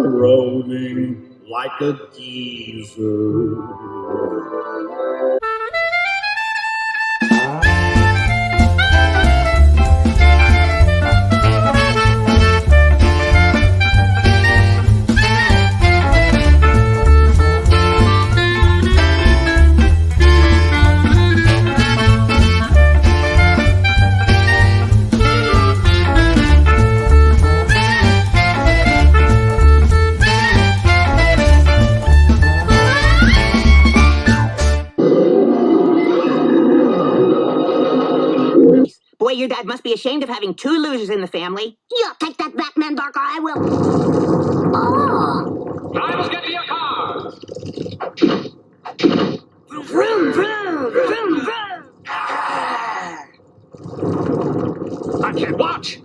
rolling like a geezer. Boy, your dad must be ashamed of having two losers in the family. Yeah, take that back, Mandark, or I will. Oh! Drivers, get to your cars! Vroom, vroom, vroom, vroom. I can't watch!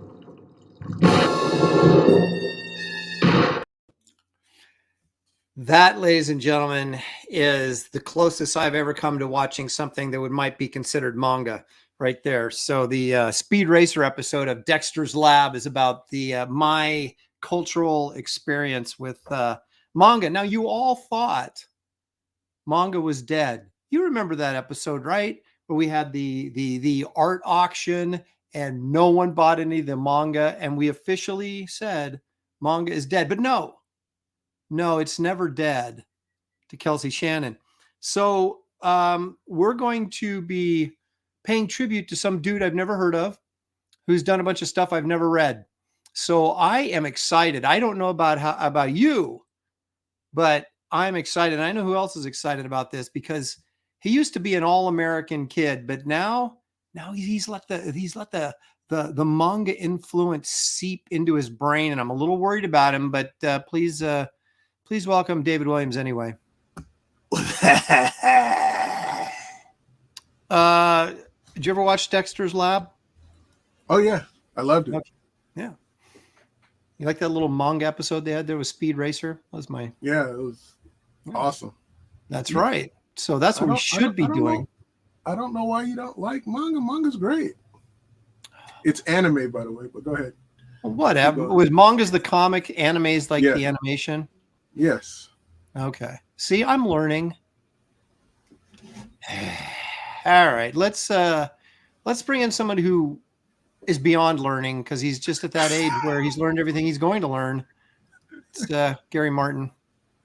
That, ladies and gentlemen, is the closest I've ever come to watching something that might be considered manga right there. So the Speed Racer episode of Dexter's Lab is about the my cultural experience with manga. Now, you all thought manga was dead. You remember that episode, right? Where we had the art auction and no one bought any of the manga, and we officially said manga is dead. But no, it's never dead, to Kelsey Shannon. So we're going to be paying tribute to some dude I've never heard of, who's done a bunch of stuff I've never read. So I am excited. I don't know about you, but I'm excited. I know who else is excited about this, because he used to be an all-American kid, but now he's let the manga influence seep into his brain, and I'm a little worried about him. But please welcome David Williams anyway. Did you ever watch Dexter's Lab? Oh yeah, I loved it. Okay. Yeah, you like that little manga episode they had there with Speed Racer? That was my it was awesome. That's right. So that's what we should be doing. I don't know why you don't like manga. Manga's great. It's anime, by the way, but go ahead. Well, whatever. Was manga's the comic, anime's like the animation? Yes. Okay. See, I'm learning. All right. Let's bring in someone who is beyond learning, because he's just at that age where he's learned everything he's going to learn. It's Gary Martin.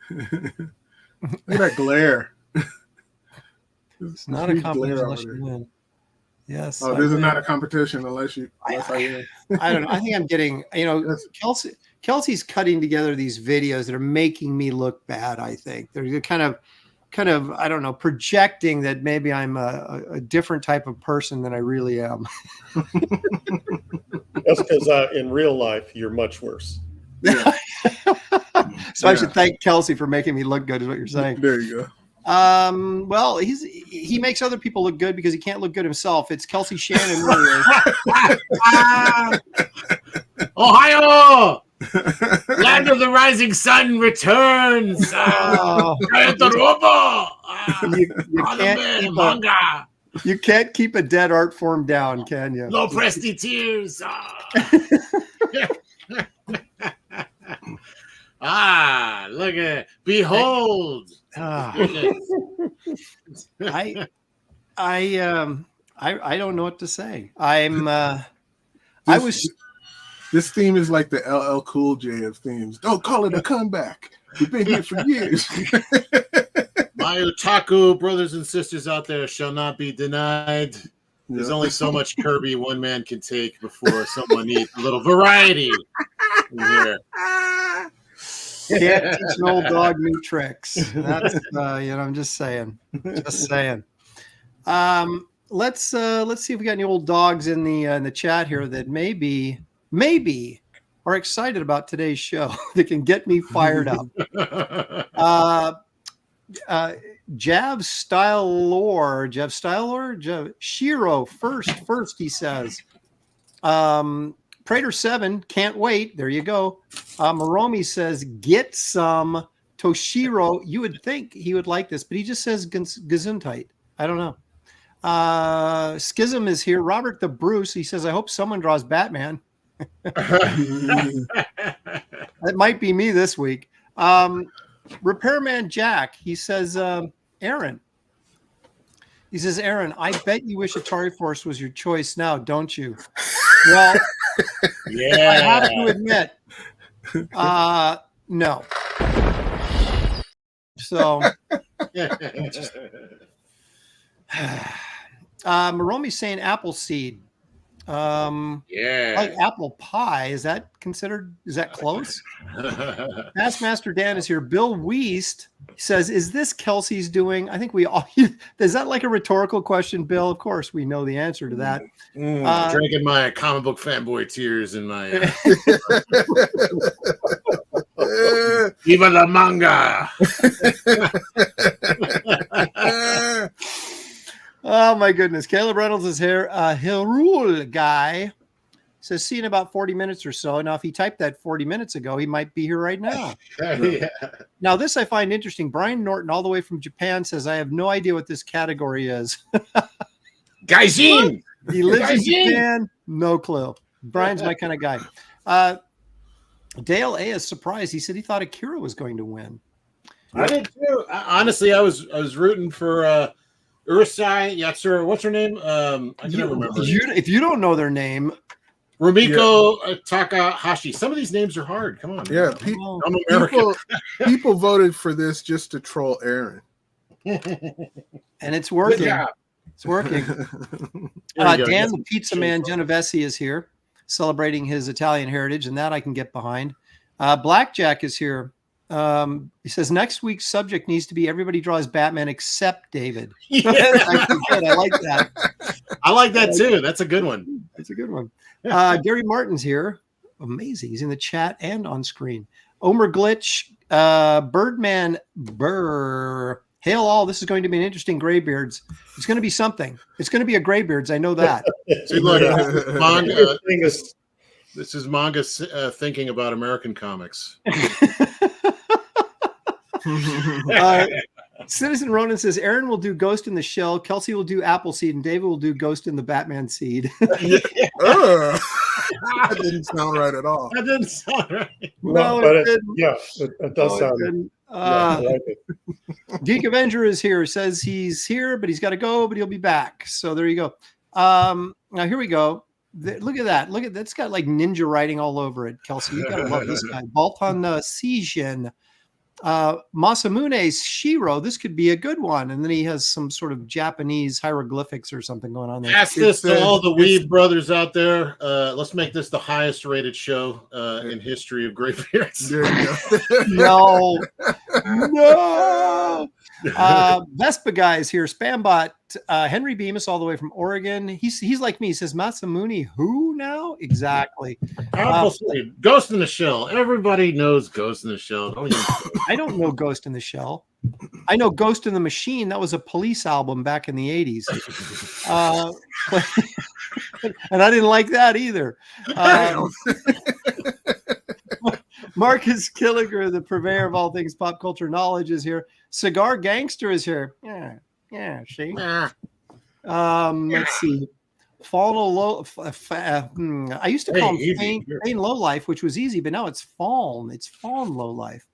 Look at that glare. It's not a competition unless you win. Yes. Oh, this is not a competition unless I win. I don't know. I think I'm getting, Kelsey's cutting together these videos that are making me look bad. I think they're kind of, I don't know, projecting that maybe I'm a different type of person than I really am. That's because in real life, you're much worse. Yeah. So I should thank Kelsey for making me look good, is what you're saying. There you go. Well, he makes other people look good because he can't look good himself. It's Kelsey Shannon. Ohio! Land of the rising sun returns. You can't keep a dead art form down, can you? No presti tears. Look at it. Behold. I don't know what to say. This theme is like the LL Cool J of themes. Don't call it a comeback. We've been here for years. My otaku brothers and sisters out there shall not be denied. There's only so much Kirby one man can take before someone needs a little variety in here. Can't teach an old dog new tricks. That's I'm just saying. Let's see if we got any old dogs in the chat here that maybe are excited about today's show that can get me fired up. Jav Shirow first he says. Prater 7 can't wait. There you go. Moromi says get some Toshiro. You would think he would like this, but he just says Gesundheit. I don't know. Schism is here. Robert the Bruce, he says, I hope someone draws Batman. That might be me this week. Repairman Jack, he says, Aaron. He says, Aaron, I bet you wish Atari Force was your choice now, don't you? Well, Yeah. I have to admit, no. So, Maromi's saying apple seed. Yeah. Like apple pie. Is that close? Taskmaster Dan is here. Bill Weist says, is this Kelsey's doing? I think we all, is that like a rhetorical question, Bill? Of course, we know the answer to that. Drinking my comic book fanboy tears in my Viva la manga. Oh my goodness. Caleb Reynolds is here. Hirul guy says, see in about 40 minutes or so. Now, if he typed that 40 minutes ago, he might be here right now. Yeah. Now, this I find interesting. Brian Norton, all the way from Japan, says, I have no idea what this category is. Gaijin. He lives in Japan. No clue. Brian's my kind of guy. Dale A is surprised. He said he thought Akira was going to win. I did too. Honestly, I was rooting for Urusai Yatsura. What's her name? I can't remember. If you don't know their name, Rumiko Takahashi. Some of these names are hard. Come on. Yeah, I'm American. people voted for this just to troll Aaron. and it's working. It's working. Dan the Pizza Man Genovese is here, celebrating his Italian heritage, and that I can get behind. Blackjack is here. He says next week's subject needs to be everybody draws Batman except David. Yeah. I like that. I like that too. That's a good one. That's a good one. Gary Martin's here. Amazing. He's in the chat and on screen. Omer Glitch, Birdman Burr. Hail all. This is going to be an interesting Graybeards. It's going to be something. It's going to be a Graybeards. I know that. See, look, this is manga thinking about American comics. Citizen Ronan says Aaron will do Ghost in the Shell, Kelsey will do Appleseed, and David will do Ghost in the Batman Seed. That didn't sound right at all. That didn't sound right. No, but it does sound. I like it. Geek Avenger is here. Says he's here, but he's got to go, but he'll be back. So there you go. Now here we go. Look at that. Look at that's got like ninja writing all over it. Kelsey, you gotta love this guy. Baltan Seijin. Masamune's Shirow. This could be a good one. And then he has some sort of Japanese hieroglyphics or something going on there. Ask this to all the Weeb brothers out there. Let's make this the highest rated show in history of Graybeards. No. Vespa guy is here. Spambot. Henry Bemis all the way from Oregon. He's like me. He says Masamune who now? Exactly. Ghost in the Shell. Everybody knows Ghost in the Shell. I don't know Ghost in the Shell. I know Ghost in the Machine. That was a Police album back in the 80s. And I didn't like that either. Marcus Killiger, the purveyor of all things pop culture knowledge, is here. Cigar Gangster is here. Yeah, see? Let's see. I used to call him Fain Low Life, which was easy, but now it's Fawn. It's Fawn Low Life.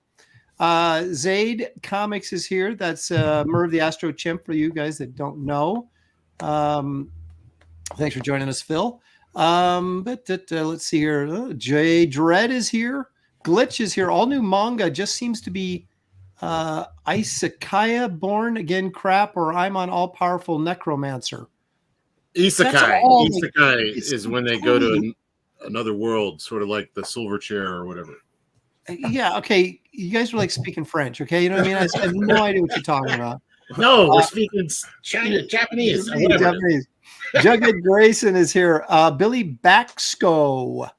Zaid Comics is here. That's Merv the Astro Chimp for you guys that don't know. Thanks for joining us, Phil. Let's see here. Jay Dredd is here. Glitch is here. All new manga just seems to be Isekaya Born Again crap, or I'm on All Powerful Necromancer. Isekai is when they go to another world, sort of like the Silver Chair or whatever. Yeah, okay. You guys are like speaking French, okay? You know what I mean? I have no idea what you're talking about. No, we're speaking Japanese. Japanese. Jughead Grayson is here. Billy Baxco.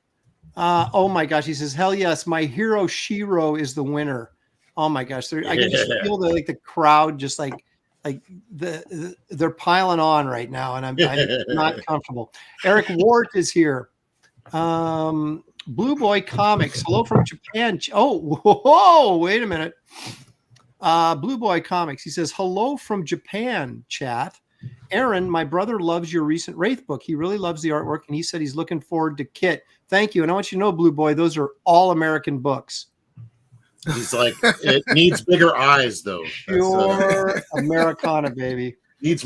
Oh my gosh, he says, hell yes, my hero Shirow is the winner. Oh my gosh, I can just feel the crowd just like they're piling on right now, and I'm not comfortable. Eric Wart is here. Blue Boy Comics. Hello from Japan. Oh, whoa, wait a minute. Blue Boy Comics. He says, hello from Japan, chat. Aaron, my brother loves your recent Wraith book. He really loves the artwork, and he said he's looking forward to Kit. Thank you. And I want you to know, Blue Boy, those are all American books. He's like, it needs bigger eyes, though. Pure Americana, baby. Needs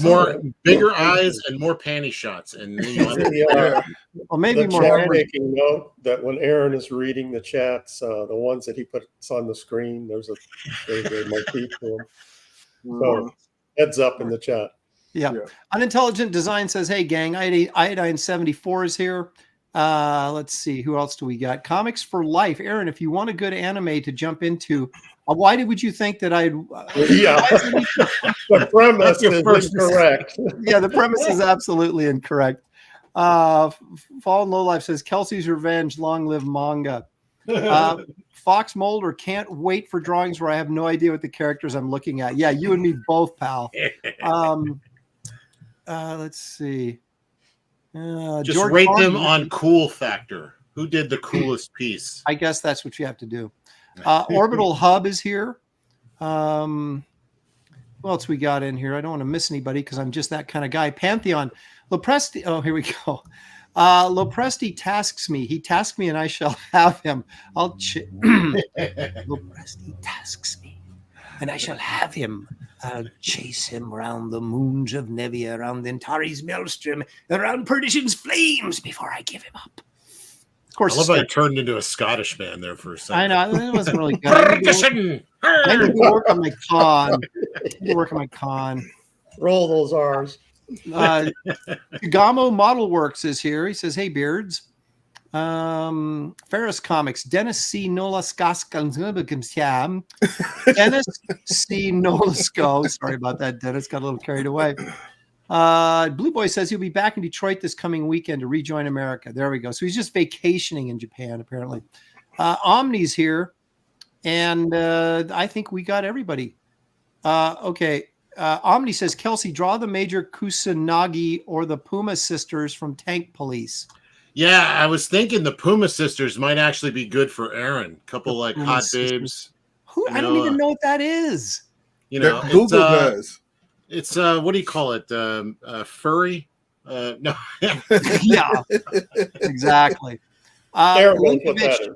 bigger eyes and more panty shots. And Well, maybe the more. chat making note that when Aaron is reading the chats, the ones that he puts on the screen, there's a motif to them. So heads up in the chat. Yeah. Unintelligent Design says, hey, gang, Iodine 74 is here. Let's see. Who else do we got? Comics for Life. Aaron, if you want a good anime to jump into, why would you think that I'd... The premise is incorrect. Yeah, the premise is absolutely incorrect. Fallen Lowlife says, Kelsey's Revenge, long live manga. Fox Mulder, can't wait for drawings where I have no idea what the characters I'm looking at. Yeah, you and me both, pal. Let's see. just George rate Farley, them on cool factor. Who did the coolest piece? I guess that's what you have to do. Orbital Hub is here. What else we got in here? I don't want to miss anybody because I'm just that kind of guy. Pantheon. Lopresti. Oh, here we go. Lopresti tasks me. He tasked me and I shall have him. Lopresti tasks me and I shall have him. I'll chase him round the moons of Nevia, around the Antari's maelstrom, around perdition's flames before I give him up. Of course, I love how I turned into a Scottish man there for a second. I know it wasn't really good. I need to work on my con. Roll those R's. Gamo Model Works is here. He says, "Hey, Beards." Ferris Comics. Dennis C. Nolasko. Dennis C. Nolasko. Sorry about that, Dennis. Got a little carried away. Blue Boy says he'll be back in Detroit this coming weekend to rejoin America. There we go. So he's just vacationing in Japan, apparently. Omni's here, and I think we got everybody. Okay. Omni says, Kelsey, draw the Major Kusanagi or the Puma sisters from Tank Police. Yeah, I was thinking the Puma sisters might actually be good for Aaron. Couple like Puma hot sisters. babes. Who? I don't even know what that is. You know, Google does. It's what do you call it? Yeah, Furry? exactly. Linkovich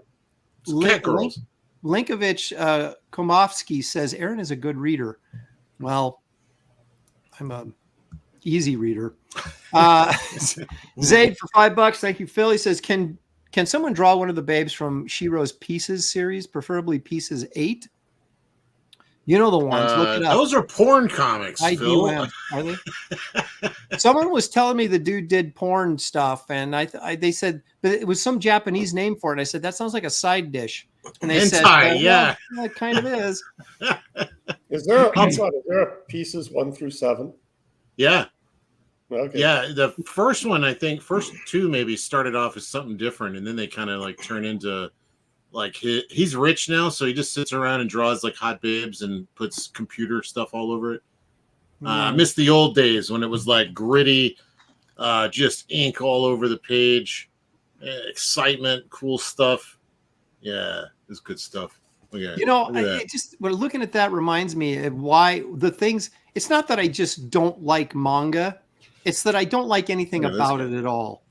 Komofsky says Aaron is a good reader. Well, I'm a easy reader. Zayd for $5. Thank you, Phil. He says, can someone draw one of the babes from Shirow's Pieces series, preferably Pieces 8? You know the ones. Look it up. Those are porn comics, Phil. IUM. Are they? Someone was telling me the dude did porn stuff, and they said, but it was some Japanese name for it. And I said, that sounds like a side dish. And they said, yeah, well, it kind of is. Is there a pieces 1 through 7? Yeah. Okay. Yeah, the first one, I think, first two maybe started off as something different, and then they kind of like turn into like he's rich now, so he just sits around and draws like hot babes and puts computer stuff all over it. I miss the old days when it was like gritty, just ink all over the page, excitement, cool stuff. Yeah, it's good stuff. Okay, you know, looking at that reminds me of why the things. It's not that I just don't like manga. It's that I don't like anything about it at all.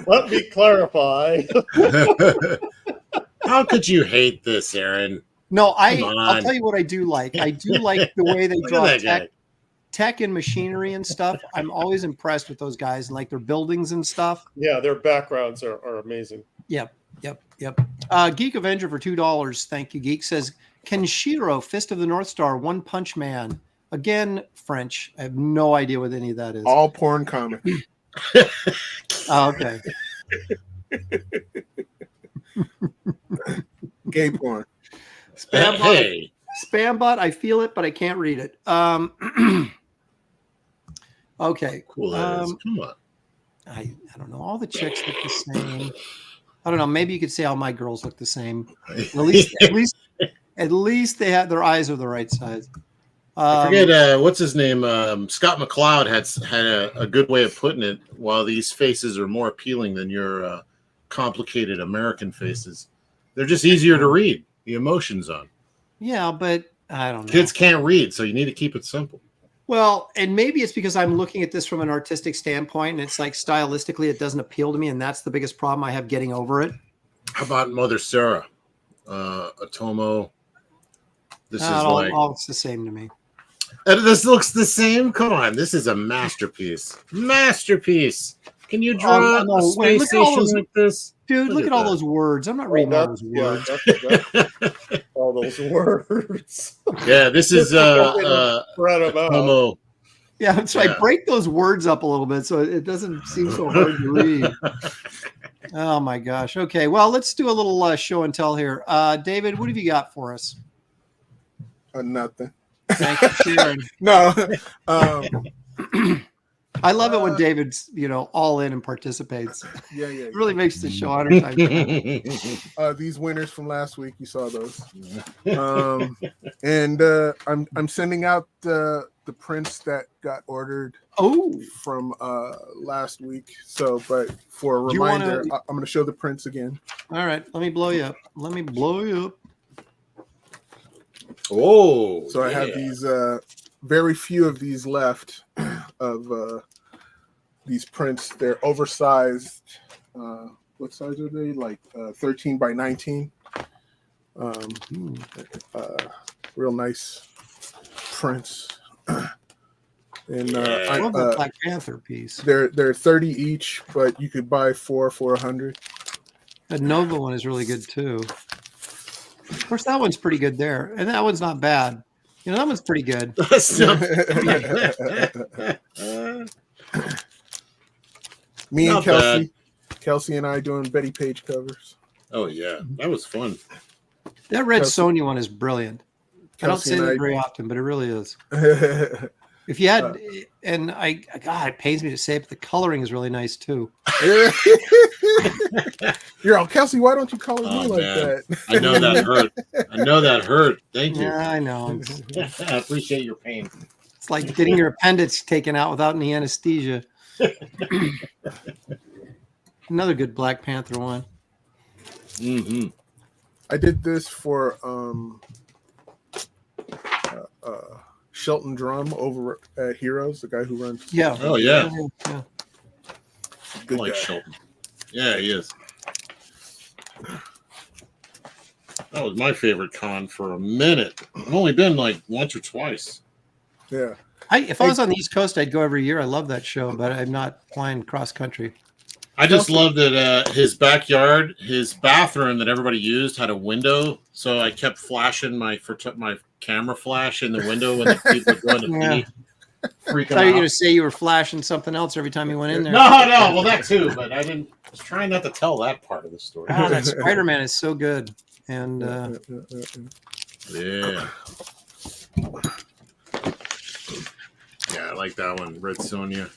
Let me clarify. How could you hate this, Aaron? No, I'll tell you what I do like. I do like the way they draw tech and machinery and stuff. I'm always impressed with those guys and like their buildings and stuff. Yeah, their backgrounds are amazing. Yep. Geek Avenger for $2. Thank you, Geek. Says, can Shirow, Fist of the North Star, One Punch Man? Again, French. I have no idea what any of that is. All porn comics. Okay. Gay porn. Spambot, I feel it, but I can't read it. Okay. Cool. Come on. I don't know. All the chicks look the same. I don't know. Maybe you could say all my girls look the same. At least they have their eyes are the right size. I forget what's his name. Scott McCloud had a good way of putting it. While these faces are more appealing than your complicated American faces, they're just easier to read. The emotions on. Yeah, but I don't know. Kids can't read, so you need to keep it simple. Well, and maybe it's because I'm looking at this from an artistic standpoint, and it's like stylistically, it doesn't appeal to me, and that's the biggest problem I have getting over it. How about Mother Sarah? Otomo. This is like all it's the same to me. this looks the same. Come on, this is a masterpiece. Masterpiece. Can you draw no, a space look at all station those- like this? Dude, look at all that. those words. I'm not reading all those words. That's all those words. Yeah, this is Spread 'em out. Otomo. Yeah, that's right. Yeah. Break those words up a little bit so it doesn't seem so hard to read. Oh my gosh. Okay, well, let's do a little show and tell here. David, what have you got for us? Nothing. Thank you, Sharon. No. I love it when David's, all in and participates. Yeah. It really makes the show 100 times better. These winners from last week, you saw those. And I'm sending out the prints that got ordered from last week. So, but for a Do you reminder, wanna- I'm going to show the prints again. All right, let me blow you up. Oh, So I have these very few of these left of these prints. They're oversized. What size are they? Like 13 by 19. Real nice prints. And I love that Black Panther piece. they're 30 each, but you could buy 4 for $100. That Nova one is really good too. Of course, that one's pretty good there, and that one's not bad. That one's pretty good. That's not Me and Not Kelsey and I doing Betty Page covers. Oh yeah, that was fun. That Red Kelsey- Sonja one is brilliant. I don't Kelsey say and that I- very often, but it really is. If you had, and God, it pains me to say it, but the coloring is really nice too. You're all, Kelsey, why don't you color me like man. that? I know that hurt. Thank you. Yeah, I know. I appreciate your pain. It's like getting your appendix taken out without any anesthesia. Another good Black Panther one. Mm-hmm. I did this for Shelton Drum over at Heroes, the guy who runs. Yeah. Oh yeah, Yeah. I Good like guy. Shelton. Yeah, he is. That was my favorite con for a minute. I've only been like once or twice. Yeah. If I was on the East Coast, I'd go every year. I love that show, but I'm not flying cross country. I just love that his backyard, his bathroom that everybody used had a window, so I kept flashing my camera flash in the window when the people were going to Yeah. pee. Freaking I thought you were out. going to say you were flashing something else every time you went in there. No, well that too, but I was trying not to tell that part of the story. Oh, that Spider-Man is so good. And Yeah. Yeah, I like that one, Red Sonja.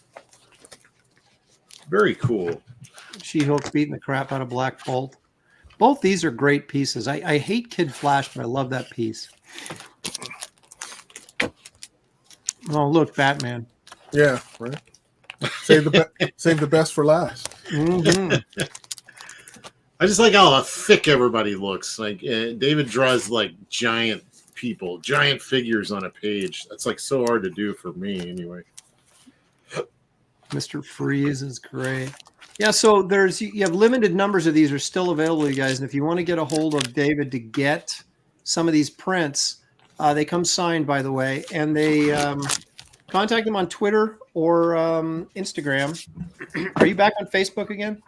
Very cool. She-Hulk beating the crap out of Black Bolt. Both these are great pieces. I hate Kid Flash, but I love that piece. Oh, look, Batman. Yeah, right. Save the best for last. Mhm. I just like how thick everybody looks. Like David draws like giant people, giant figures on a page. That's like so hard to do for me anyway. Mr. Freeze is great. Yeah, so you have limited numbers of these are still available, you guys. And if you want to get a hold of David to get some of these prints, they come signed, by the way, and they contact them on Twitter or Instagram. Are you back on Facebook again?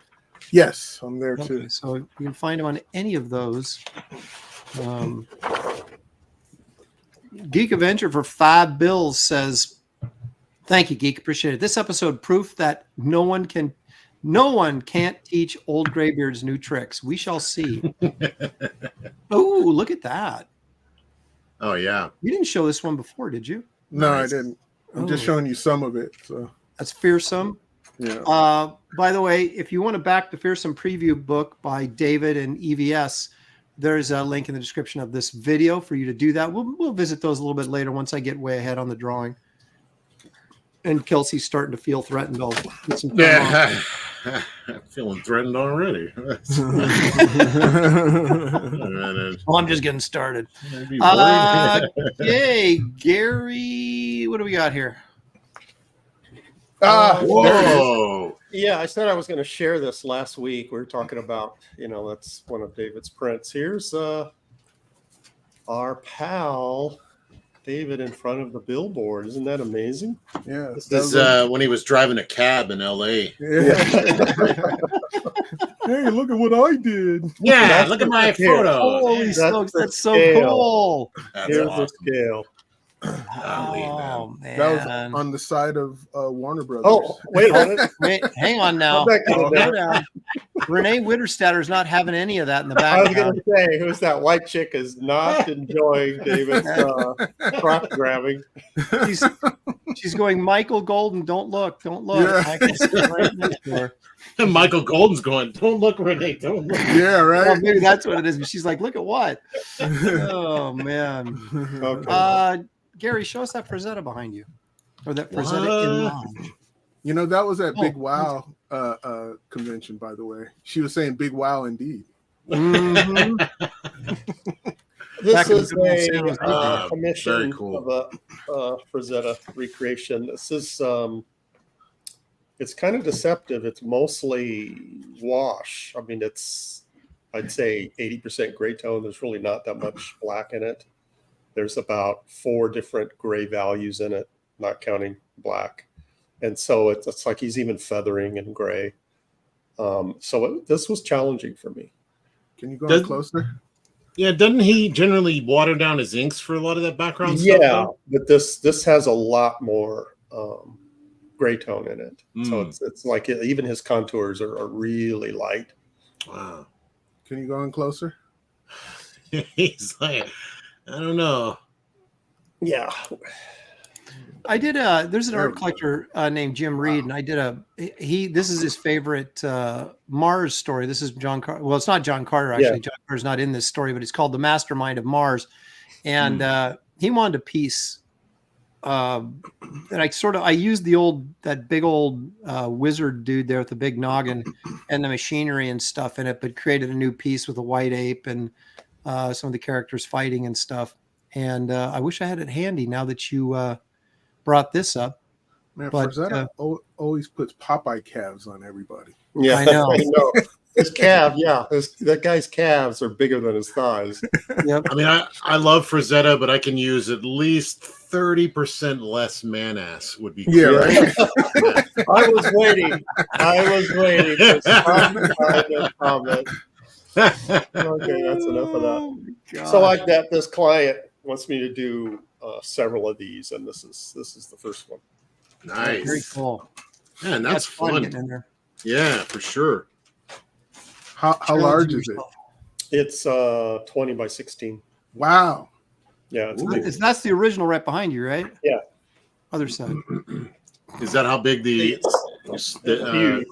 Yes, I'm there too. Okay, so you can find them on any of those. Geek Avenger for $5 says, "Thank you, Geek. Appreciate it. This episode proof that no one can't teach old Graybeard's new tricks. We shall see." Oh, look at that. Oh yeah. You didn't show this one before, did you? No, Nice. I didn't. I'm Oh. just showing you some of it. So That's Fearsome. yeah. By the way, if you want to back the Fearsome preview book by David and EVS, there's a link in the description of this video for you to do that. We'll visit those a little bit later once I get way ahead on the drawing. And Kelsey's starting to feel threatened. I'll get some time off. I'm feeling threatened already. Well, I'm just getting started. I'd be worried. Okay, Gary, what do we got here? There it is. Whoa! Yeah, I said I was going to share this last week. We were talking about, that's one of David's prints. Here's our pal David in front of the billboard. Isn't that amazing? Yeah. This is when he was driving a cab in L.A. Hey, look at what I did. Yeah, That's look at my here. photo. Holy That's smokes, the that's so scale. cool. That's Here's awesome. the scale. Golly, man. Oh, man. That was on the side of Warner Brothers. Oh, wait a minute. Wait, hang on now. I'm not gonna Slow do down. Renee Witterstatter's not having any of that in the I was background. going to say, who's that white chick is not enjoying David's crop grabbing. She's going, Michael Golden, don't look. Yeah. Michael's right next to her. Michael Golden's going, don't look, Renee, don't look. Yeah, Well, right. maybe that's what it is. But she's like, look at what? Oh, man. Okay. Gary, show us that Frazetta behind you. Or that Frazetta in lounge. That was at Oh, Big Wow convention, by the way. She was saying Big Wow indeed. Mhm. This Back in is the San Jose a days. commission Very cool. of a Frazetta recreation. This is it's kind of deceptive. It's mostly wash. I mean, I'd say 80% gray tone. There's really not that much black in it. There's about 4 different gray values in it, not counting black. And so it's like he's even feathering in gray. This was challenging for me. Can you go on closer? Yeah, doesn't he generally water down his inks for a lot of that background stuff? Yeah, though? but this has a lot more gray tone in it. So it's like even his contours are really light. Wow. Can you go on closer? He's like, I don't know. Yeah. I did there's an art collector named Jim Reed, and I did this is his favorite Mars story. This is John Carter. Well, it's not John Carter, actually. Yeah. John Carter's not in this story, but it's called The Mastermind of Mars. And he wanted a piece and I used that big old wizard dude there with the big noggin and the machinery and stuff in it, but created a new piece with a white ape and some of the characters fighting and stuff. And I wish I had it handy now that you brought this up. Man, But, Frazetta always puts Popeye calves on everybody. Yeah, I know. His calf, that guy's calves are bigger than his thighs. Yep. I mean, I love Frazetta, but I can use at least 30% less man ass would be Yeah, great. right. I was waiting for some kind of comment. Okay, that's enough of that. Oh, God. So like that, this client wants me to do several of these, and this is the first one. Very Nice. cool. Man, that's fun. getting in there. Yeah, for sure. How large is it? It's 20 by 16. Wow. Yeah, it's Ooh. big. That's the original right behind you, right? Yeah. Other side. Is that how big It's huge.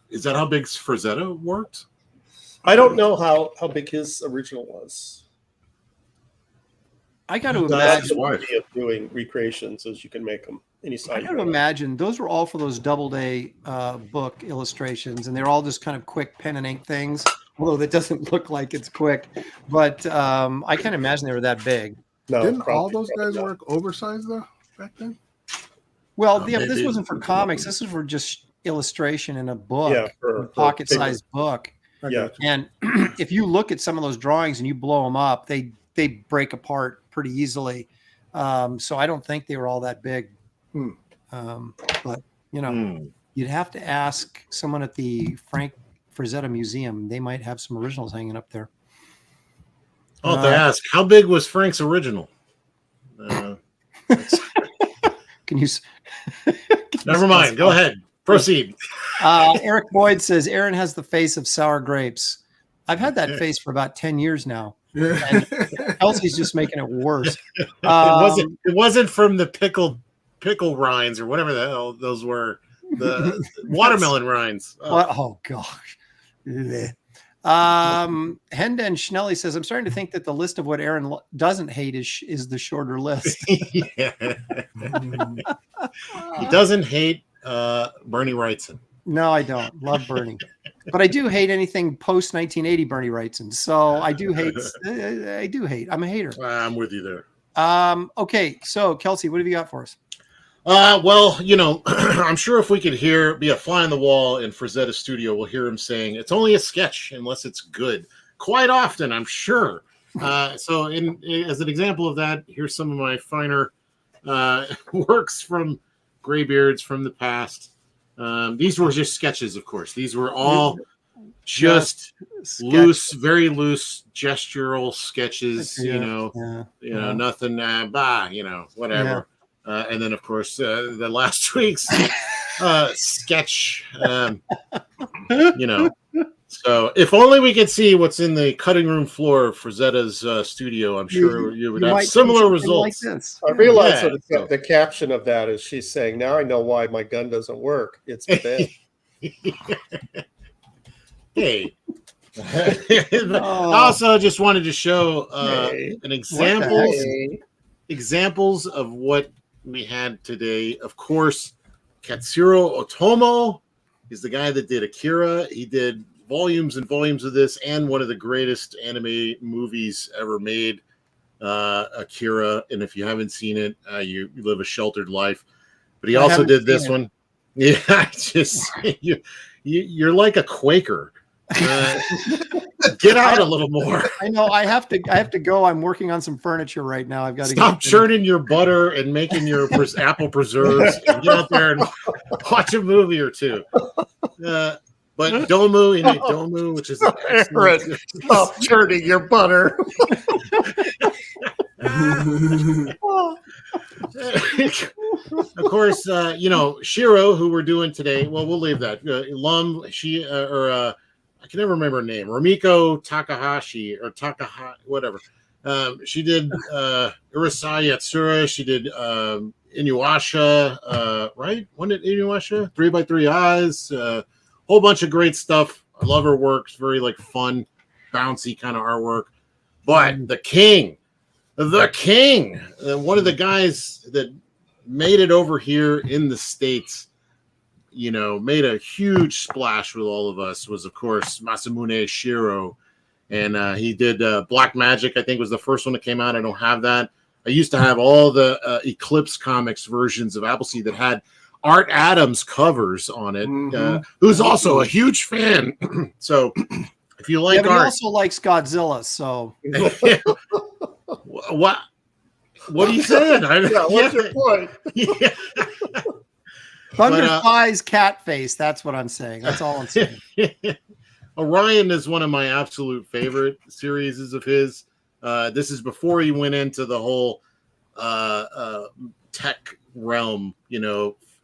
is that how big Frazetta worked? I don't know how big his original was. I got to That's imagine. the beauty of doing recreations is you can make them any I size. got to imagine those were all for those Doubleday book illustrations, and they're all just kind of quick pen and ink things. Although that doesn't look like it's quick, but I can't imagine they were that big. No, Didn't all probably those guys not. work oversized though back then? Well, Oh, yeah, they but this did. wasn't for comics. This is for just illustration in a book, Yeah, for a pocket-sized bigger. book. I Yeah. got you. And if you look at some of those drawings and you blow them up, they break apart pretty easily. So I don't think they were all that big. Hmm. But you'd have to ask someone at the Frank Frazetta Museum. They might have some originals hanging up there. I'll have to ask, how big was Frank's original? Can you? Never mind. Go ahead. Proceed. Eric Boyd says Aaron has the face of sour grapes. I've had that face for about 10 years now. Yeah. Kelsey's just making it worse. It wasn't from the pickle rinds or whatever the hell those were. The watermelon rinds. Oh. What? Oh gosh. Hendon Schnelly says, I'm starting to think that the list of what Aaron doesn't hate is the shorter list. Yeah. He doesn't hate Bernie Wrightson. No, I don't. Love Bernie. But I do hate anything post 1980 Bernie Wrightson. So I do hate. I do hate. I'm a hater. I'm with you there. Okay, so Kelsey, what have you got for us? Well, I'm sure if we could be a fly on the wall in Frazetta's studio, we'll hear him saying it's only a sketch unless it's good. Quite often, I'm sure. So, as an example of that, here's some of my finer works from Graybeards from the past. These were just sketches, of course. These were all just loose, very loose gestural sketches. Nothing. Whatever. Yeah. And then, of course, the last week's sketch. So if only we could see what's in the cutting room floor of Frazetta's studio, I'm sure you would have similar results. Like this. I realize that the caption of that is she's saying, now I know why my gun doesn't work. It's bad. Hey. I also just wanted to show examples of what we had today. Of course, Katsuro Otomo is the guy that did Akira. He did volumes and volumes of this, and one of the greatest anime movies ever made, Akira. And if you haven't seen it, you live a sheltered life. But he also did this one. Yeah, you're like a Quaker. Get out a little more. I know. I have to go. I'm working on some furniture right now. I've got to stop churning your butter and making your apple preserves. And get out there and watch a movie or two. But Domu, which is Aaron, stop churning your butter. Of course, Shirow, who we're doing today. Well, we'll leave that. I can never remember her name. Rumiko Takahashi or whatever. She did Urusei Yatsura. She did Inuyasha, right? When did Inuyasha? 3x3 Eyes. Whole bunch of great stuff. I love her work. It's very fun, bouncy kind of artwork. But the king, one of the guys that made it over here in the States, made a huge splash with all of us, was of course Masamune Shirow. And he did Black Magic, I think was the first one that came out. I don't have that. I used to have all the Eclipse Comics versions of Appleseed that had Art Adams covers on it, who's also a huge fan. So if you like art, he also likes Godzilla. So what are you saying? What's your point? Thunder Flies cat face. That's what I'm saying. That's all I'm saying. Orion is one of my absolute favorite series of his. This is before he went into the whole tech realm.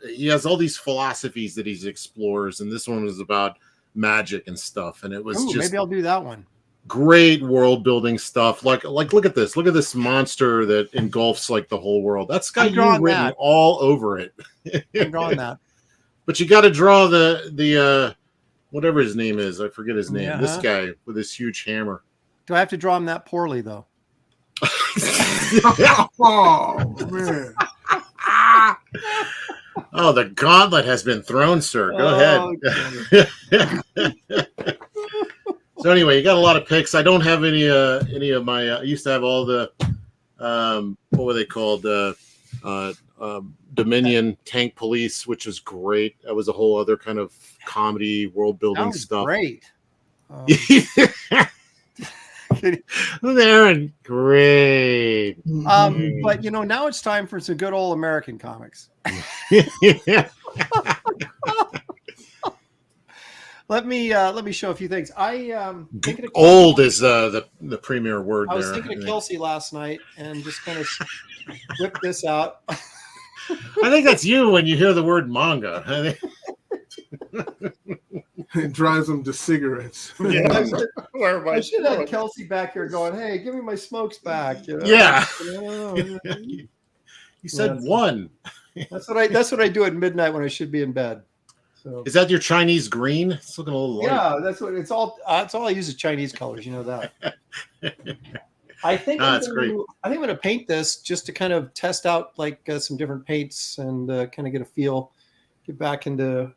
He has all these philosophies that he explores, and this one was about magic and stuff. And it was maybe I'll do that one. Great world building stuff. Like look at this. Look at this monster that engulfs the whole world. That's got you written all over it. I'm drawing that. But you got to draw the whatever his name is. I forget his name. Yeah. This guy with this huge hammer. Do I have to draw him that poorly though? Oh man. Oh, the gauntlet has been thrown, sir. Go ahead. So anyway, you got a lot of picks. I don't have any of my. I used to have all the what were they called? Dominion Tank Police, which was great. That was a whole other kind of comedy world building stuff. Great. They're great. But now it's time for some good old American comics. Let me show a few things. Thinking of old is the premier word. I was there. thinking of Kelsey last night and just kind of whipped this out. I think that's you when you hear the word manga. It drives them to cigarettes. Yeah. I should have Kelsey back here going, "Hey, give me my smokes back." Yeah. You said one. That's what I do at midnight when I should be in bed. So. Is that your Chinese green? It's looking a little light. Yeah, that's what it's all. That's all I use is Chinese colors. You know that. I think I'm going to paint this just to kind of test out some different paints and kind of get a feel, get back into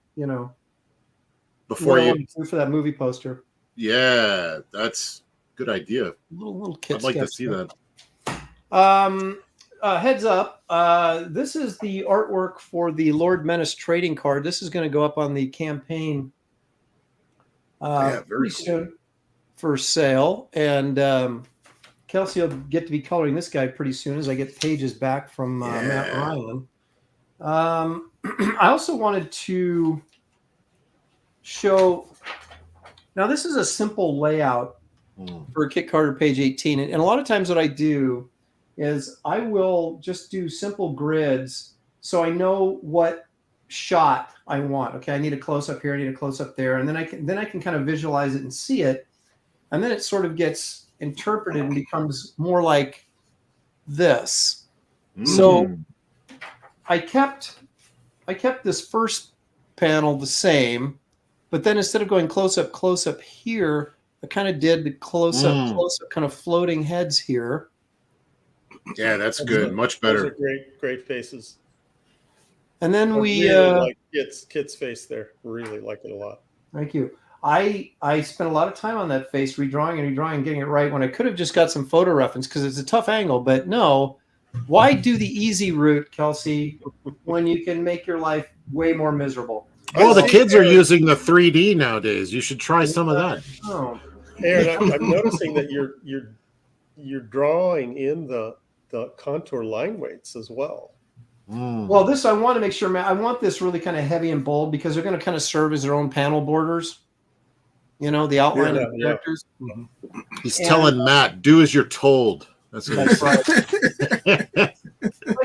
before you. For that movie poster. Yeah, that's good idea. Little kit I'd like to sketch see there. that. Heads up. This is the artwork for the Lord Menace trading card. This is going to go up on the campaign Yeah, very pretty cool. soon for sale. And Kelsey will get to be coloring this guy pretty soon as I get pages back from Matt Ryan. I also wanted to show. Now, this is a simple layout for Kit Carter page 18. And a lot of times what I do is I will just do simple grids so I know what shot I want. Okay, I need a close-up here, I need a close-up there. And then I can kind of visualize it and see it. And then it sort of gets interpreted and becomes more like this. So I kept this first panel the same, but then instead of going close up here, I kind of did the close up kind of floating heads here. Yeah, that's good. Much better. Those are great faces. And then we really like Kit's face there. Really like it a lot. Thank you. I spent a lot of time on that face, redrawing and getting it right, when I could have just got some photo reference because it's a tough angle. But no, why do the easy route, Kelsey, when you can make your life way more miserable? Oh, the kids are using the 3D nowadays. You should try some of that. Oh, Aaron, I'm noticing that you're drawing in the contour line weights as well. well, this I want to make sure, man. I want this really kind of heavy and bold because they're going to kind of serve as their own panel borders. You know, the outline of the characters. He's telling Matt, "Do as you're told." That's what That's right. I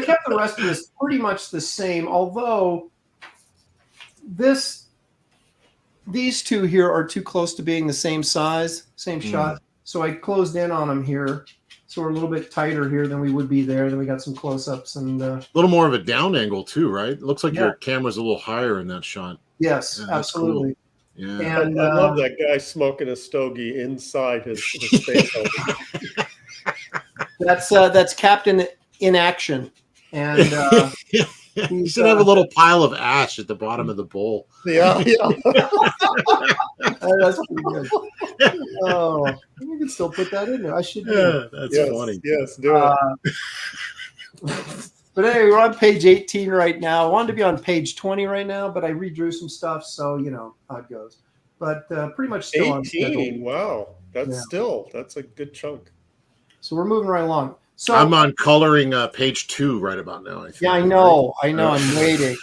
kept the rest of this pretty much the same, although these two here are too close to being the same size, same shot. So I closed in on them here. So we're a little bit tighter here than we would be there. Then we got some close-ups and a little more of a down angle too, right? It looks like your camera's a little higher in that shot. yes, Yeah, that's absolutely. Cool. Yeah, And I love that guy smoking a stogie inside his face helmet. that's Captain in action, and you should have a little pile of ash at the bottom of the bowl. Yeah. that's pretty good. Oh, we can still put that in there. I should do it. That's funny. Yes, do it. But anyway, we're on page 18 right now. I wanted to be on page 20 right now, but I redrew some stuff, so you know how it goes. But pretty much still on schedule. 18. Wow, that's a good chunk. So we're moving right along. So I'm on coloring page 2 right about now. I think. Yeah, I know. I'm waiting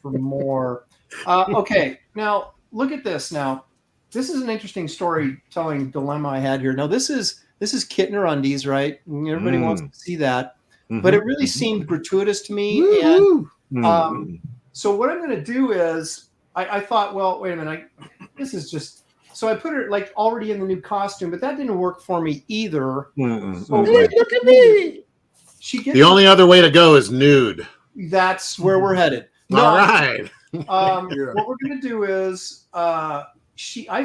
for more. Okay, now look at this. Now, this is an interesting storytelling dilemma I had here. Now, this is Kittner undies, right? Everybody wants to see that, but it really seemed gratuitous to me. And so what I'm going to do is, I thought, well, wait a minute, this is just. So I put her like already in the new costume, but that didn't work for me either. So Look at me. she gets The only other way to go is nude. That's where we're headed. All right. What we're going to do is I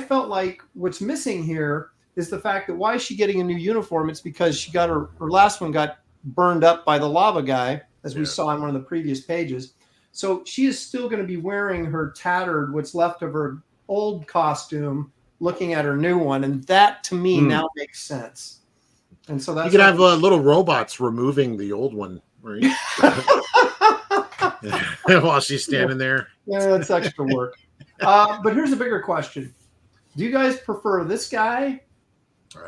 felt like what's missing here is the fact that why is she getting a new uniform? It's because she got her last one got burned up by the lava guy, as we saw in one of the previous pages. So she is still going to be wearing her tattered, what's left of her old costume, looking at her new one, and that to me now makes sense. And so that's you could have little robots removing the old one, right? While she's standing there. Yeah, that's extra work. But here's a bigger question: do you guys prefer this guy?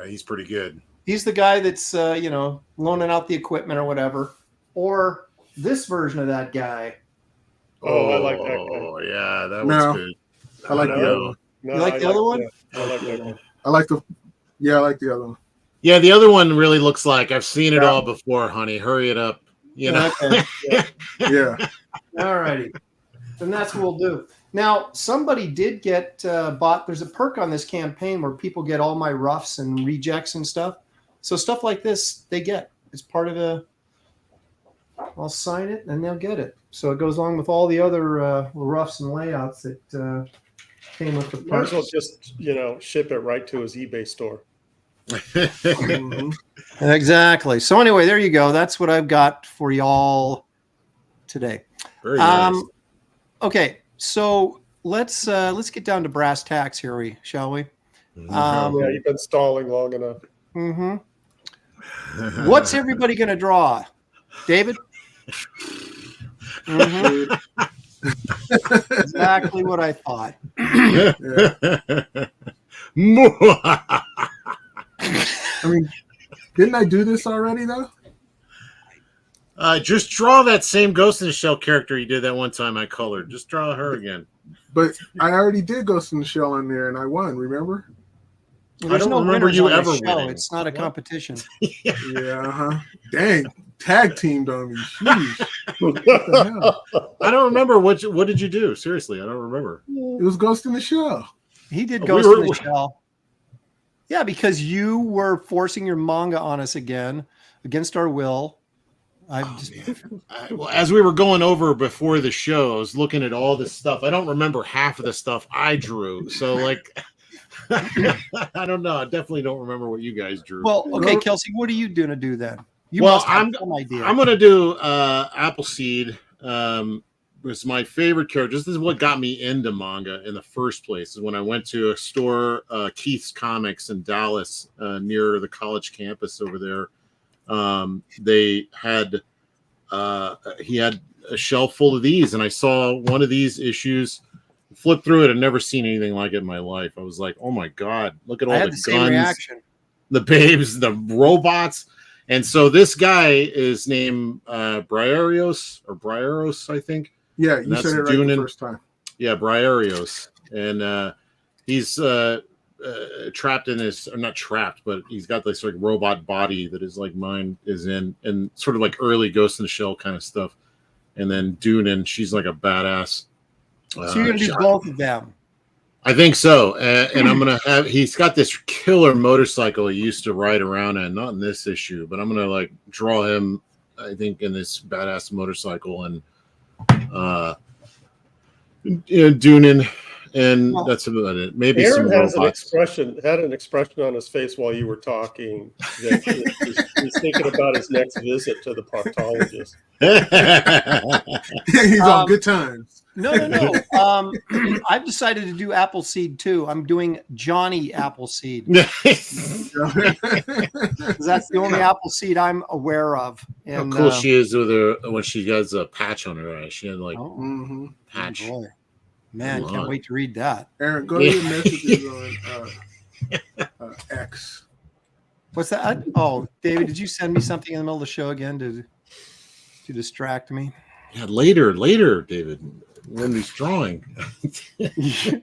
He's pretty good. He's the guy that's loaning out the equipment or whatever, or this version of that guy? Oh, I like that guy. Oh yeah, that was good. I like the other one. No, You like the other one? I like that one. I like the other one. Yeah, the other one really looks like I've seen it all before, honey. Hurry it up. You know. Okay. Yeah. All righty. Then that's what we'll do. Now, somebody did get bought. There's a perk on this campaign where people get all my roughs and rejects and stuff. So stuff like this, they get. It's part of a. I'll sign it and they'll get it. So it goes along with all the other roughs and layouts that came with the perk. Might as well just ship it right to his eBay store. Exactly. So anyway, there you go. That's what I've got for y'all today. Very nice. Okay, so let's get down to brass tacks here, shall we? Yeah, you've been stalling long enough. Mm-hmm. What's everybody going to draw? David? Mm-hmm. Exactly what I thought. I mean, didn't I do this already though? Just draw that same Ghost in the Shell character you did that one time I colored. Just draw her again. But I already did Ghost in the Shell on there, and I won. Remember? Well, there's I don't no remember winners you on this ever show. winning. It's not a competition. Yeah. Dang, tag teamed on me. Sheesh. What the hell? I don't remember what did you do? Seriously, I don't remember. It was Ghost in the Shell. He did We Ghost were- in the Shell. Yeah, because you were forcing your manga on us again against our will. Well, as we were going over before the show, I was looking at all this stuff. I don't remember half of the stuff I drew. So, like, I don't know. I definitely don't remember what you guys drew. Well, okay, Kelsey, what are you going to do then? You Well, must have some idea. I'm going to do Appleseed. Was my favorite character. This is what got me into manga in the first place. Is when I went to a store, Keith's Comics in Dallas, near the college campus over there. They had he had a shelf full of these, and I saw one of these issues. Flipped through it. I'd never seen anything like it in my life. I was like, "Oh my god! Look at all the same guns, reaction. the babes, the robots." And so this guy is named Briareos, I think. Yeah, And you that's said it right Dunin. the first time. Yeah, Briareos, and he's trapped in his, or not trapped, but he's got this like robot body that is like mine is in, and sort of like early Ghost in the Shell kind of stuff. And then Dunin, she's like a badass. So you're going to do both of them. I think so. And I'm going to have, he's got this killer motorcycle he used to ride around in, not in this issue, but I'm going to like draw him, I think, in this badass motorcycle and Dunin. And that's about it. Maybe Aaron some has robots. had an expression on his face while you were talking that he's thinking about his next visit to the proctologist. He's on good times. No. I've decided to do Appleseed too. I'm doing Johnny Appleseed. 'Cause that's the only Appleseed I'm aware of. How And, cool she is with her when she has a patch on her eye. She had like Mm-hmm. patch. Boy. Man, Come can't on. wait to read that. Aaron, go to your messages on X. What's that? Oh, David, did you send me something in the middle of the show again to distract me? Yeah, later, David, when he's drawing. It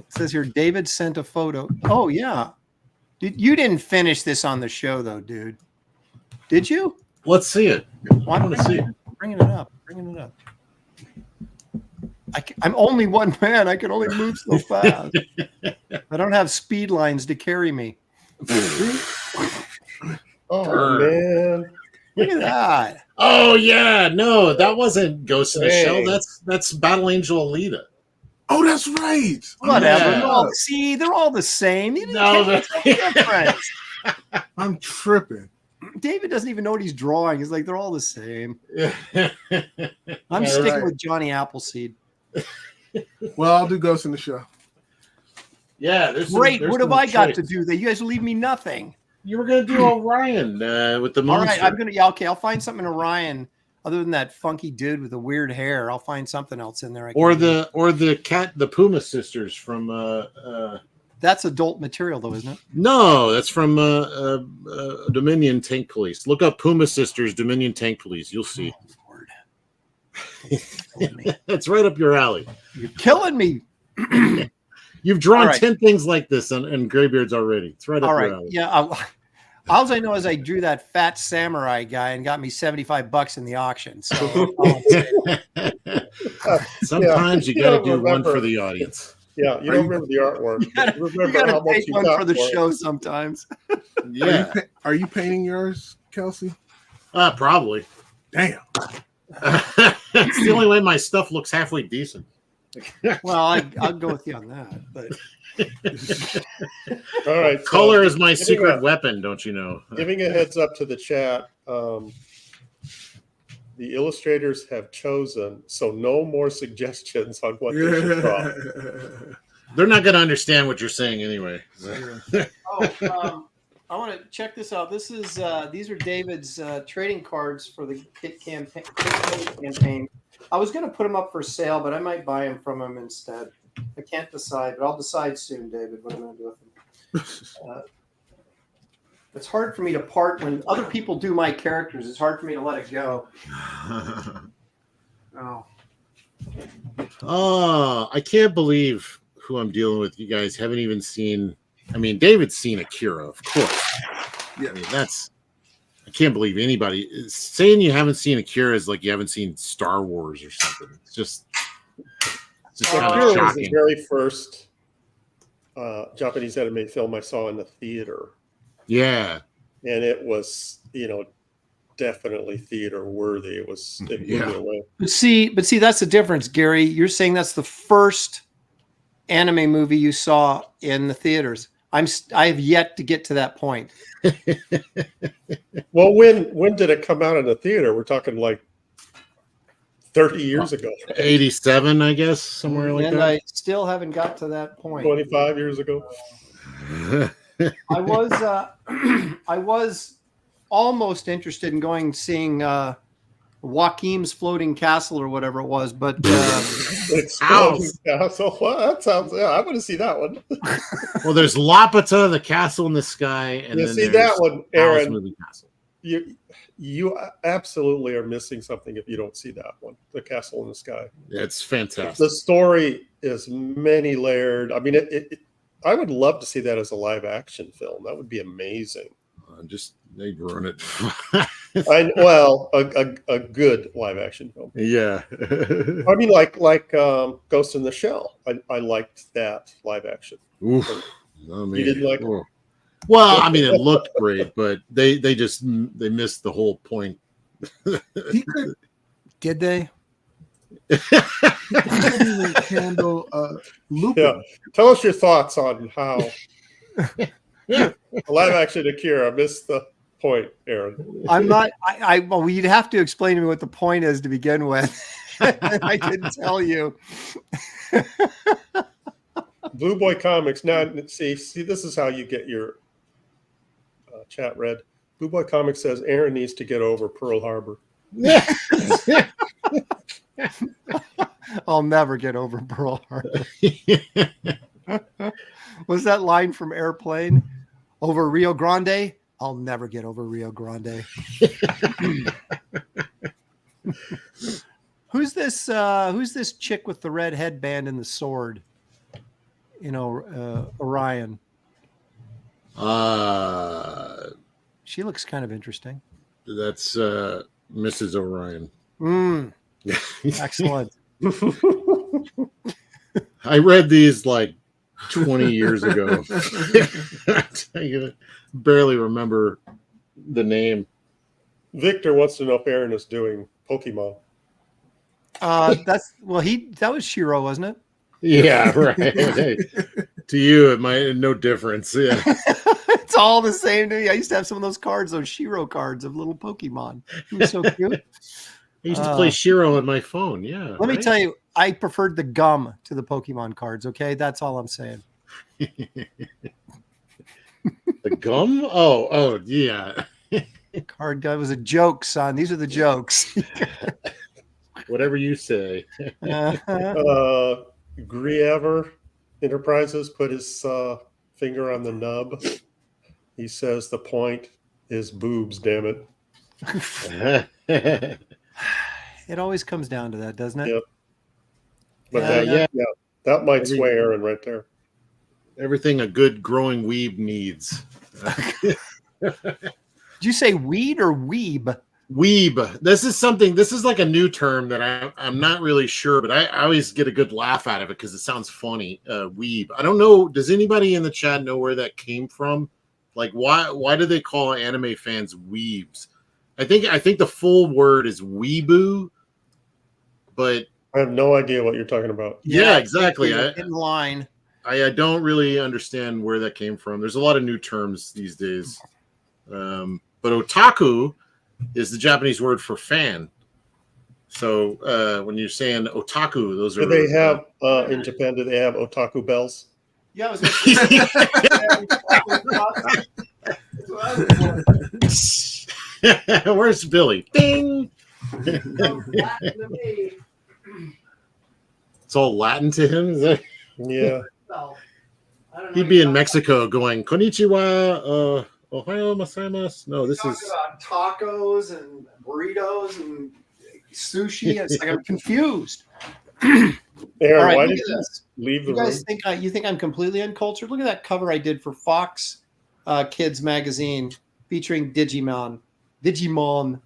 says here, David sent a photo. Oh, yeah. You didn't finish this on the show, though, dude. Did you? Let's see it. Why don't I see it? Bringing it up. I'm only one man. I can only move so fast. I don't have speed lines to carry me. Oh, man. Look at that. Oh yeah, no, that wasn't Ghost in the Hey. Shell. That's Battle Angel Alita. Oh, that's right. Whatever. Yeah. They're all the same. You No, can't tell the difference. I'm tripping. David doesn't even know what he's drawing. He's like, they're all the same. I'm Yeah, sticking right. with Johnny Appleseed. Well, I'll do Ghost in the Shell. Yeah, there's some- Great. there's What have some I got to traits. do that? You guys leave me nothing. You were gonna do Orion with the All monster. right. Okay. I'll find something in Orion other than that funky dude with the weird hair. I'll find something else in there. or the cat, the Puma sisters from That's adult material, though, isn't it? no, that's from Dominion Tank Police. Look up Puma Sisters Dominion Tank Police. You'll see. Oh, Lord. Killing me. That's right up your alley. You're killing me. You've drawn All right. 10 things like this in Graybeards already. It's right up All your right. alley. Yeah. All I know is I drew that fat samurai guy and got me $75 in the auction. So all I'm saying. Sometimes you You got to don't do one remember. for the audience. Yeah, you don't remember the artwork. You gotta, You remember you gotta how much take you one got for the it. show sometimes. Yeah, Are you painting yours, Kelsey? probably. Damn. It's the only way my stuff looks halfway decent. Well, I'll go with you on that. But All right. so Color is my giving secret a- weapon, don't you know? Giving a heads up to the chat. the illustrators have chosen, so no more suggestions on what they should draw. They're not going to understand what you're saying anyway. I want to check this out. This is these are David's trading cards for the kit campaign. I was going to put them up for sale, but I might buy them from him instead. I can't decide, but I'll decide soon, David, what I'm going to do with them. It's hard for me to part when other people do my characters. It's hard for me to let it go. Oh, I can't believe who I'm dealing with. You guys haven't even seen. I mean, David's seen Akira, of course. Yeah. I mean, I can't believe anybody saying you haven't seen Akira is like you haven't seen Star Wars or something. It's just kind Akira of was the shocking. very first Japanese anime film I saw in the theater. Yeah. And it was, definitely theater worthy. It blew me away. But see, that's the difference, Gary. You're saying that's the first anime movie you saw in the theaters. I have yet to get to that point. Well, when did it come out in the theater? We're talking like 30 years ago. 87, I guess, somewhere like And that. I still haven't got to that point. 25 years ago. I was almost interested in going and seeing Joaquim's Floating Castle or whatever it was, but Exploding Castle. Well, that sounds. Yeah, I want to see that one. Well, there's Lapata, the castle in the sky, and You then see there's that one, Owl's Aaron? Moving Castle. You absolutely are missing something if you don't see that one. The Castle in the Sky. It's fantastic. The story is many layered. I mean, I would love to see that as a live action film. That would be amazing. They'd ruin it. A good live action film. Yeah. I mean, like Ghost in the Shell. I liked that live action. Oof. Oh, man. You didn't like it? Oh. Well, I mean, it looked great, but they missed the whole point. did they? He couldn't even handle Lupin. Yeah. Tell us your thoughts on how live action Akira missed the point, Aaron. I'm not. Well, you'd have to explain to me what the point is to begin with. I didn't tell you. Blue Boy Comics. Now, see, this is how you get your chat read. Blue Boy Comics says Aaron needs to get over Pearl Harbor. I'll never get over Pearl Harbor. Was that line from Airplane? Over Rio Grande? I'll never get over Rio Grande. Who's this chick with the red headband and the sword? Orion. She looks kind of interesting. That's Mrs. Orion. Excellent. I read these like 20 years ago. I barely remember the name. Victor wants to know if Aaron is doing Pokemon. That was Shirow, wasn't it? Yeah, right. Hey, to you, it might no difference. Yeah. It's all the same to me. I used to have some of those cards, those Shirow cards of little Pokemon. He was so cute. I used to play Shirow on my phone. Yeah. Let me tell you, I preferred the gum to the Pokemon cards. Okay, that's all I'm saying. The gum? Oh, yeah. Card gun was a joke, son. These are the jokes. Whatever you say. Griever Enterprises put his finger on the nub. He says the point is boobs, damn it. It always comes down to that, doesn't it? Yep. But that might sway Aaron right there. Everything a good growing weeb needs. Did you say weed or weeb? Weeb. This is like a new term that I'm not really sure, but I always get a good laugh out of it because it sounds funny. Weeb. I don't know. Does anybody in the chat know where that came from? Like, why do they call anime fans weebs? I think the full word is weeboo, but I have no idea what you're talking about. Yeah, exactly. In line. I don't really understand where that came from. There's a lot of new terms these days. But otaku is the Japanese word for fan. So when you're saying otaku, those are Do they have in Japan? Do they have otaku bells? Yeah, I was going to say. Where's Billy? Ding. It's all Latin to him. Is that... Yeah. He'd be in Mexico going "Konnichiwa, Ohio masaimasu." No, this is about tacos and burritos and sushi. It's like I'm confused. Aaron, All right, why look did at you this. leave the You guys room? think you think I'm completely uncultured? Look at that cover I did for Fox Kids magazine featuring Digimon. Look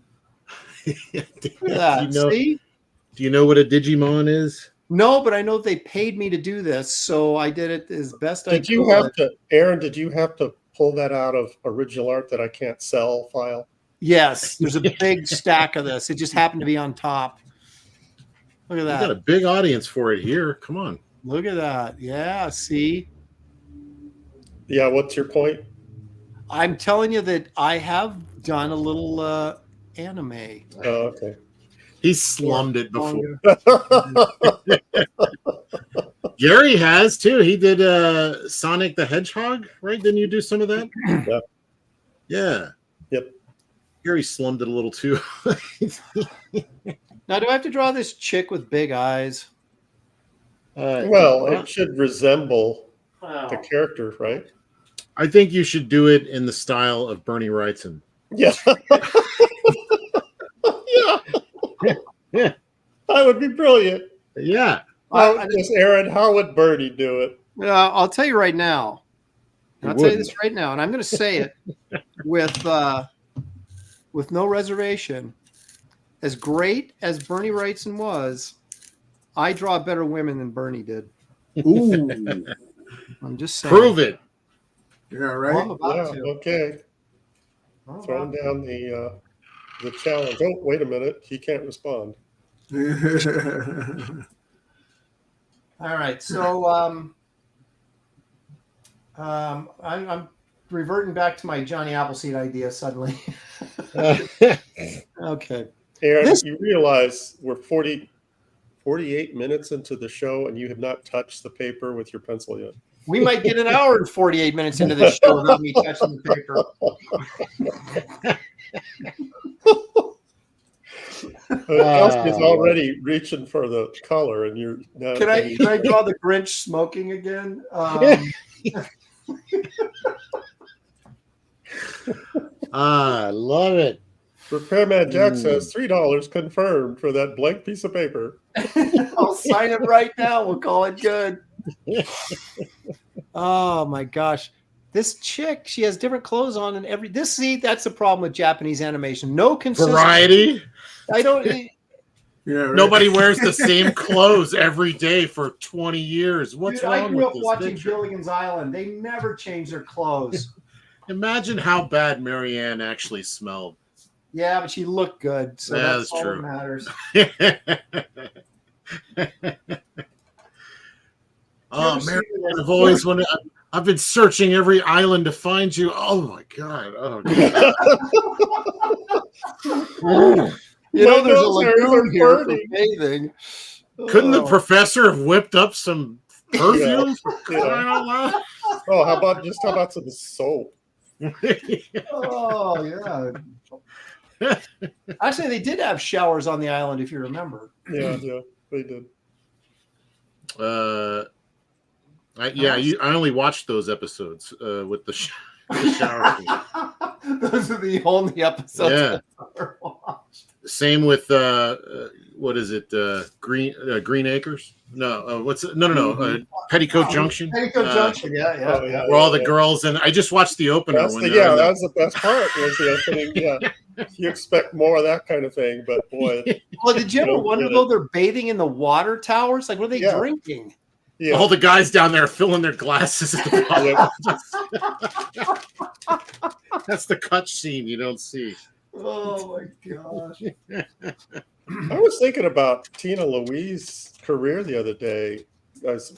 at that. Do you know what a Digimon is? No, but I know they paid me to do this, so I did it as best I could. Did you have to, Aaron? Did you have to pull that out of original art that I can't sell file? Yes, there's a big stack of this. It just happened to be on top. Look at We that. got a big audience for it here. Come on. Look at that. Yeah, see? Yeah. What's your point? I'm telling you that I have done a little anime. Oh, okay. He slummed it before. Gary has too. He did Sonic the Hedgehog, right? Didn't you do some of that? Yeah. Yeah. Yep. Gary slummed it a little too. Now, do I have to draw this chick with big eyes? Well, it should resemble the character, right? I think you should do it in the style of Bernie Wrightson. Yeah. Yeah. Yeah. That would be brilliant. Yeah. Aaron, how would Bernie do it? I'll tell you right now. He I'll tell you wouldn't. this right now, and I'm going to say it with no reservation. As great as Bernie Wrightson was, I draw better women than Bernie did. Ooh. I'm just saying. Prove it. Yeah, Well, I'm right. about Yeah. to. Okay. I'm Throwing about to. down the challenge. Oh, wait a minute. He can't respond. All right, so I'm reverting back to my Johnny Appleseed idea suddenly. Okay. Aaron, you realize we're 48 minutes into the show and you have not touched the paper with your pencil yet. We might get an hour and 48 minutes into this show without me touching the paper. Kelsey's already reaching for the color, and you're not. Can I draw the Grinch smoking again? I love it. Repairman Jack says $3 confirmed for that blank piece of paper. I'll sign it right now. We'll call it good. Oh my gosh. This chick, she has different clothes on and that's the problem with Japanese animation. No consistency. Variety. I don't Yeah, right. Nobody wears the same clothes every day for 20 years. What's Dude, I wrong grew with up this watching picture? Gilligan's Island. They never change their clothes. Imagine how bad Marianne actually smelled. Yeah, but she looked good. So Yeah, that's that's all true. that matters. Oh, You ever Marianne, see those- I've always wanted. I've been searching every island to find you. Oh my god! Oh, God. You know, My there's a nose hairs lagoon are here for burning. bathing. Couldn't the Oh. professor have whipped up some perfume? For Yeah. crying out loud? Oh, how about some soap? Oh yeah. Actually, they did have showers on the island, if you remember. Yeah, they did. I only watched those episodes with the shower. Those are the only episodes Yeah. I've ever watched. Same with what is it? Green Acres? No, what's it? No. Petticoat Junction. Petticoat Junction, yeah. Oh, yeah. Where all the girls and I just watched the opener. That's when the, they're yeah, in the- that's the best part was the opening. Yeah, you expect more of that kind of thing, but boy, Well, did you ever Don't wonder get it. though they're bathing in the water towers? Like, what are they Yeah. drinking? yeah, all the guys down there filling their glasses at the bottom. That's the cut scene you don't see. Oh my gosh. I was thinking about Tina Louise's career the other day. I was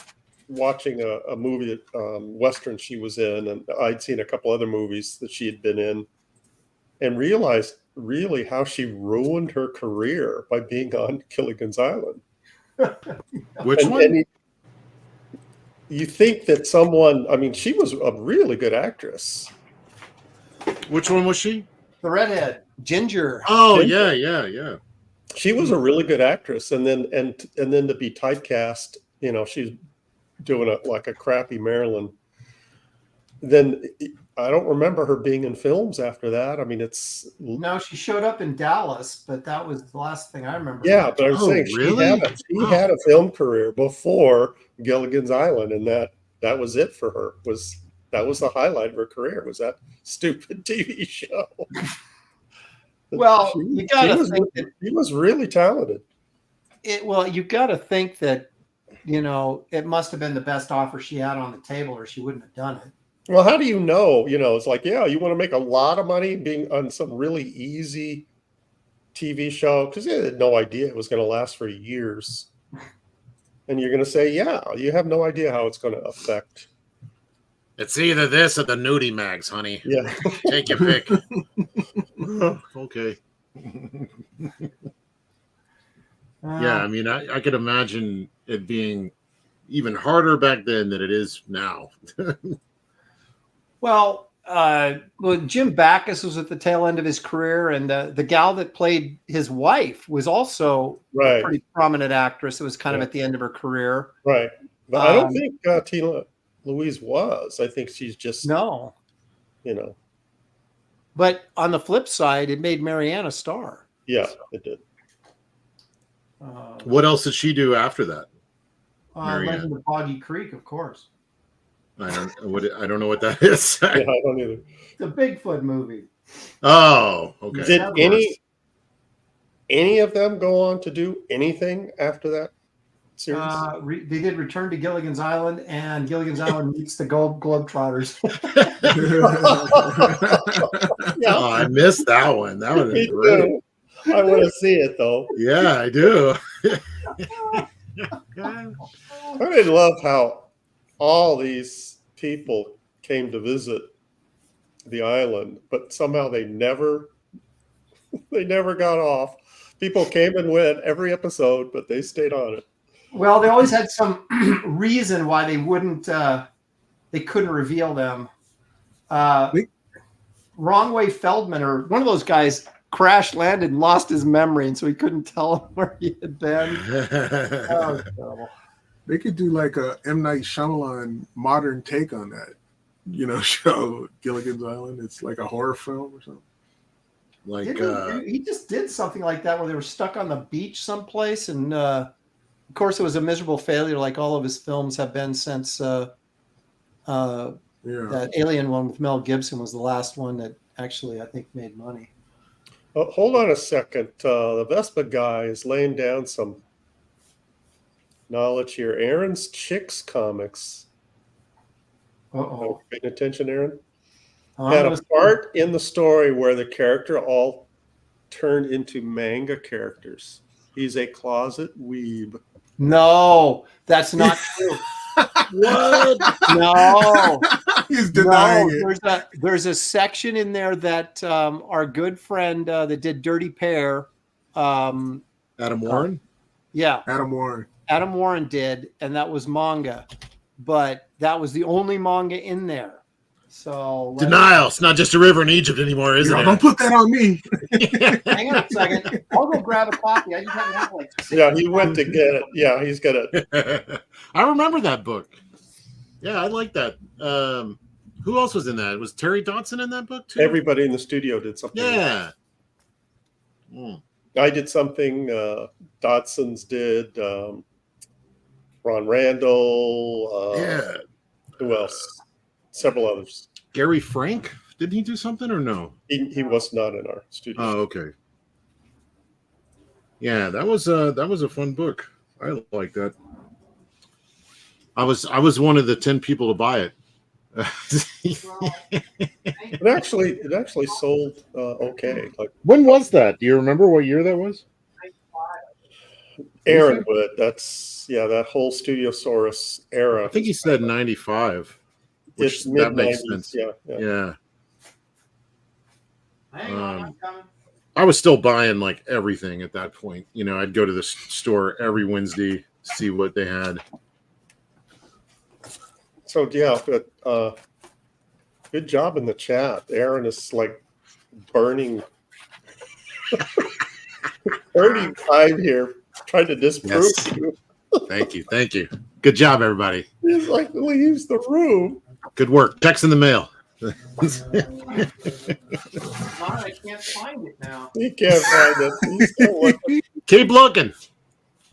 watching a movie that Western she was in, and I'd seen a couple other movies that she had been in. and realized really how she ruined her career by being on Gilligan's Island. Which And one? you think that someone, I mean, she was a really good actress. Which one was she? The redhead, Ginger. Oh, Ginger. yeah. She was a really good actress, and then to be typecast, you know, she's doing like a crappy Marilyn. Then I don't remember her being in films after that. I mean, No, she showed up in Dallas, but that was the last thing I remember. yeah, but I was saying really? she had a film career before Gilligan's Island, and that was it for her. That was the highlight of her career, was that stupid TV show. Well, you gotta think that she was really talented. you gotta think that, you know, it must have been the best offer she had on the table, or she wouldn't have done it. Well, how do you know? You know, it's like, yeah, you want to make a lot of money being on some really easy TV show because you had no idea it was going to last for years. And you're going to say, yeah, you have no idea how it's going to affect. It's either this or the nudie mags, honey. Yeah. Take your pick. Okay. Yeah, I mean, I could imagine it being even harder back then than it is now. Well, Jim Backus was at the tail end of his career, and the gal that played his wife was also a pretty prominent actress. It was kind of at the end of her career. Right. But I don't think Tina Louise was. I think she's just, no. You know. But on the flip side, it made Marianne a star. Yeah, it did. What else did she do after that? Legend of Boggy Creek, of course. I don't know what that is. Yeah, I don't either. The Bigfoot movie. Oh, okay. Did any of them go on to do anything after that series? They did Return to Gilligan's Island, and Gilligan's Island meets the Globetrotters. Yeah. Oh, I missed that one. That would be great. I want to see it though. Yeah, I do. I really love how all these people came to visit the island, but somehow they never got off. People came and went every episode, but they stayed on it. Well, they always had some reason why they couldn't reveal them. Wrong Way Feldman, or one of those guys, crash landed and lost his memory, and so he couldn't tell him where he had been. Oh, terrible. They could do like a M. Night Shyamalan modern take on that, you know, show, Gilligan's Island. It's like a horror film or something. Like he just did something like that where they were stuck on the beach someplace, and of course it was a miserable failure, like all of his films have been since. That Alien one with Mel Gibson was the last one that actually I think made money. Hold on a second. The Vespa guy is laying down some knowledge here. Aaron's Chicks comics. Uh-oh. Paying attention, Aaron? Had a part in the story where the character all turned into manga characters. He's a closet weeb. No, that's not true. What? No. He's denying it. There's a section in there that our good friend that did Dirty Pair. Adam Warren? Yeah. Adam Warren did, and that was manga. But that was the only manga in there. So denial. It's not just a river in Egypt anymore, is it? Don't put that on me. Hang on a second. I'll go grab a copy. I just haven't had like 6 Yeah, he went to get it. Yeah, he's got it. I remember that book. Yeah, I like that. Who else was in that? Was Terry Dodson in that book too? Everybody in the studio did something. Yeah. I did something. Dodson's did. Ron Randall. Yeah. Who else? Several others. Gary Frank? Didn't he do something or no? He was not in our studio. Oh, okay. Yeah, that was a fun book. I like that. I was one of the 10 people to buy it. It actually sold okay. Like, when was that? Do you remember what year that was? Aaron would. That's that whole Studiosaurus era. I think he said 95. It's that makes mid-90s, sense. Yeah. Hang on, I'm coming. I was still buying like everything at that point. You know, I'd go to the store every Wednesday, see what they had. So yeah, but good job in the chat. Aaron is like burning 35 here, trying to disprove Yes. you. Thank you. Thank you. Good job, everybody. He's like, leaves the room. Good work. Checks in the mail. I can't find it now. He can't find it. He's still looking. Keep looking.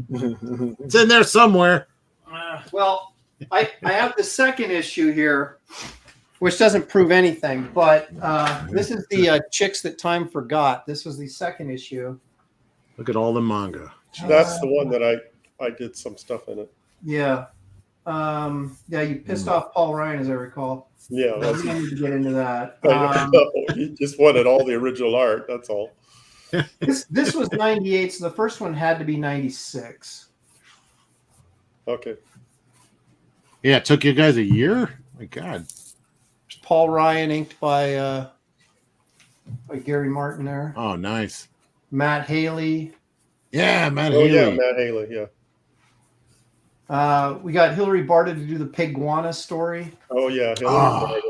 It's in there somewhere. Well, I have the second issue here, which doesn't prove anything, but this is the Chicks That Time Forgot. This was the second issue. Look at all the manga. That's the one that I did some stuff in it. Yeah. Yeah, you pissed off Paul Ryan, as I recall. Yeah, We that's, don't need to get into that. I know. He just wanted all the original art. That's all. This was 98, so the first one had to be 96. Okay. Yeah, it took you guys a year? My God. Paul Ryan, inked by Gary Martin there. Oh, nice. Matt Haley. Yeah, Matt Oh Haley. yeah, Matt Haley. Yeah. We got Hillary Barta to do the Piguana story. Oh yeah. Hillary. Oh,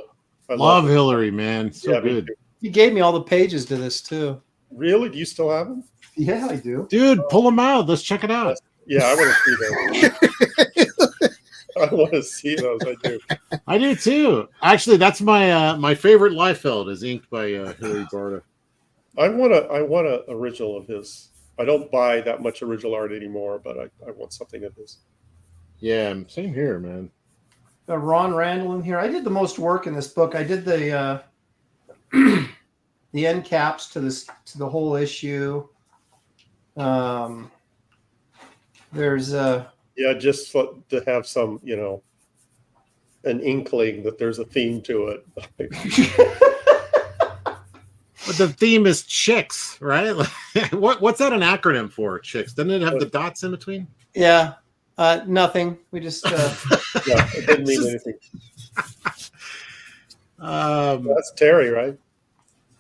I love it. Hillary, man. So Yeah, me good. too. He gave me all the pages to this too. Really? Do you still have them? Yeah, I do. Dude, pull them out. Let's check it out. Yeah, I want to see those. I want to see those. I do. I do too. Actually, that's my my favorite Liefeld is inked by Hillary Barta. I want a original of his. I don't buy that much original art anymore, but I want something of his. Yeah, same here, man. Ron Randall in here. I did the most work in this book. I did the the end caps to the whole issue. There's Yeah, just to have some, an inkling that there's a theme to it. But the theme is chicks, right? What's that an acronym for? Chicks? Doesn't it have the dots in between? yeah, nothing. We just Yeah, it didn't mean anything. That's Terry, right?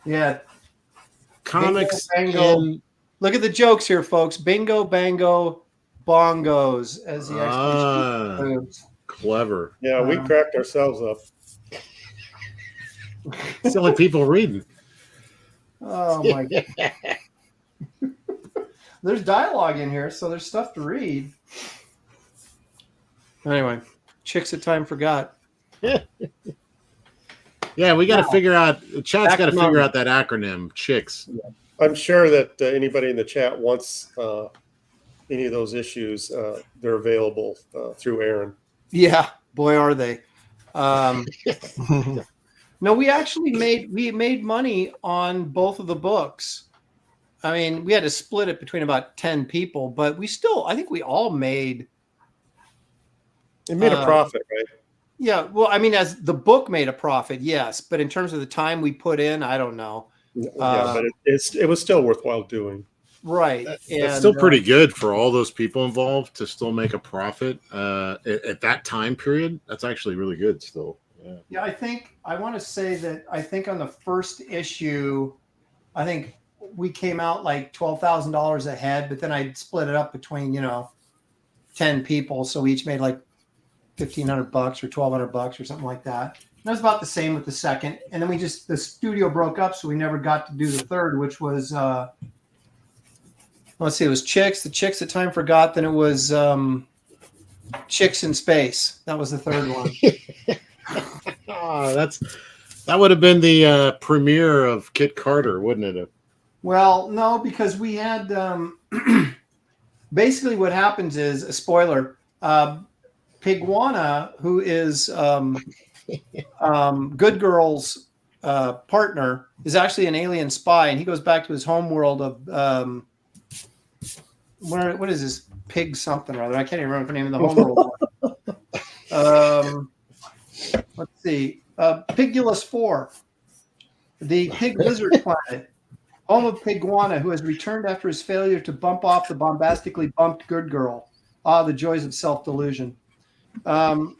yeah. Comics Bingo, in Look at the jokes here, folks. Bingo, bango, bongos, as he actually moves. clever. Yeah, we cracked ourselves up. It's the only people reading. Oh my god. There's dialogue in here, so there's stuff to read. Anyway, Chicks That Time Forgot. Yeah, we got to figure out. Chat's got to Acronym. figure out that acronym. Chicks. I'm sure that anybody in the chat wants any of those issues. They're available through Aaron. Yeah, boy are they. No, we actually made money on both of the books. I mean, we had to split it between about 10 people, but I think we all made. It made a profit, right? Yeah, well, I mean, as the book made a profit, yes, but in terms of the time we put in, I don't know. Yeah, but it was still worthwhile doing. Right. That's still pretty good for all those people involved to still make a profit at that time period. That's actually really good still. Yeah, I want to say that I think on the first issue, I think we came out like $12,000 ahead, but then I split it up between 10 people, so we each made like $1,500 or $1,200 or something like that. And it was about the same with the second, and then the studio broke up, so we never got to do the third, which was let's see, it was the Chicks That Time Forgot. Then it was Chicks in Space. That was the third one. Oh, that would have been the premiere of Kit Carter, wouldn't it? Well, no, because we had basically what happens is a spoiler. Piguana, who is Good Girl's partner, is actually an alien spy, and he goes back to his home world of what is this pig something or other? I can't even remember the name of the home world. Let's see, Pigulus 4, the pig lizard planet, home of Piguana, who has returned after his failure to bump off the bombastically bumped Good Girl. Ah, the joys of self-delusion. I'm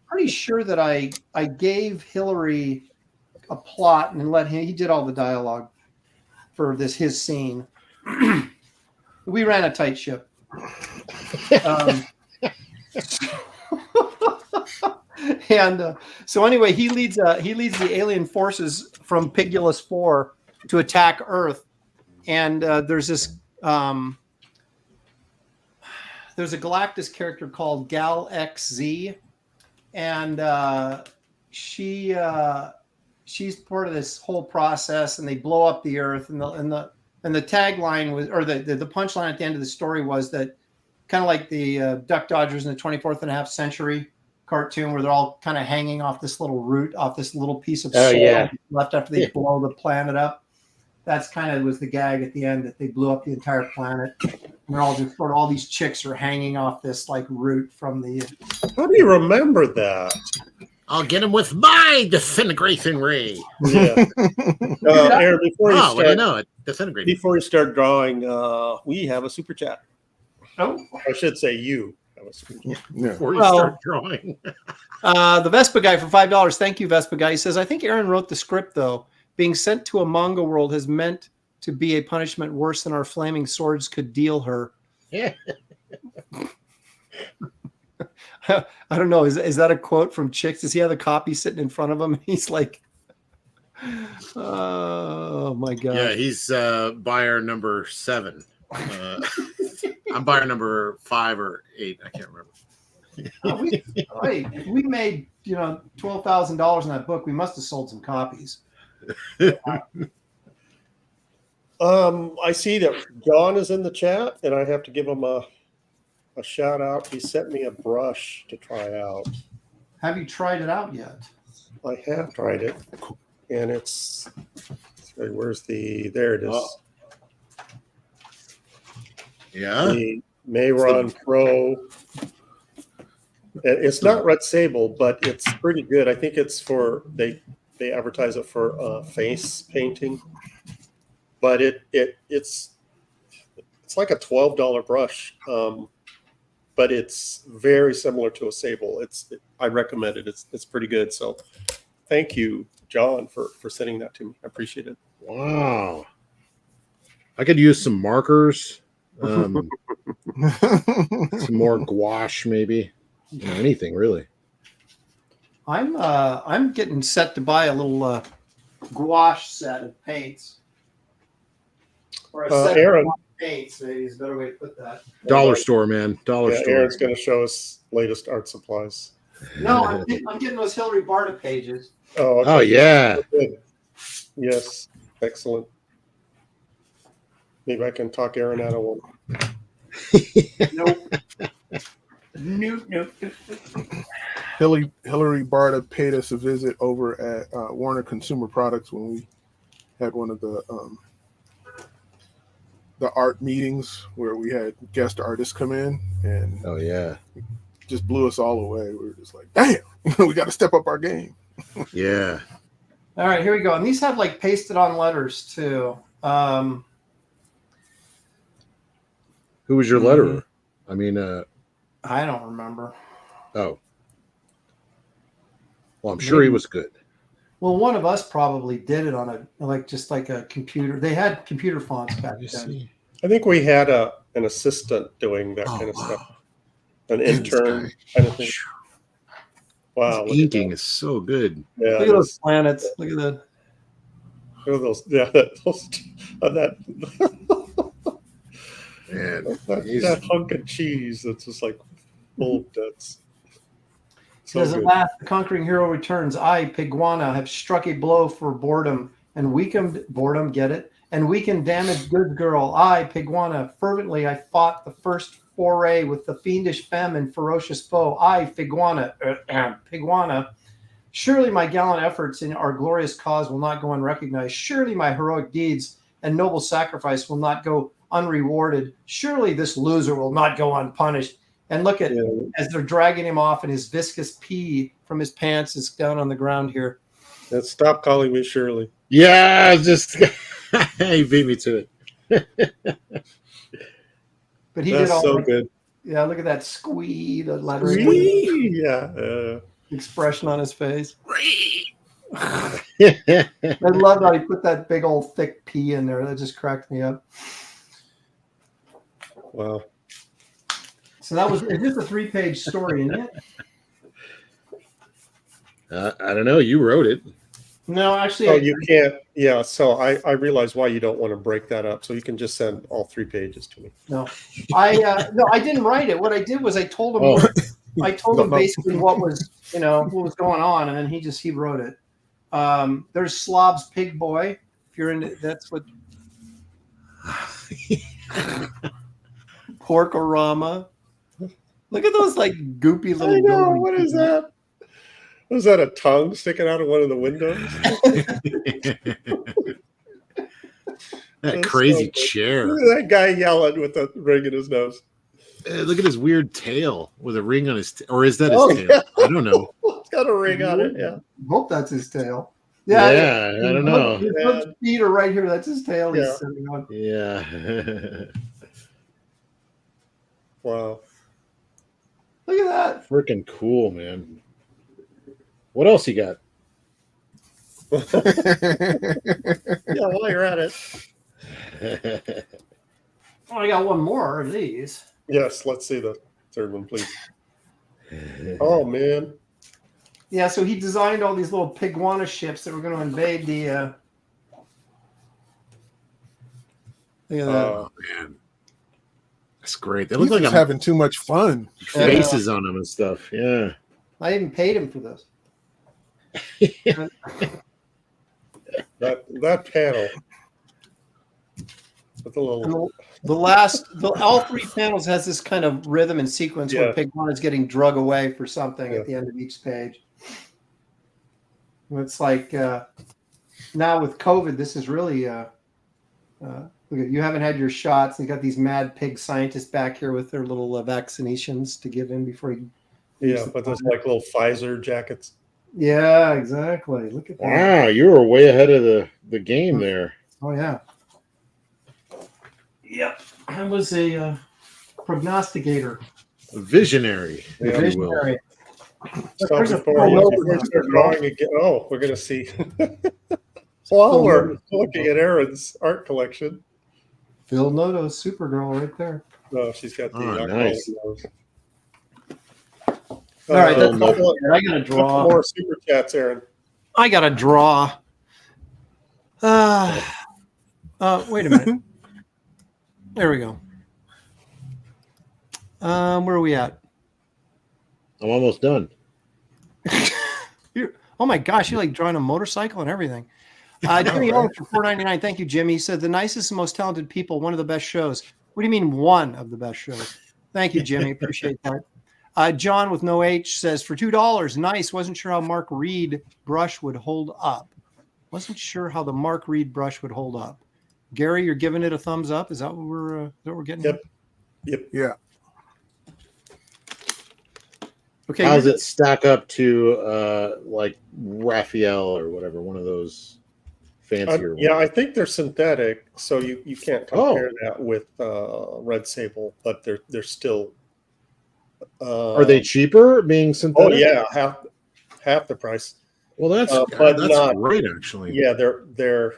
pretty sure that I gave Hillary a plot and he did all the dialogue. for his scene. We ran a tight ship. And so anyway, he leads the alien forces from Pigulus 4 to attack Earth. And there's this there's a Galactus character called Gal XZ, and she's part of this whole process. And they blow up the Earth. And the tagline was, or the punchline at the end of the story was that, kind of like the Duck Dodgers in the 24th and a half century cartoon, where they're all kind of hanging off this little root, off this little piece of soil left after they blow the planet up. That's kind of was the gag at the end, that they blew up the entire planet. And they're all just sort of, all these chicks are hanging off this like root from the. How do you remember that? I'll get him with my disintegration ray. Yeah. Aaron, before you Oh, start, what do you know? It disintegrated. before you start drawing, we have a super chat. Oh, I should say you have a super chat. Yeah. Before you Well- start drawing. the Vespa guy for $5. Thank you, Vespa guy. He says, I think Aaron wrote the script though. Being sent to a manga world has meant to be a punishment worse than our flaming swords could deal her. Yeah. I don't know. Is that a quote from Chicks? Does he have a copy sitting in front of him? He's like, oh my God. Yeah, he's buyer number 7. I'm buyer number 5 or 8. I can't remember. We made $12,000 in that book. We must have sold some copies. I see that John is in the chat, and I have to give him a shout out. He sent me a brush to try out. Have you tried it out yet? I have tried it, and it's there it is. Oh. Yeah. The Mayron Pro. It's not red sable, but it's pretty good. I think it's for they advertise it for face painting, but it's like a $12 brush, but it's very similar to a sable. I recommend it. It's pretty good. So thank you, John, for sending that to me. I appreciate it. Wow. I could use some markers, some more gouache, maybe. Anything really. I'm getting set to buy a little gouache set of paints. Or a set Aaron. of paints, maybe is a better way to put that. Dollar store, man. Dollar Yeah, store. Aaron's going to show us latest art supplies. No, I'm getting those Hillary Barta pages. Oh, okay. Oh yeah. Good. Yes, excellent. Maybe I can talk Aaron out of one. Nope. Nope. Hillary Barta paid us a visit over at Warner Consumer Products when we had one of the art meetings where we had guest artists come in, and Oh yeah. just blew us all away. We were just like, damn, we got to step up our game. Yeah. All right, here we go. And these have like pasted on letters too. Who was your letterer? I mean, I don't remember. oh. Well, I'm sure he was good. Well, one of us probably did it on a computer. They had computer fonts back You then. see? I think we had an assistant doing that kind of stuff. An intern kind of thing. Wow. His inking is so good. Yeah, Look at those planets. Look at that. look at those. Yeah, that Man, that hunk of cheese that's just like full of nuts. So Says at good. last, the conquering hero returns. I, Piguana, have struck a blow for boredom and weakened boredom. Get it? And weakened damaged good girl. I, Piguana, fervently I fought the first foray with the fiendish femme and ferocious foe. I, Piguana. Surely my gallant efforts in our glorious cause will not go unrecognized. Surely my heroic deeds and noble sacrifice will not go unrewarded. Surely this loser will not go unpunished. And look at as they're dragging him off, and his viscous pee from his pants is down on the ground here. And stop calling me Shirley. Yeah, just he beat me to it. But he That's did all so like, good. yeah, look at that squee, the lettering Whee! Yeah. expression on his face. I love how he put that big old thick P in there. That just cracked me up. Wow. So that was is this a 3-page story, isn't it? I don't know. You wrote it. No, actually, Oh, you can't. Yeah. So I realize why you don't want to break that up. So you can just send all 3 pages to me. no, I didn't write it. What I did was I told him. Oh. I told him basically what was going on, and then he wrote it. There's Slob's Pig Boy. If you're into that's what. Porkorama. Look at those like goopy little. I know. What is that? Was that a tongue sticking out of one of the windows? That That's crazy so good. chair. Look at that guy yelling with the ring in his nose. Look at his weird tail with a ring on his or is that his Oh, tail? yeah. I don't know. It's got a ring on it. Yeah. I hope that's his tail. Yeah, I don't know. His feet are right here. That's his tail. He's Yeah. sitting on. Yeah. Wow. Look at that. Freaking cool, man. What else you got? Yeah. While you're at it. Oh, I got one more of these. Yes. Let's see the third one, please. Oh man. Yeah, so he designed all these little piguana ships that were going to invade the. Look at that. Oh man. That's great. They He's look like just I'm having too much fun. faces on them and stuff. Yeah. I even paid him for this. That panel. With a little. All 3 panels has this kind of rhythm and sequence where Yeah. Piguana is getting drug away for something Yeah. at the end of each page. It's like now with COVID, this is really look at you haven't had your shots. You got these mad pig scientists back here with their little vaccinations to give in before you. Yeah, but there's like little Pfizer jackets. Yeah, exactly. Look at that. Wow, you were way ahead of the game there. Oh yeah. Yep, I was a prognosticator. A visionary. Yeah. if you will. Visionary. So There's a before Phil we Noto start drawing again, we're gonna see. Well, we're looking at Erin's art collection. Phil Noto, Supergirl, right there. Oh, she's got the Oh, nice. nose. All right, that's couple, all. I got to couple draw. more super chats, Erin. I got to draw. Wait a minute. There we go. Where are we at? I'm almost done. Oh my gosh, you're like drawing a motorcycle and everything. Jimmy Owens for $4.99. Thank you, Jimmy. He said the nicest and most talented people, one of the best shows. What do you mean one of the best shows? Thank you, Jimmy. Appreciate that. John with no H says for $2. Nice. Wasn't sure how Mark Reed brush would hold up. Wasn't sure how the Mark Reed brush would hold up. Gary, you're giving it a thumbs up. Is that what we're getting? Yep. Yep. Yeah. Okay. How does it stack up to like Raphael or whatever, one of those fancier Yeah, ones? I think they're synthetic, so you can't compare that with Red Sable, but they're still. Are they cheaper being Oh synthetic? yeah, half the price. Well, that's but that's not- great actually. Yeah, they're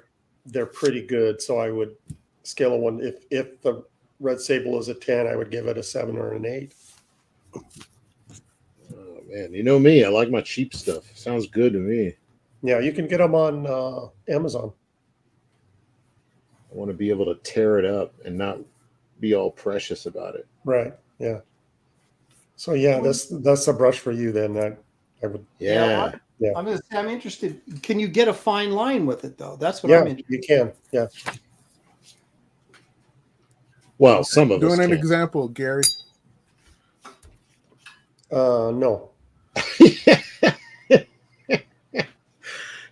pretty good. So I would scale a 1. If the Red Sable is a 10, I would give it a 7 or an 8. Oh, man, you know me. I like my cheap stuff. Sounds good to me. Yeah, you can get them on Amazon. I want to be able to tear it up and not be all precious about it. Right. Yeah. So yeah, that's a brush for you then. I would. Yeah. I'm interested. Can you get a fine line with it though? That's what Yeah, I'm interested. you can. Yeah. Well, some of us Doing an can. example, Gary. No.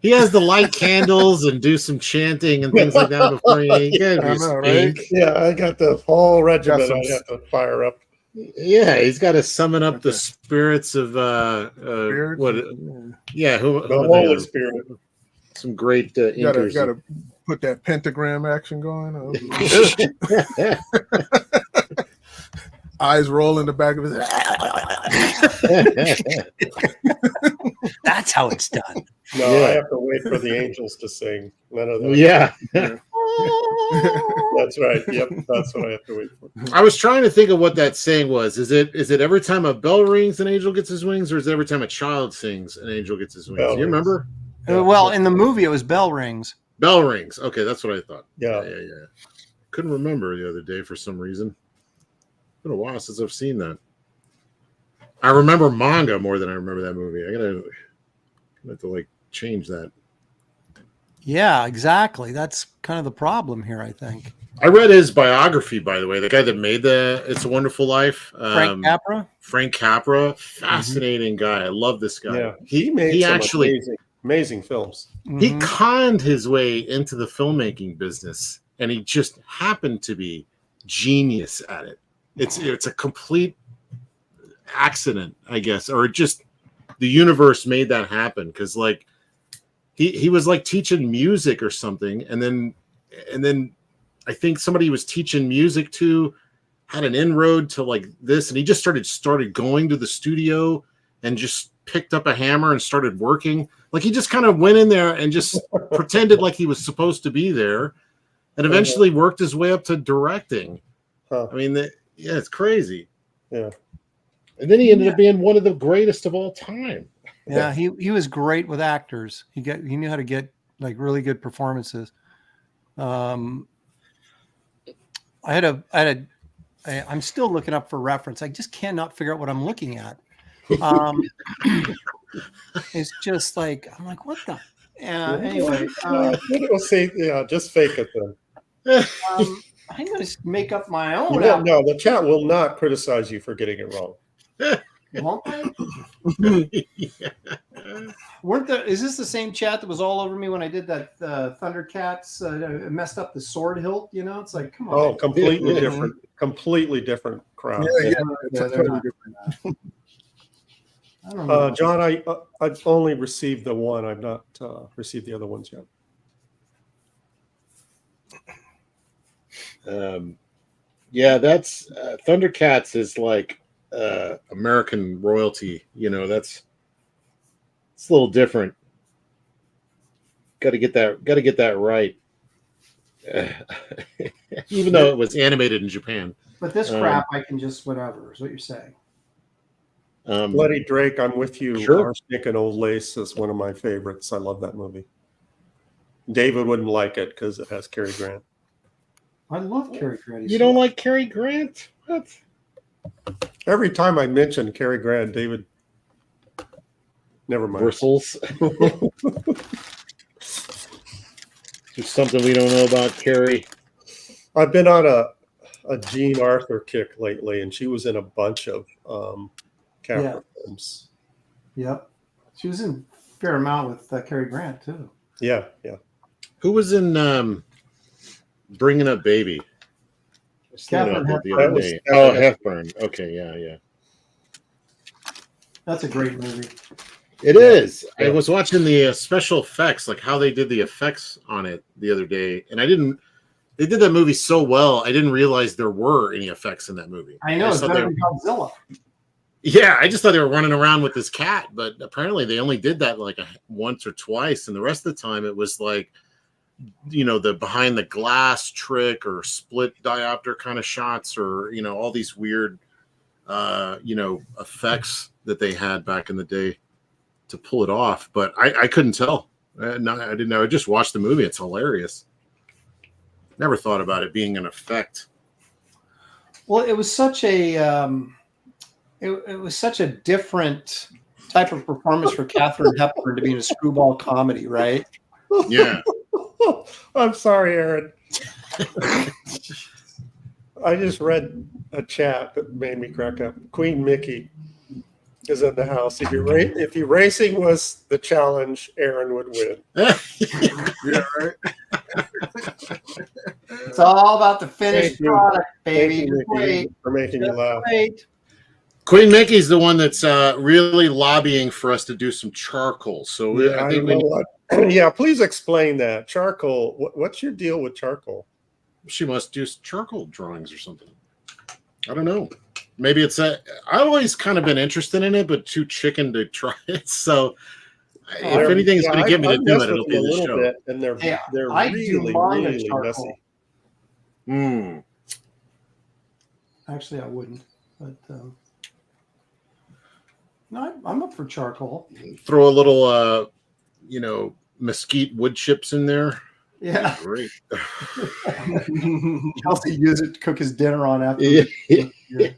He has to light candles and do some chanting and things like that before he can I know, right? Yeah, I got the whole regiment. some- I have to fire up. Yeah, he's got to summon up the spirits of Spirits? what? Yeah. Who The are Holy they? Spirit. Some great Gotta inkers. gotta put that pentagram action going. Eyes roll in the back of his head. That's how it's done. No, Yeah. I have to wait for the angels to sing. None of that. Yeah. That's right. Yep, that's what I have to wait for. I was trying to think of what that saying was. Is it every time a bell rings, an angel gets his wings, or is it every time a child sings, an angel gets his wings? Bell Do you rings. remember? Yeah. Well, in the movie, it was bell rings. Bell rings. Okay, that's what I thought. Yeah. Yeah. Couldn't remember the other day for some reason. It's been a while since I've seen that. I remember manga more than I remember that movie. I gotta have to like change that. Yeah, exactly. That's kind of the problem here, I think. I read his biography, by the way. The guy that made the "It's a Wonderful Life," Frank Capra. Frank Capra, fascinating guy. I love this guy. Yeah, he made some actually amazing films. he Mhm. conned his way into the filmmaking business, and he just happened to be genius at it. It's a complete accident, I guess, or just the universe made that happen because like he was like teaching music or something, and then I think somebody he was teaching music to had an inroad to like this, and he just started going to the studio and just picked up a hammer and started working. Like he just kind of went in there and just pretended like he was supposed to be there, and eventually worked his way up to directing. Huh. I mean, yeah, it's crazy. Yeah. And then he ended up being one of the greatest of all time. Yeah, he was great with actors. He knew how to get like really good performances. I'm still looking up for reference. I just cannot figure out what I'm looking at. It's just like I'm like, what the? Anyway, We'll see. Yeah, just fake it then. I'm going to make up my own. No, the chat will not criticize you for getting it wrong. Won't they? Is this the same chat that was all over me when I did that Thundercats messed up the sword hilt? You know, it's like, come on. Oh, completely different crowd. Yeah, they're totally not. different. I don't know. John, I've only received the one. I've not received the other ones yet. Yeah, that's Thundercats is like American royalty. You know, it's a little different. Got to get that right. Even though it was animated in Japan. But this crap, I can just whatever is what you're saying. Bloody Drake, I'm with you. Sure. Arsenic and Old Lace is one of my favorites. I love that movie. David wouldn't like it because it has Cary Grant. I love Cary Grant. You don't like Cary Grant? What? Every time I mention Cary Grant, David, never mind. Bristles. There's something we don't know about Cary. I've been on a Jean Arthur kick lately, and she was in a bunch of Capra films. Yep. She was in a fair amount with Cary Grant, too. Yeah. Who was in Bringing Up Baby? Catherine The Hepburn. other day. Oh, Hepburn. Okay, yeah. That's a great movie. It is. I was watching the special effects, like how they did the effects on it the other day, and they did that movie so well, I didn't realize there were any effects in that movie. I know, it's better than Godzilla. Yeah, I just thought they were running around with this cat, but apparently they only did that like once or twice, and the rest of the time it was like, you know, the behind the glass trick or split diopter kind of shots, or you know, all these weird effects that they had back in the day to pull it off. But I couldn't tell. No, I didn't know. I just watched the movie. It's hilarious. Never thought about it being an effect. Well, it was such a it was such a different type of performance for Katharine Hepburn to be in a screwball comedy, right? Yeah. I'm sorry, Aaron. I just read a chat that made me crack up. Queen Mickey is in the house. If racing was the challenge, Aaron would win. Yeah, right. It's all about the finished Thank you. product, baby. Thank you, Just Mickey, wait. for making me Just laugh. wait. Queen Mickey's the one that's really lobbying for us to do some charcoal. So Yeah, I think we know what. Yeah, please explain that. Charcoal. What's your deal with charcoal? she must do charcoal drawings or something. I don't know. Maybe it's I've always kind of been interested in it, but too chicken to try it. So If anything's going to get me to I've do messed it, with it'll them be a the little show. bit, and they're Hey, they're I do really manga really charcoal. messy. Actually, I wouldn't, but no, I'm up for charcoal. Throw a little, mesquite wood chips in there. Yeah, Great. Kelsey use it to cook his dinner on after. Yeah.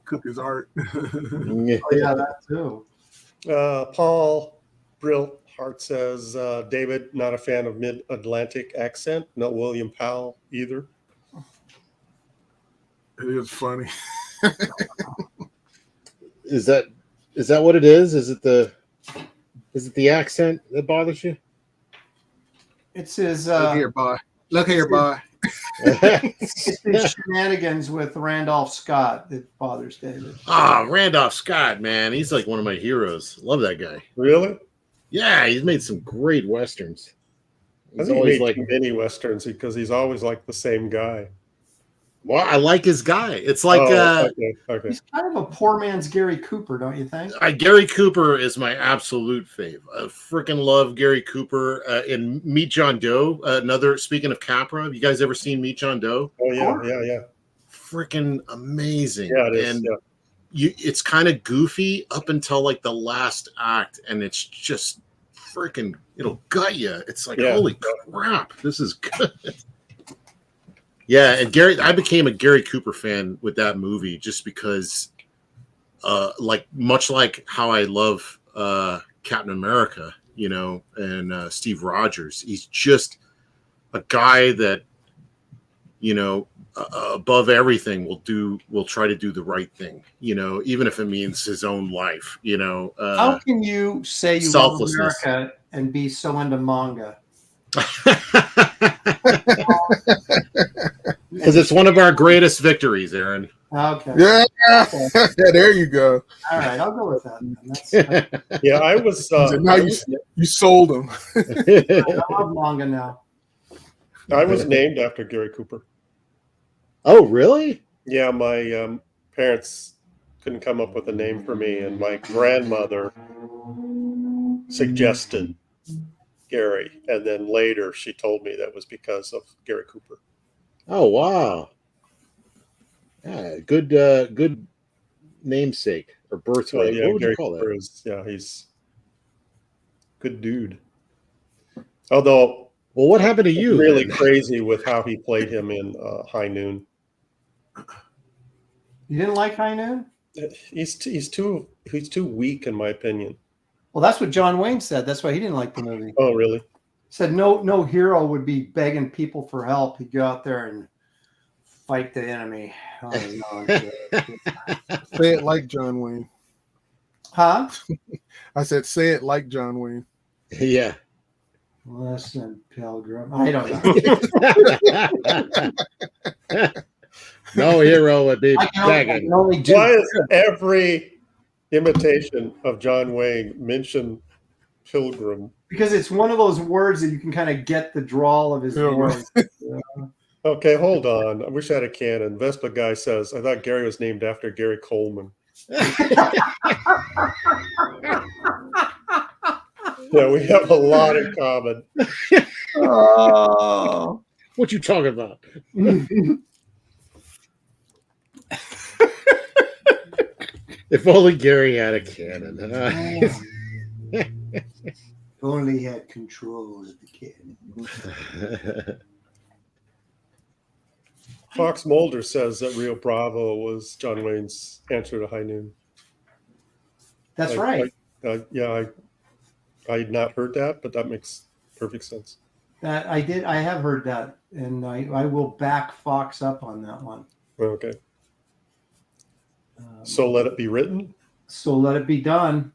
Cook his art. Oh yeah, that too. Paul Brillhart says, David, not a fan of mid-Atlantic accent. No William Powell either. It is funny. Is that what it is? Is it the accent that bothers you? It's his. Look here, boy. Look here, boy. It's his shenanigans with Randolph Scott that bothers David. Randolph Scott, man. He's like one of my heroes. Love that guy. Really? Yeah, he's made some great westerns. I He's think he always made like, too many westerns because he's always like the same guy. well, I like his guy. It's like Okay. He's kind of a poor man's Gary Cooper, don't you think? Gary Cooper is my absolute fave. I freaking love Gary Cooper in Meet John Doe. Speaking of Capra, have you guys ever seen Meet John Doe? Oh yeah. Freaking amazing. Yeah, it is. And Yeah. it's kind of goofy up until like the last act, and it's just freaking, it'll gut you. It's like, holy crap, this is good. Yeah, and I became a Gary Cooper fan with that movie just because, much like how I love Captain America, and Steve Rogers. He's just a guy that, above everything will try to do the right thing, even if it means his own life. How can you say you love America and be so into manga? Because it's one of our greatest victories, Aaron. Okay. Yeah. There you go. All right, I'll go with that. Yeah, I was. Now you sold him. I love manga now. I was named after Gary Cooper. Oh, really? Yeah, my parents couldn't come up with a name for me, and my grandmother suggested Gary, and then later she told me that was because of Gary Cooper. Oh, wow. Yeah, good namesake or birthright. Yeah, What would Gary you call Cooper that? He's good dude. Although, well, what happened to you? Really crazy with how he played him in High Noon. You didn't like High Noon? He's too weak, in my opinion. Well, that's what John Wayne said. That's why he didn't like the movie. Oh, really? Said no hero would be begging people for help. He'd go out there and fight the enemy. Oh, no. Say it like John Wayne. Huh? I said, say it like John Wayne. Yeah. Listen, Pilgrim. I don't know. No hero would be begging. Why is every imitation of John Wayne mention Pilgrim? Because it's one of those words that you can kind of get the drawl of his voice. Okay, hold on. I wish I had a cannon. Vespa guy says, I thought Gary was named after Gary Coleman. Yeah, we have a lot in common. Oh. What you talking about? If only Gary had a cannon. Only had control of the cannon. Fox Mulder says that Rio Bravo was John Wayne's answer to High Noon. That's right. I had not heard that, but that makes perfect sense. I did. I have heard that, and I will back Fox up on that one. Okay. So let it be written. So let it be done.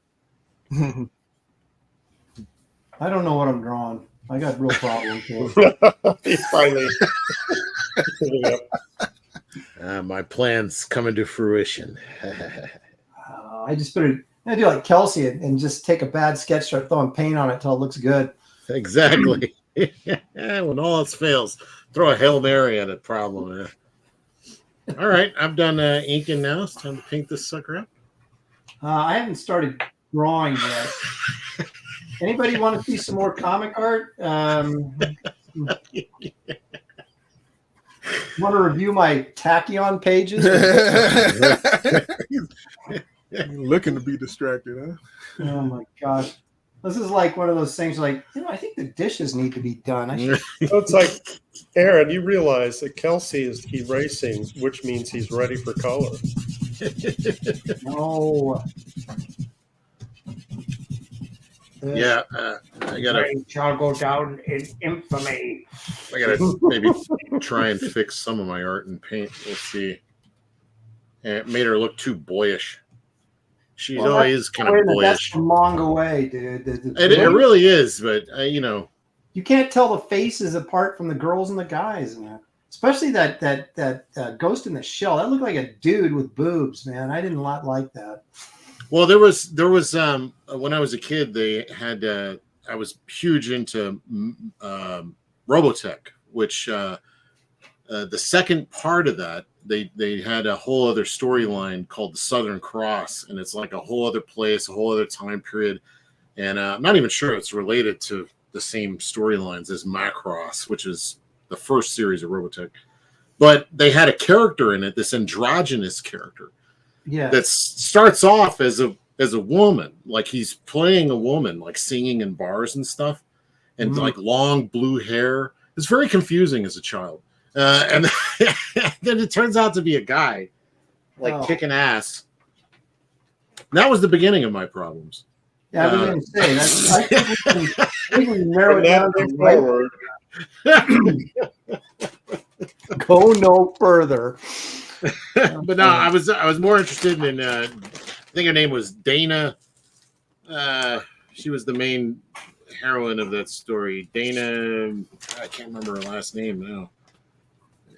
I don't know what I'm drawing. I got real problems here. He finally. My plan's coming to fruition. I just better do like Kelsey and just take a bad sketch, start throwing paint on it until it looks good. Exactly. When all else fails, throw a Hail Mary at a problem. All right, I'm done inking now. It's time to paint this sucker up. I haven't started drawing yet. Anybody want to see some more comic art? Want to review my tachyon pages? Looking to be distracted, huh? Oh my gosh. This is like one of those things like, I think the dishes need to be done. I should... So it's like, Aaron, you realize that Kelsey is erasing, which means he's ready for color. No. Yeah, I gotta shall go down in infamy. maybe try and fix some of my art and paint. We'll see. And it made her look too boyish. She's always kind of boyish. That's the manga way, dude. It really is, but you can't tell the faces apart from the girls and the guys, man. Especially that Ghost in the Shell. That looked like a dude with boobs, man. I didn't like that. Well, there was when I was a kid, they had I was huge into Robotech, which the second part of that they had a whole other storyline called the Southern Cross, and it's like a whole other place, a whole other time period, and I'm not even sure it's related to the same storylines as Macross, which is the first series of Robotech, but they had a character in it, this androgynous character. Yeah, that starts off as a woman, like he's playing a woman, like singing in bars and stuff, and like long blue hair. It's very confusing as a child, and then it turns out to be a guy, like kicking ass. That was the beginning of my problems. Yeah, I was going to say that's. I think we can narrow it down forward. Go no further. But no, I was more interested in. I think her name was Dana. She was the main heroine of that story. Dana. I can't remember her last name now.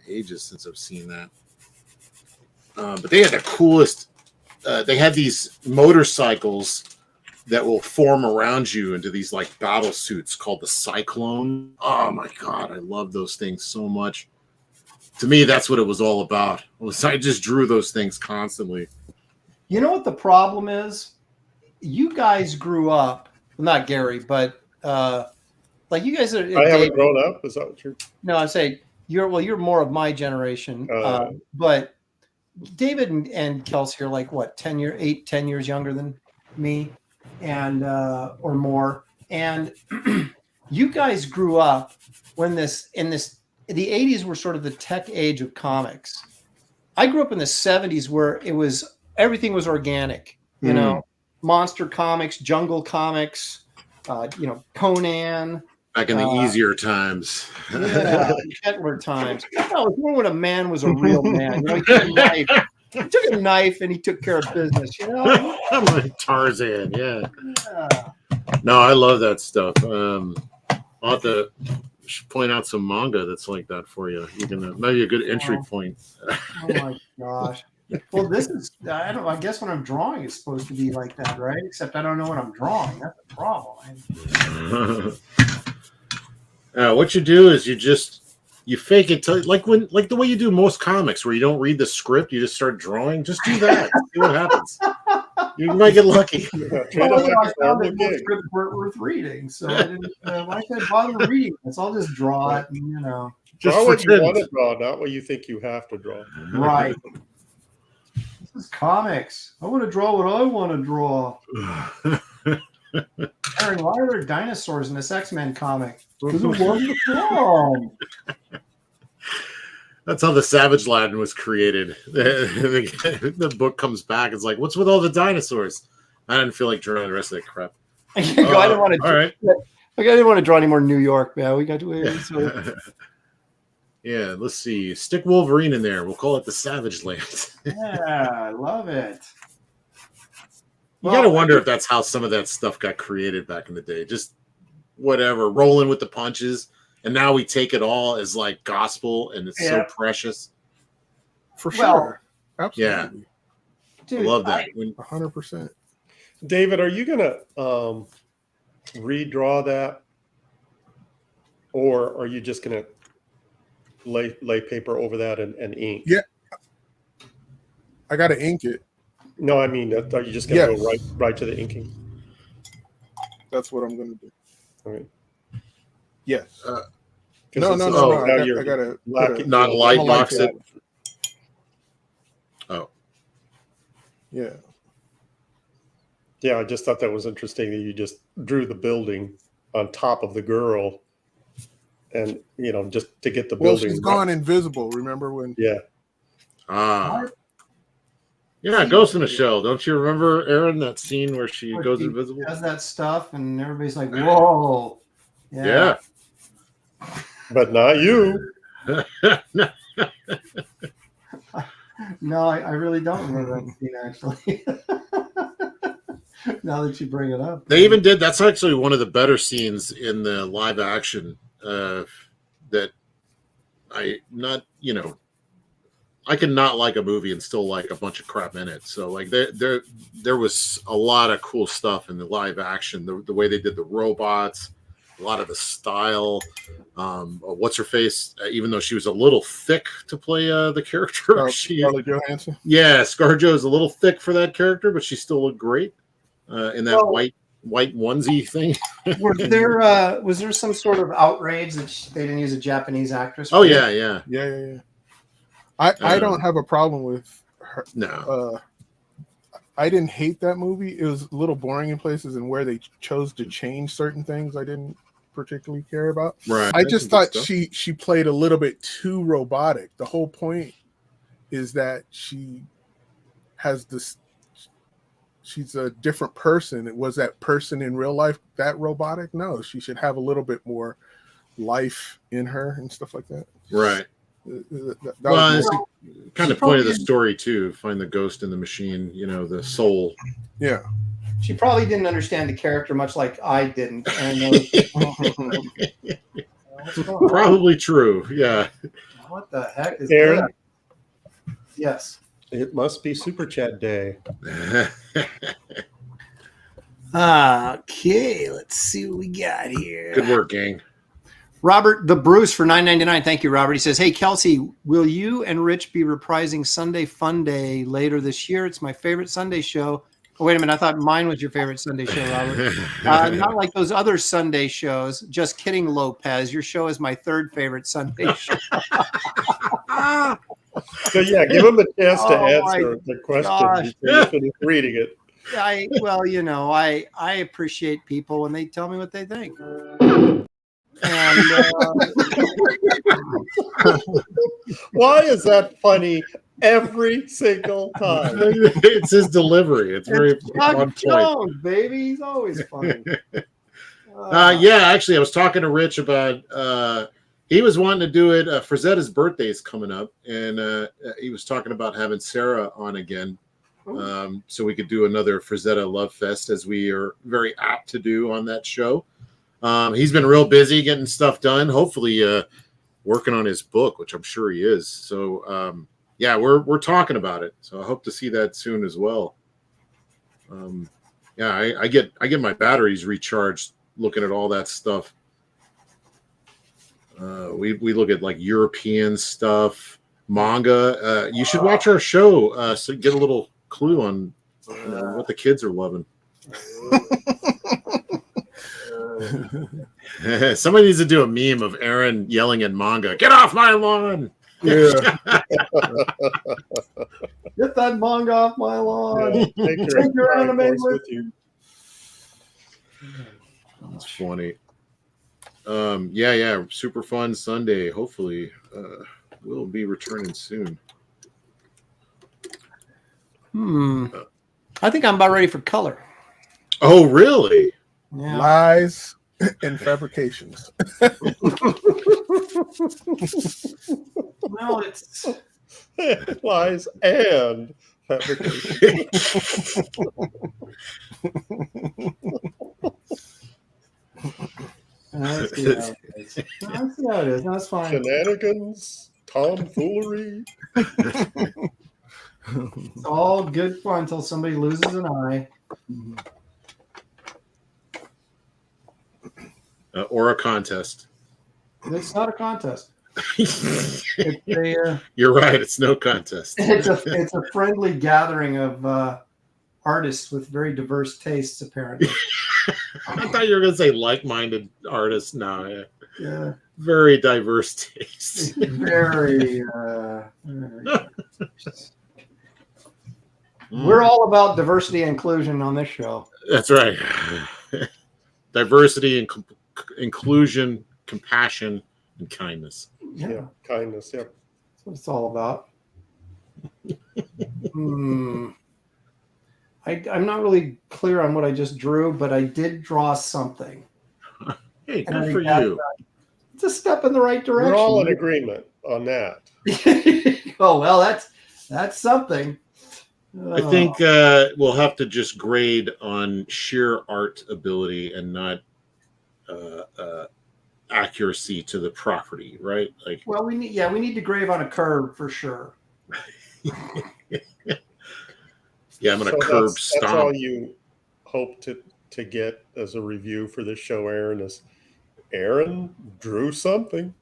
Ages since I've seen that. But they had the coolest. They had these motorcycles that will form around you into these like battle suits called the Cyclone. Oh my god, I love those things so much. To me, that's what it was all about. I just drew those things constantly. You know what the problem is? You guys grew up, well, not Gary, but like you guys are. I haven't grown up. Is that what you're? No, I'm saying you're more of my generation. But David and Kelsey are like what, 10 years younger than me, and or more. And you guys grew up when the 80s were sort of the tech age of comics. I grew up in the 70s where everything was organic, you know, Monster Comics, Jungle Comics, Conan. Back in the easier times. Yeah, gentler times. No, it was more when a man was a real man. He took a knife and he took care of business, I'm like Tarzan, yeah. No, I love that stuff. I'll have to point out some manga that's like that for you. You can maybe a good entry point. Oh my gosh. Well, this is I guess when I'm drawing it's supposed to be like that, right? Except I don't know what I'm drawing. That's the problem. What you do is you fake it like the way you do most comics where you don't read the script, you just start drawing. Just do that. See what happens. You might get lucky. I found that most scripts weren't worth reading, so I didn't. Why should I bother reading this? I'll just draw it, and, Draw what you want to draw, not what you think you have to draw. Right. This is comics. I want to draw what I want to draw. Aaron, why are there dinosaurs in this X-Men comic? Because it wasn't wrong. That's how the Savage Land was created. The book comes back. It's like, what's with all the dinosaurs? I didn't feel like drawing the rest of that crap. I didn't want to. All right. I didn't want to draw any more New York, man. We got to. So. Yeah, let's see. Stick Wolverine in there. We'll call it the Savage Land. Yeah, I love it. You got to wonder if that's how some of that stuff got created back in the day. Just whatever, rolling with the punches. And now we take it all as like gospel, and it's so precious. For sure. Absolutely. Yeah. Dude, I love that. 100%. David, are you going to redraw that? Or are you just going to lay paper over that and ink? Yeah. I got to ink it. No, I mean, are you just going to go right to the inking? That's what I'm gonna do. All right. Yes. 'Cause No. it's- I now you're gotta lacking- Not light I'm a light box it. guy. Oh, Yeah. Yeah, I just thought that was interesting that you just drew the building on top of the girl, and just to get the Well, building. she's gone invisible. Remember when? Yeah, yeah, Ghost in the Shell. Don't you remember, Aaron, that scene where she Where goes she invisible? does that stuff, and everybody's like, "Whoa!" Yeah. but not you. No, I really don't remember that scene actually. Now that you bring it up, They even did. That's actually one of the better scenes in the live action. That I can not like a movie and still like a bunch of crap in it. So like there was a lot of cool stuff in the live action. The way they did the robots, a lot of the style. What's her face? Even though she was a little thick to play the character, Scarlett Johansson. Yeah, ScarJo is a little thick for that character, but she still looked great in that white onesie thing. Was there some sort of outrage that they didn't use a Japanese actress? Oh yeah. I don't have a problem with her. No. I didn't hate that movie. It was a little boring in places, and where they chose to change certain things, I didn't particularly care about. Right. I just thought she played a little bit too robotic. The whole point is that she has this. She's a different person. Was that person in real life that robotic? No, she should have a little bit more life in her and stuff like that. Right. Well, it's kind of point of the story too. Find the ghost in the machine. The soul. Yeah. She probably didn't understand the character much like I didn't. And probably true. Yeah. What the heck is Aaron? that? Yes. It must be Super Chat Day. Okay, let's see what we got here. Good work, gang. Robert the Bruce for $9.99. Thank you, Robert. He says, "Hey, Kelsey, will you and Rich be reprising Sunday Fun Day later this year? It's my favorite Sunday show." Oh, wait a minute. I thought mine was your favorite Sunday show, Robert. Not like those other Sunday shows. Just kidding, Lopez. Your show is my third favorite Sunday show. So yeah, give him a chance to answer the question gosh. before you finish reading it. I appreciate people when they tell me what they think. And why is that funny every single time? It's his delivery. It's very on point. Jones, baby, he's always funny. Yeah, actually, I was talking to Rich about. He was wanting to do it. Frazetta's birthday is coming up, and he was talking about having Sarah on again, so we could do another Frazetta Love Fest, as we are very apt to do on that show. He's been real busy getting stuff done. Hopefully, working on his book, which I'm sure he is. So, yeah, we're talking about it. So I hope to see that soon as well. Yeah, I get my batteries recharged looking at all that stuff. We look at like European stuff, manga. You should watch our show so you get a little clue on what the kids are loving. Somebody needs to do a meme of Aaron yelling at manga. Get off my lawn! Yeah. Get that manga off my lawn. Yeah, take your anime with you. That's funny. Yeah, super fun Sunday. Hopefully, we'll be returning soon. I think I'm about ready for color. Oh, really? Yeah. Lies and fabrications. Well, it's Lies and fabrication. let's see how it is. Let's see how it is. That's fine. Shenanigans, tomfoolery. It's all good fun until somebody loses an eye. Or a contest. It's not a contest. You're right. It's no contest. It's a friendly gathering of artists with very diverse tastes, apparently. I thought you were going to say like-minded artists. No, yeah. Yeah, Very diverse taste. very. We're all about diversity and inclusion on this show. That's right. Diversity and inclusion, compassion, and kindness. Yeah, kindness. Yeah. That's what it's all about. I'm not really clear on what I just drew, but I did draw something. Hey, And good for you. It's a step in the right direction. We're all in agreement on that. Oh, well, that's something. I think we'll have to just grade on sheer art ability and not accuracy to the property, right? Like, well, we need to grade on a curve for sure. yeah, I'm gonna So curb that's stomp. all you hope to get as a review for this show, Aaron, is Aaron drew something.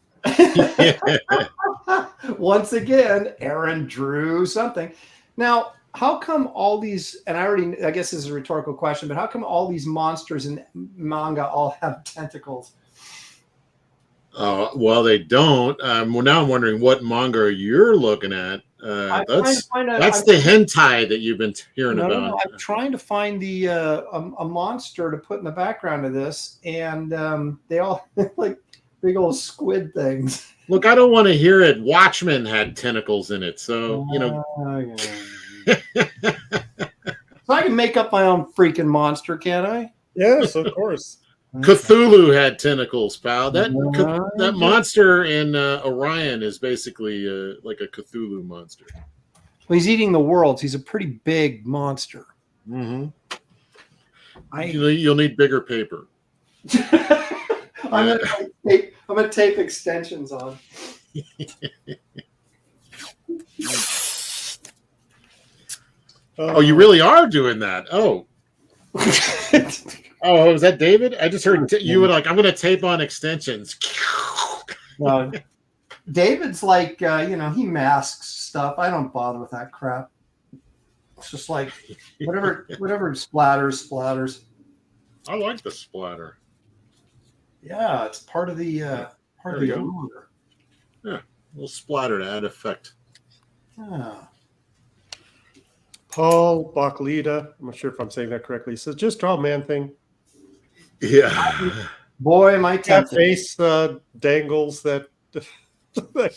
Once again, Aaron drew something. Now, how come all these, and I guess this is a rhetorical question, but how come all these monsters in manga all have tentacles? Well, they don't. Well, now I'm wondering what manga you're looking at. That's the hentai that you've been hearing about. No, I'm trying to find the a monster to put in the background of this, and they all like big old squid things. Look, I don't want to hear it. Watchmen had tentacles in it, so Yeah. So I can make up my own freaking monster, can't I? Yes, of course. Cthulhu had tentacles, pal. That monster in Orion is basically like a Cthulhu monster. Well, he's eating the worlds. He's a pretty big monster. Mm-hmm. You'll need bigger paper. I'm gonna tape extensions on. Oh, you really are doing that? Oh. Oh, was that David? I just heard you were like, I'm going to tape on extensions. No, David's like, he masks stuff. I don't bother with that crap. It's just like whatever splatters. I like the splatter. Yeah, it's part of the allure. Yeah, a little splatter to add effect. Yeah. Paul Baklita, I'm not sure if I'm saying that correctly, says just draw a man thing. Yeah. Boy, am I That tempted. face dangles that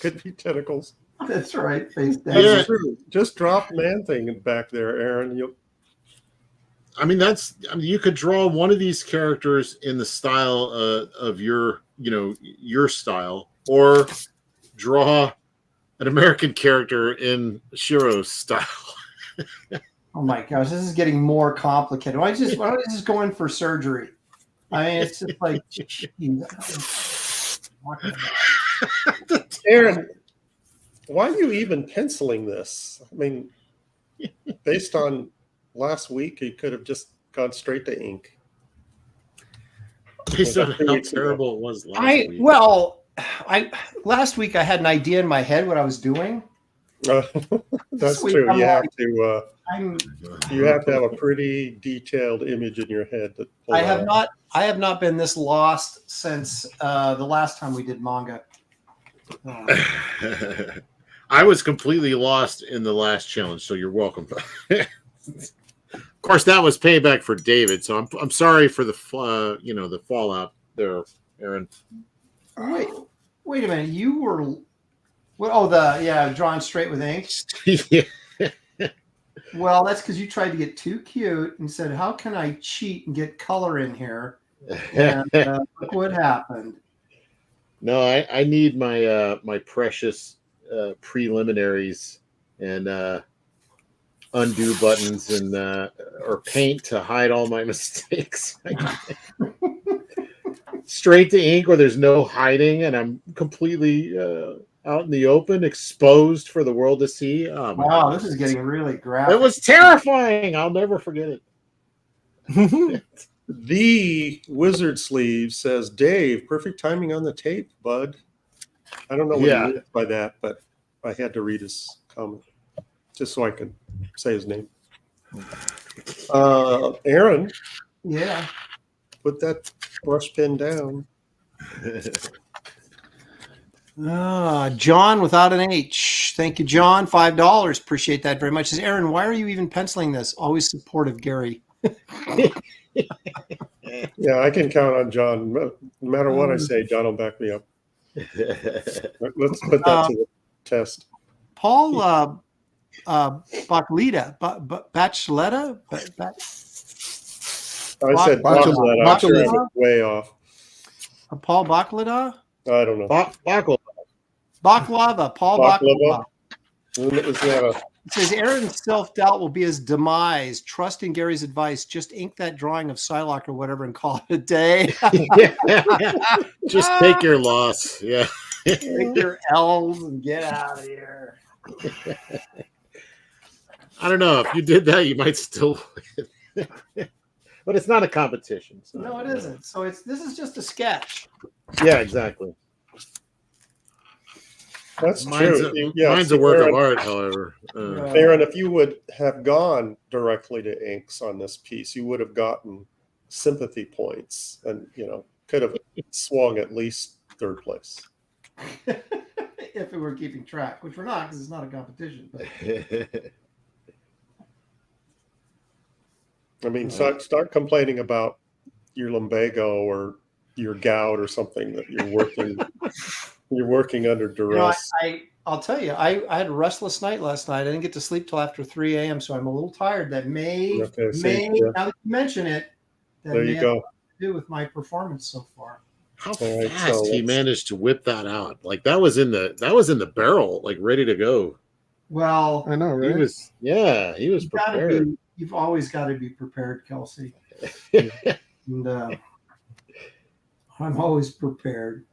could be tentacles. That's right. Face down. That's true. Just drop man thing back there, Aaron. You could draw one of these characters in the style of your style, or draw an American character in Shirow's style. Oh my gosh, this is getting more complicated. Why don't I just go in for surgery? I mean, it's just like, Aaron, why are you even penciling this? I mean, based on last week, you could have just gone straight to ink. Based on how terrible it was last week. Well, last week I had an idea in my head what I was doing. That's week, true. I'm You have like, to. You have to have a pretty detailed image in your head. I have not been this lost since the last time we did manga. I was completely lost in the last challenge, so you're welcome. Of course, that was payback for David, so I'm sorry for the the fallout there, Aaron. Wait a minute. You were drawn straight with ink. Yeah. Well, that's because you tried to get too cute and said, "How can I cheat and get color in here?" And look what happened. No, I need my my precious preliminaries and undo buttons and or paint to hide all my mistakes. Straight to ink where there's no hiding and I'm completely out in the open, exposed for the world to see. Oh, wow, this is getting really graphic. It was terrifying. I'll never forget it. The Wizard Sleeve says, Dave, perfect timing on the tape, bud. I don't know what he meant by that, but I had to read his comment just so I could say his name. Aaron. Yeah. put that brush pen down. John without an H. Thank you, John. $5. Appreciate that very much. Says Aaron, why are you even penciling this? Always supportive, Gary. Yeah, I can count on John. No matter what I say, John will back me up. Let's put that to the test. Paul Bachleta. Bachleta? I said Bachleta. I'm sure I'm way off. Paul Bachleta? I don't know. Baklava. Paul Baklava. Is that a... It says Aaron's self-doubt will be his demise. Trust in Gary's advice. Just ink that drawing of Psylocke or whatever and call it a day. Just take your loss. Yeah. Take your L's and get out of here. I don't know. If you did that, you might still win. But it's not a competition. So. No, it isn't. So this is just a sketch. Yeah, exactly. That's mine's true. Mine's a work of art, however. Aaron, if you would have gone directly to inks on this piece, you would have gotten sympathy points and, could have swung at least third place. If we were keeping track, which we're not because it's not a competition. But... I mean, start complaining about your lumbago or your gout or something that you're working under duress. I'll tell you, I had a restless night last night. I didn't get to sleep till after 3 a.m., so I'm a little tired. That may now that you mention it, there you go. Have to do with my performance so far. How fast he managed to whip that out! Like that was in the barrel, like ready to go. Well, I know, right? He was prepared. You've always got to be prepared, Kelsey. And I'm always prepared.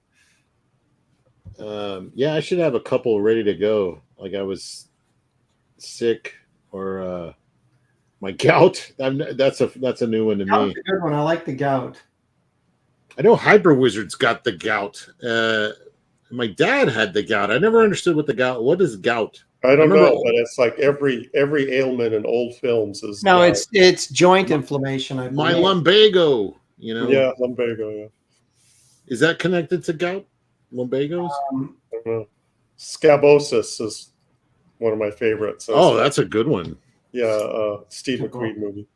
I should have a couple ready to go. Like I was sick or my gout. That's a new one to me. A good one. I like the gout. I know Hyper Wizard's got the gout. My dad had the gout. I never understood what is gout. I don't know, but it's like every ailment in old films is gout. It's joint inflammation. I believe. My lumbago. Yeah, lumbago. Yeah. Is that connected to gout? Lumbagos? I don't know. Scabosis is one of my favorites. That's a good one. Yeah, Steve McQueen movie.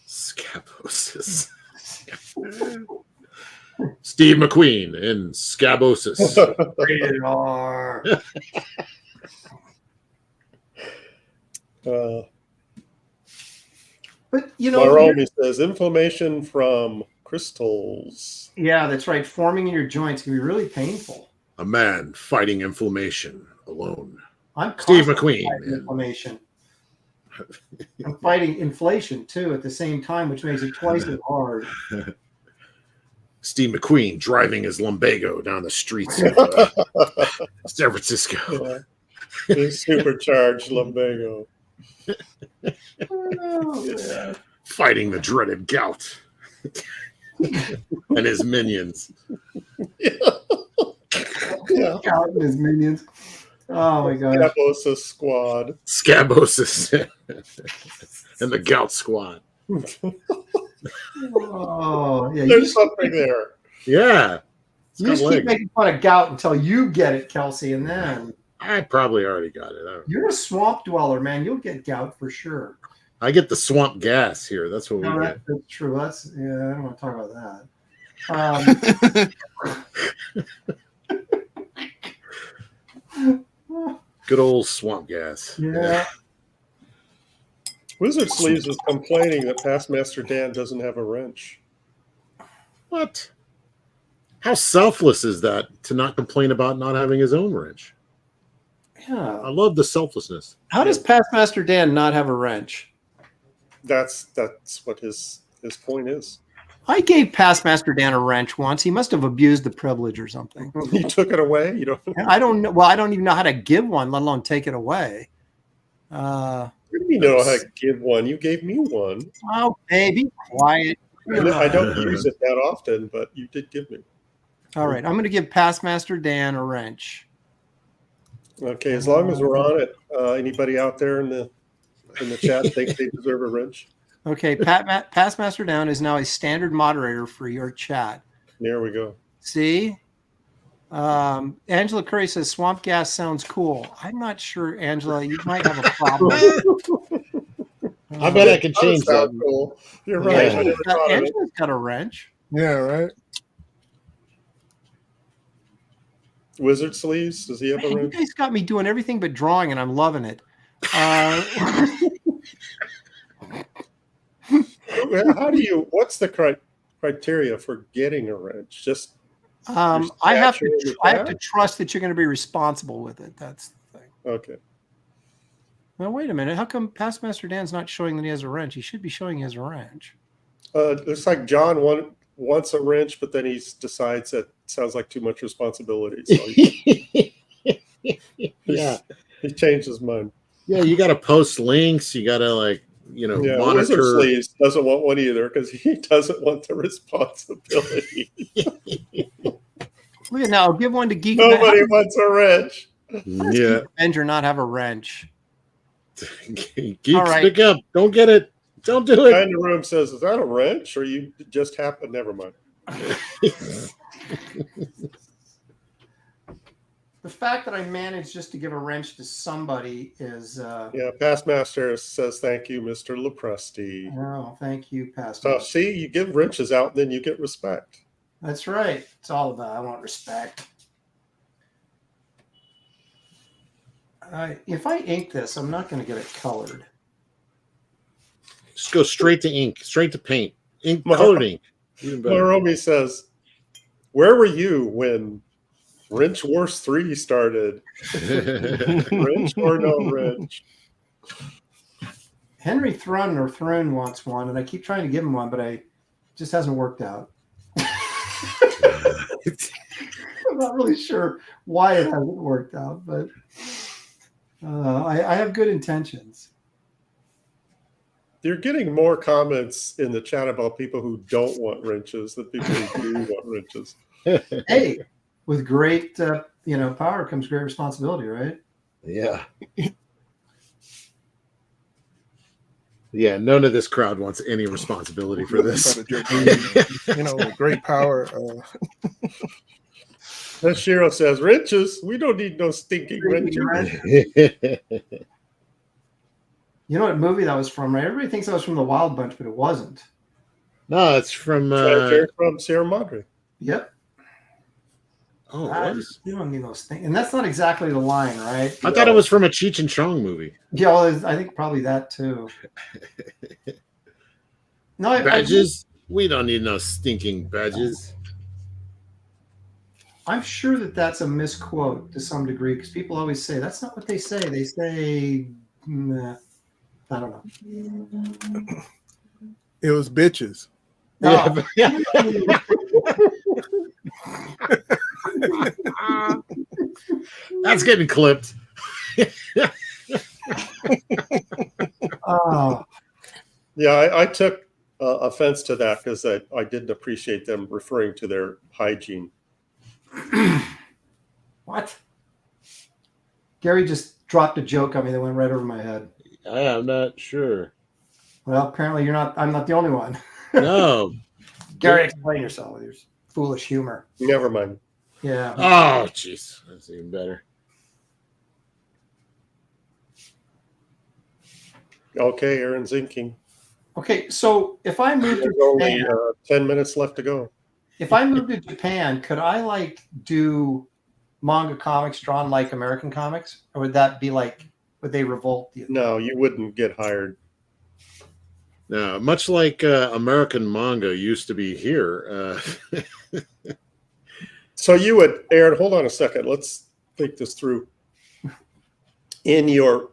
Scabosis. Steve McQueen in Scabosis. Rated R. But Maromi says inflammation from crystals. Yeah, that's right. Forming in your joints can be really painful. A man fighting inflammation alone. I'm Steve McQueen. Inflammation. I'm fighting inflation too at the same time, which makes it twice as hard. Steve McQueen driving his lumbago down the streets of San Francisco. Yeah. Supercharged lumbago. Fighting the dreaded gout and his minions. Gout and his minions. Oh my god. Scabosis squad. Scabosis and the gout squad. Oh yeah. There's something there. Yeah. You just keep making fun of gout until you get it, Kelsey, and then I probably already got it. You're a swamp dweller, man. You'll get gout for sure. I get the swamp gas here. That's what we get. That's true. I don't want to talk about that. Good old swamp gas. Yeah. Wizard Sleeves is complaining that Past Master Dan doesn't have a wrench. What? How selfless is that to not complain about not having his own wrench? Yeah. I love the selflessness. How does Past Master Dan not have a wrench? That's what his point is. I gave Past Master Dan a wrench once. He must have abused the privilege or something. You took it away? You don't? I don't know. Well, I don't even know how to give one, let alone take it away. What do you know how to give one? You gave me one. Oh, baby, quiet. I don't use it that often, but you did give me. All right, I'm going to give Past Master Dan a wrench. Okay, as long as we're on it, anybody out there in the chat think they deserve a wrench? Okay, Passmaster Down is now a standard moderator for your chat. There we go. See? Angela Curry says swamp gas sounds cool. I'm not sure, Angela. You might have a problem. I bet I can That change that. sounds cool. You're right. Yeah. I never thought of it. Angela's got a wrench. Yeah, right. Wizard sleeves. Does he have a Man, you wrench? guys got me doing everything but drawing, and I'm loving it. How do you? What's the criteria for getting a wrench? Just I have to trust that you're going to be responsible with it. That's the thing. okay. Well, wait a minute. How come Passmaster Dan's not showing that he has a wrench? He should be showing he has a wrench. Looks like John wants a wrench, but then he decides that sounds like too much responsibility. So Yeah. he changed his mind. Yeah, you got to post links. You got to Yeah, Wizard monitor. Sleeves doesn't want one either because he doesn't want the responsibility. Look at now. Give one to Geek. Nobody wants a wrench. Yeah. Avenger not have a wrench. Geeks, All right. pick up. Don't get it. Don't do The guy it. in the room says, "Is that a wrench, or you just happen?" Never mind. The fact that I managed just to give a wrench to somebody is. Yeah, Pastmaster says, "Thank you, Mr. Lepresti." Oh, thank you, So Pastor. see, you give wrenches out, then you get respect. That's right. It's all about. I want respect. If I ink this, I'm not going to get it colored. Just go straight to ink, straight to paint. Ink, Mar- colored ink. Even better. Maromi says, "Where were you when Wrench Wars 3 started? Wrench or no wrench?" Henry Thrun wants one, and I keep trying to give him one, but it just hasn't worked out. I'm not really sure why it hasn't worked out, but I have good intentions. You're getting more comments in the chat about people who don't want wrenches than people who do want wrenches. Hey, with great power comes great responsibility, right? Yeah. Yeah, none of this crowd wants any responsibility for this. With great power. As Shirow says, wrenches, we don't need no stinking wrenches. You know what movie that was from, right? Everybody thinks that was from The Wild Bunch, but it wasn't. No, it's from. Treasure from Sierra Madre. Yep. Oh, it was? You don't need those things. And that's not exactly the line, right? I thought it was from a Cheech and Chong movie. Yeah, well, I think probably that too. No, Badges? We don't need no stinking badges. I'm sure that that's a misquote to some degree because people always say that's not what they say. They say, nah, I don't know. It was bitches. Oh. That's getting clipped. Oh. Yeah, I took offense to that because I didn't appreciate them referring to their hygiene. What? Gary just dropped a joke on me that went right over my head. I am not sure. Well, apparently I'm not the only one. No. Gary, explain yourself with your foolish humor. Never mind. Yeah. Oh, jeez. That's even better. Okay, Aaron's inking. Okay, so if I move to There's only Japan, 10 minutes left to go. if I move to Japan, could I do manga comics drawn like American comics, or would that be would they revolt you? No, you wouldn't get hired. No, much like American manga used to be here. So you would, Aaron, hold on a second. Let's think this through. In your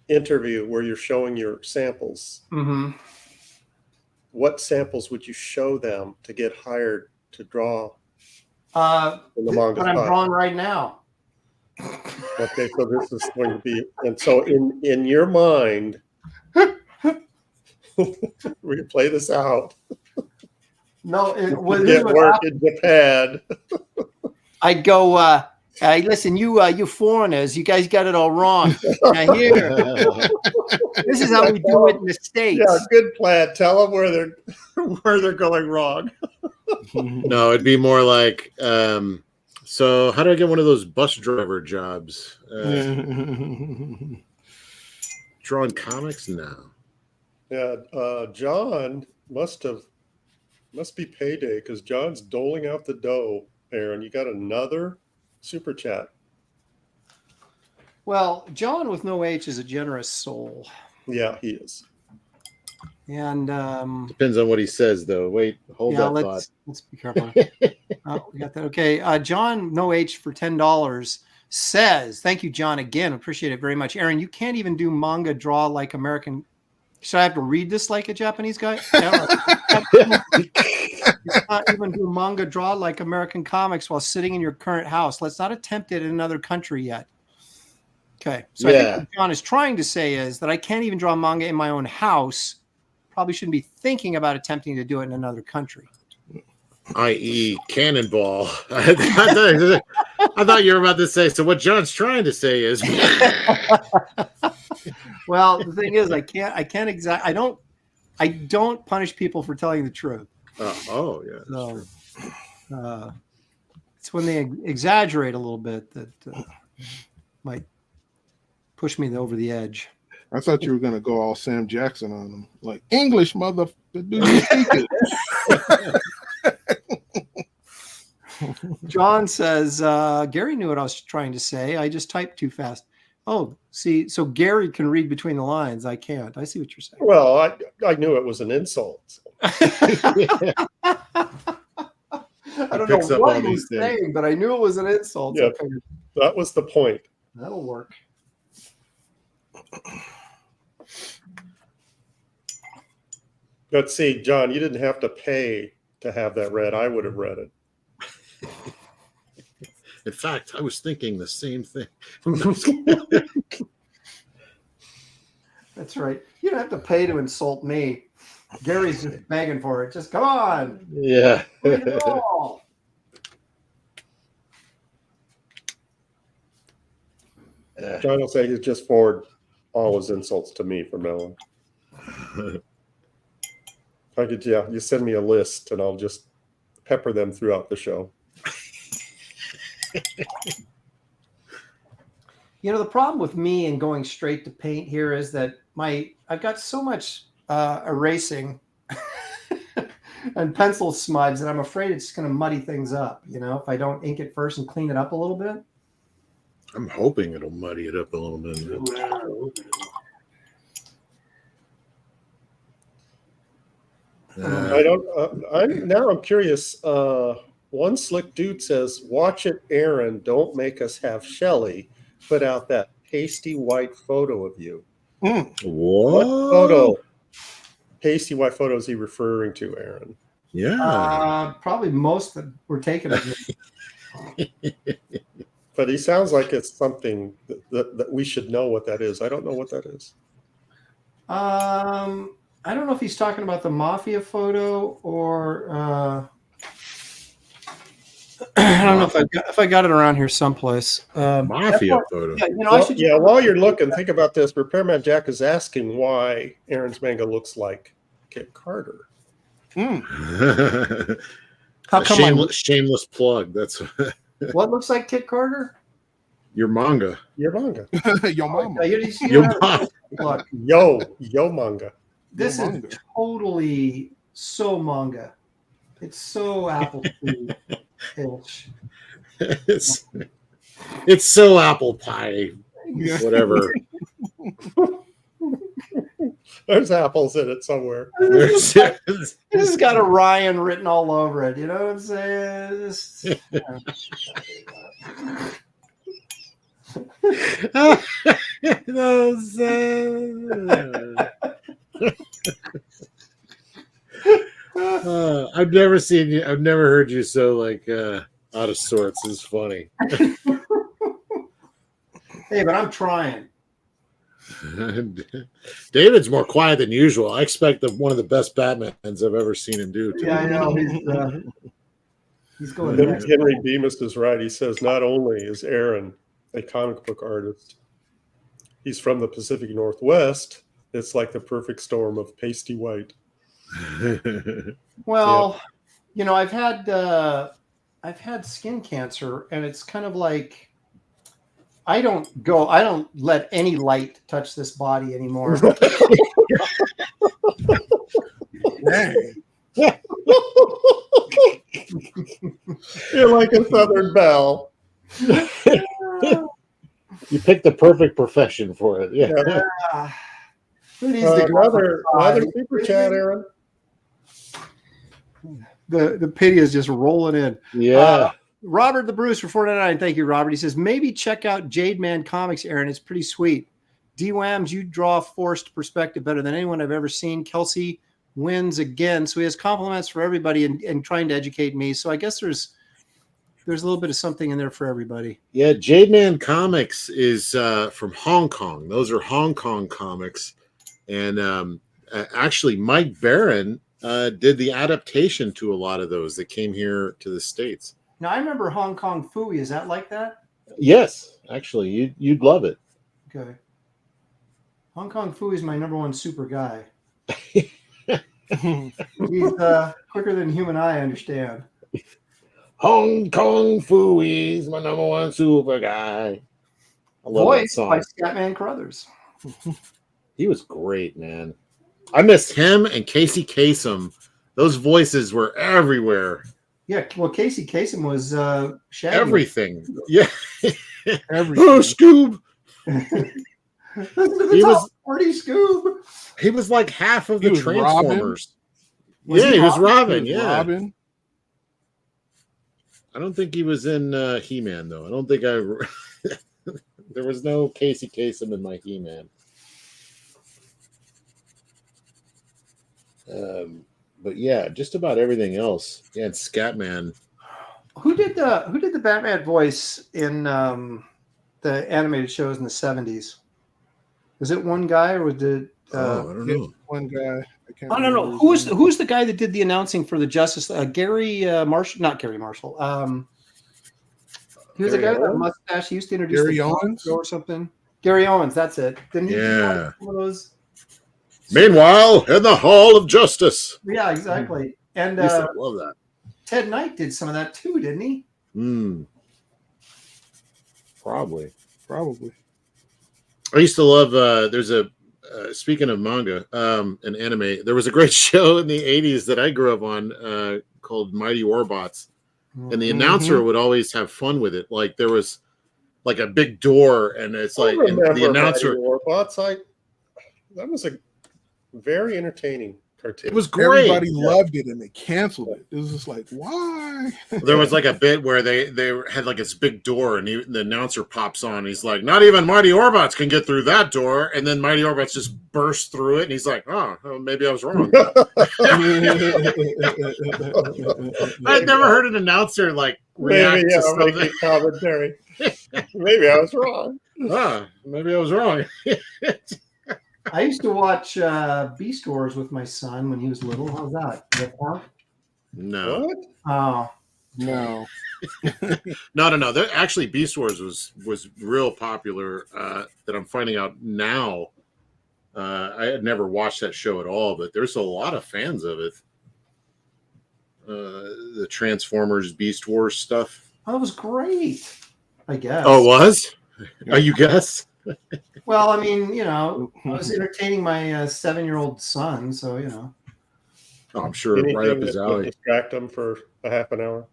interview where you're showing your samples, Mm-hmm. what samples would you show them to get hired to draw in the manga What I'm style? drawing right now. Okay, so this is going to be, and so in your mind, we can play this out. No, Get work in Japan. I'd go Listen, you foreigners, you guys got it all wrong. Now here, this is how we do it in the States. Yeah, good plan. Tell them where they're going wrong. No, it'd be more like, so how do I get one of those bus driver jobs? Drawing comics now. Yeah, John must be payday because John's doling out the dough. Aaron, you got another super chat. Well, John with no H is a generous soul. Yeah, he is. And Depends on what he says, though. Wait, hold that thought. Let's be careful. Oh, we got that. Okay. John no H for $10 says, thank you, John, again. Appreciate it very much. Aaron, you can't even do manga draw like American. Should I have to read this like a Japanese guy? You can't even do manga draw like American comics while sitting in your current house. Let's not attempt it in another country yet. Okay. So I think what John is trying to say is that I can't even draw manga in my own house. Probably shouldn't be thinking about attempting to do it in another country. I.e. Cannonball. I thought you were about to say, so what John's trying to say is... Well, the thing is, I don't punish people for telling the truth. Yeah. So, it's when they exaggerate a little bit that might push me over the edge. I thought you were going to go all Sam Jackson on them. Like, English, mother. Do you speak it? John says, Gary knew what I was trying to say. I just typed too fast. Oh, see, so Gary can read between the lines. I can't. I see what you're saying. Well, I knew it was an insult. I don't know what he was saying, but I knew it was an insult. Yeah, that was the point. That'll work. Let's see, John, you didn't have to pay to have that read. I would have read it. In fact, I was thinking the same thing. That's right. You don't have to pay to insult me. Gary's just begging for it. Just come on. Yeah. Read it all. John will say he'll just forward all his insults to me from now on. I could, you send me a list and I'll just pepper them throughout the show. You know, the problem with me and going straight to paint here is that I've got so much erasing and pencil smudge that I'm afraid it's going to muddy things up. You know, if I don't ink it first and clean it up a little bit. I'm hoping it'll muddy it up a little bit. I'm curious. One slick dude says, "Watch it, Aaron. Don't make us have Shelly put out that pasty white photo of you." What photo? Pasty white photo is he referring to, Aaron? Yeah. Probably most that were taken of me. But he sounds like it's something that we should know what that is. I don't know what that is. I don't know if he's talking about the mafia photo or I don't know if I got it around here someplace. Mafia photo. Yeah, you know, while you're looking, think about this. Repairman Jack is asking why Aaron's manga looks like Kit Carter. How come shameless plug. That's what looks like Kit Carter? Your manga. Your manga. Your mama. Your mama. Look, yo manga. This is totally so manga. It's so apple tree-ish. It's so apple pie. Whatever. There's apples in it somewhere. It's got Orion written all over it. You know what I'm saying? I've never seen you. I've never heard you so out of sorts. It's funny. Hey, but I'm trying. David's more quiet than usual. I expect one of the best Batmans I've ever seen him do. Yeah, I know. He's going Henry, next. Henry Bemis is right. He says not only is Aaron a comic book artist, he's from the Pacific Northwest. It's like the perfect storm of pasty white. Well, I've had skin cancer, and it's kind of like I don't let any light touch this body anymore. Dang. You're like a Southern belle. You picked the perfect profession for it. Yeah. Who needs to go Another super chat, Aaron. The pity is just rolling in. Yeah. Robert the Bruce for $4.99. Thank you, Robert. He says, maybe check out Jade Man Comics, Aaron. It's pretty sweet. D-Wams, you draw forced perspective better than anyone I've ever seen. Kelsey wins again. So he has compliments for everybody and trying to educate me. So I guess there's a little bit of something in there for everybody. Yeah, Jade Man Comics is from Hong Kong. Those are Hong Kong comics. And actually, Mike Barron did the adaptation to a lot of those that came here to the States. Now, I remember Hong Kong Fooey. Is that like that? Yes, actually, you'd love it. Okay. Hong Kong Fooey is my number one super guy. He's quicker than human eye, I understand. Hong Kong Fooey's my number one super guy. I love that Voiced song. by Scatman Crothers. He was great, man. I missed him and Casey Kasem. Those voices were everywhere. Yeah, well, Casey Kasem was Shaggy. Everything. Yeah. Everything. Oh, Scoob. He was Party Scoob. He was like half of He the was Transformers. Was Yeah, he he was Robin? Robin. He was Yeah. Robin. I don't think he was in He-Man, though. I don't think I... There was no Casey Kasem in my He-Man. But yeah, just about everything else. Yeah, and Scatman. Who did the Batman voice in the animated shows in the 70s? Was it one guy or was it? I don't know. One guy. I can't I don't know. remember his name. Who's the guy that did the announcing for the Justice? Gary Marshall, not Gary Marshall. He was a guy with a mustache. He used to introduce Gary the Owens? show or something. Gary Owens, that's it. Didn't he? Yeah. One of those. Meanwhile, in the Hall of Justice. Yeah, exactly. And I used to love that. Ted Knight did some of that too, didn't he? Probably. I used to love. There's a speaking of manga and anime. There was a great show in the '80s that I grew up on called Mighty Warbots, and the announcer would always have fun with it. Like there was like a big door, and it's like and the announcer. That was a very entertaining cartoon. It was great. Everybody loved it, and they canceled it. It was just like, why? There was like a bit where they had like this big door, and the announcer pops on. He's like, "Not even Mighty Orbots can get through that door." And then Mighty Orbots just burst through it, and he's like, "Oh, well, maybe I was wrong." I'd never heard an announcer like react to something. Making commentary. Maybe I was wrong. Maybe I was wrong. I used to watch Beast Wars with my son when he was little. How's that? Does that count? No. What? Oh, No. No. That actually Beast Wars was real popular. That I'm finding out now. I had never watched that show at all, but there's a lot of fans of it. The Transformers Beast Wars stuff. that was great. I guess. Oh, it was? Oh, you guess? Well, I mean, I was entertaining my 7-year-old son, so Oh, I'm sure Anything right up his that would alley. distract him for a half an hour.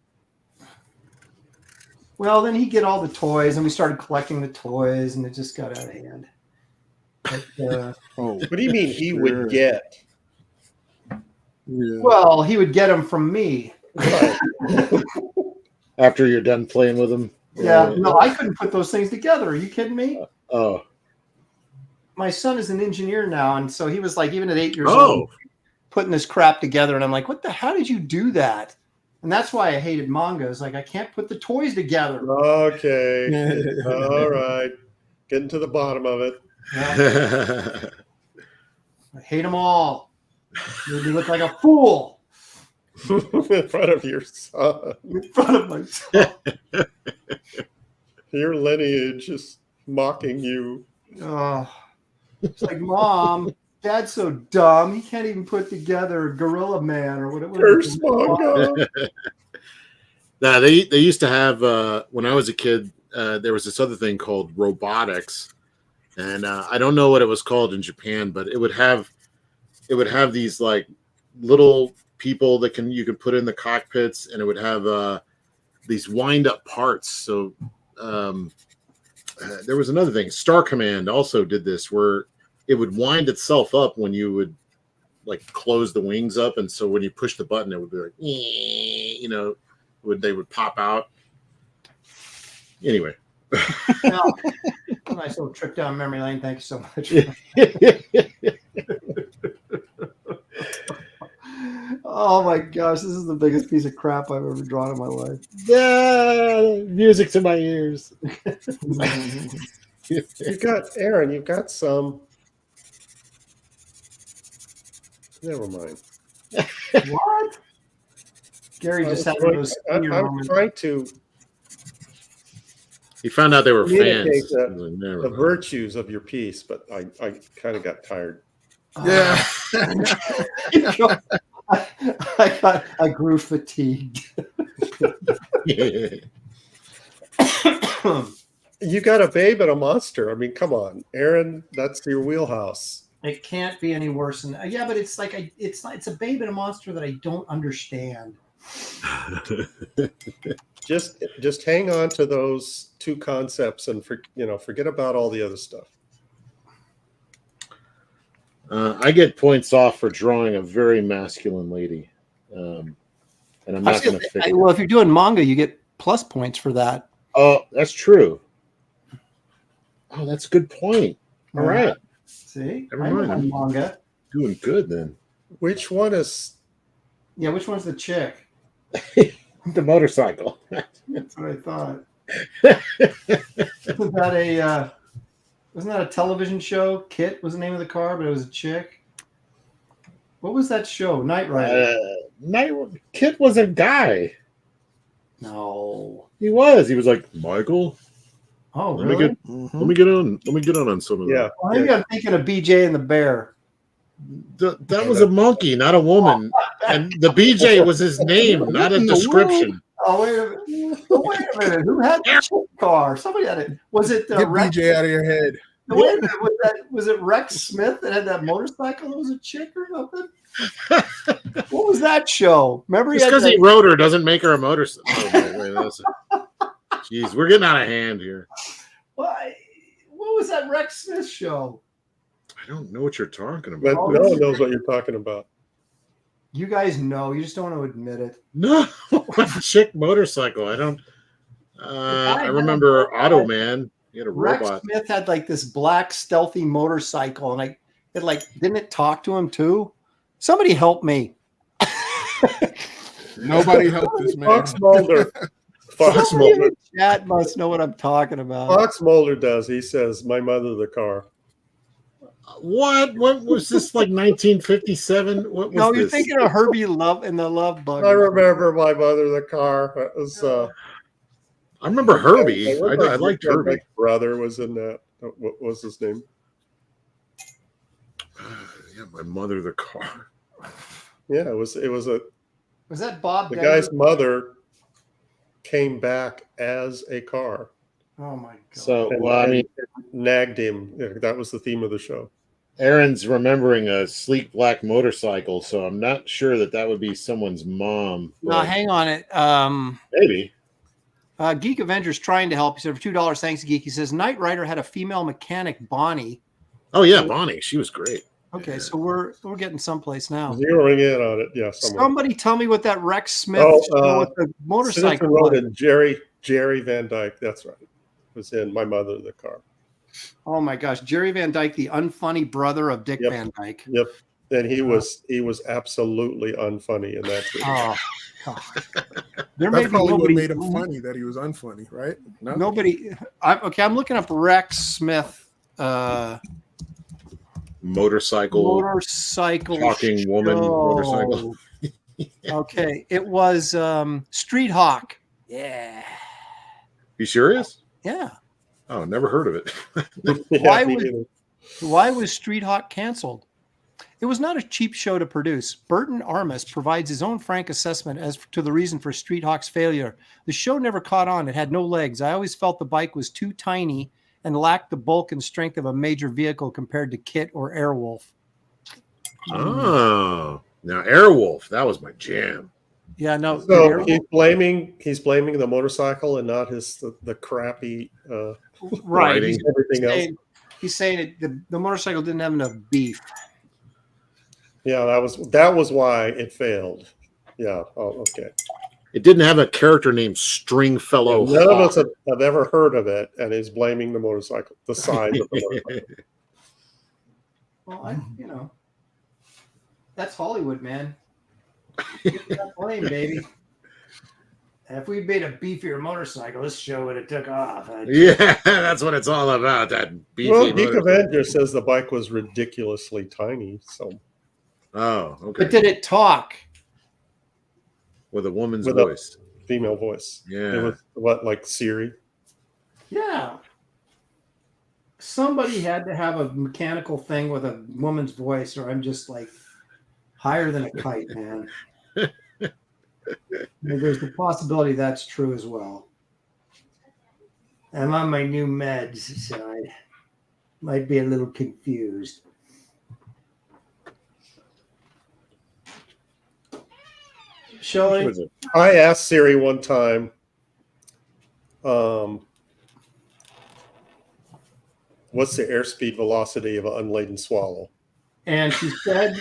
Well, then he'd get all the toys, and we started collecting the toys, and it just got out of hand. But, Oh, What do you mean he Sure. would get? yeah. well, he would get them from me. After you're done playing with them. Yeah, no, I couldn't put those things together. Are you kidding me? Oh, My son is an engineer now, and so he was like, even at 8 years Oh. old, putting this crap together, and I'm like, how did you do that? And that's why I hated manga. It's like I can't put the toys together. Okay. All right. Getting to the bottom of it. I hate them all. Made me look like a fool. in front of your son. In front of my son. Your lineage is mocking you. Oh, it's like, Mom, Dad's so dumb. He can't even put together Gorilla Man or whatever. Curse manga. Now, they used to have when I was a kid. There was this other thing called robotics, and I don't know what it was called in Japan, but it would have these like little people that you could put in the cockpits, and it would have these wind up parts. So there was another thing. Star Command also did this, where it would wind itself up when you would like close the wings up, and so when you push the button, it would be like, you know, they would pop out. Anyway, Well, a nice little trip down memory lane. Thank you so much. Oh my gosh, this is the biggest piece of crap I've ever drawn in my life. Music to my ears. You got Aaron. You got some. Never mind. What? Gary just had one of those senior I'm moments. trying to He found out they were communicate fans. the virtues of your piece, but I kind of got tired. Yeah. I grew fatigued. You got a babe and a monster. I mean, come on, Aaron. That's your wheelhouse. It can't be any worse than yeah, but it's like it's a babe and a monster that I don't understand. Just hang on to those two concepts and forget about all the other stuff. I get points off for drawing a very masculine lady, and I'm not going to fix it. Well, if you're doing manga, you get plus points for that. Oh, that's true. Oh, that's a good point. All right. See, Never I know mind. my manga. Doing good then. Which one is? Yeah, which one's the chick? The motorcycle. That's what I thought. Wasn't that a television show? Kit was the name of the car, but it was a chick. What was that show? Knight Rider. Kit was a guy. No. He was. He was like, Michael. Oh, Let really? me get on. Let me get on some of that. Yeah. Well, maybe I'm thinking of BJ and the Bear. That was a monkey, not a woman. And the BJ was his name, not a description. Oh, wait a minute. Who had the chick car? Somebody had it. Was it Get Rex? BJ out of your head. No, wait a minute. Was it Rex Smith that had that motorcycle that was a chick or something? What was that show? Remember, Just because he wrote her doesn't make her a motorcycle. Jeez, we're getting out of hand here. What was that Rex Smith show? I don't know what you're talking But about. no one knows what you're talking about. You guys know. You just don't want to admit it. No, chick motorcycle. I don't. I remember Automan. He had a Rex robot. Smith had like this black stealthy motorcycle, and didn't it talk to him too? Somebody help me. Nobody helped this man. Fox Mulder. Fox Somebody in Mulder. the chat must know what I'm talking about. Fox Mulder does. He says, "My mother, the car." What? What was this? Like 1957? What was No, this? you're thinking of Herbie Love and the Love Bug. I remember my mother, the car. It was. I remember Herbie. I liked My Herbie. brother was in that. What was his name? Yeah, my mother, the car. Yeah, it was a. Was that Bob? The Denver? guy's mother came back as a car. Oh my god! So, And, well, I mean, nagged him. That was the theme of the show. Aaron's remembering a sleek black motorcycle, so I'm not sure that would be someone's mom. No, hang on it. Maybe. Geek Avengers trying to help. He said for $2, thanks, Geek. He says Knight Rider had a female mechanic, Bonnie. Oh yeah, Bonnie. She was great. Okay, so we're getting someplace now. Zeroing in on it. Yeah. Somewhere. Somebody tell me what that Rex Smith show with the Citizen motorcycle Road was. and Jerry Van Dyke. That's right. Was in My Mother, the car. Oh my gosh, Jerry Van Dyke, the unfunny brother of Dick Yep. Van Dyke. Yep. And he was absolutely unfunny in that. Oh, God. There may That's be probably what nobody. made him funny, that he was unfunny, right? No? Nobody. I'm looking up Rex Smith. Motorcycle. Motorcycle. Talking woman show. motorcycle. Okay, it was Street Hawk. Yeah. You serious? Yeah. Oh, never heard of it. Why me was neither. Why was Street Hawk canceled? It was not a cheap show to produce. Burton Armus provides his own frank assessment as to the reason for Street Hawk's failure. The show never caught on. It had no legs. I always felt the bike was too tiny and lacked the bulk and strength of a major vehicle compared to Kit or Airwolf. Oh, now Airwolf, that was my jam. Yeah, no. So he's blaming the motorcycle and not the crappy right. riding. everything else. He's saying the motorcycle didn't have enough beef. Yeah, that was why it failed. Yeah. Oh, okay. It didn't have a character named Stringfellow. None of us have ever heard of it, and he's blaming the motorcycle, the size of the motorcycle. Well, that's Hollywood, man. Get that blame, baby. If we made a beefier motorcycle, this show would have took off. Yeah, that's what it's all about. That beefy. Well, Geek motorcycle. Avenger says the bike was ridiculously tiny. So, Oh, okay. But did it talk? With a woman's With voice. female voice. Yeah. It was like Siri? Yeah. Somebody had to have a mechanical thing with a woman's voice, or I'm just like higher than a kite, man. There's the possibility that's true as well. I'm on my new meds, so I might be a little confused. Shelley? I asked Siri one time, what's the airspeed velocity of an unladen swallow? And she said,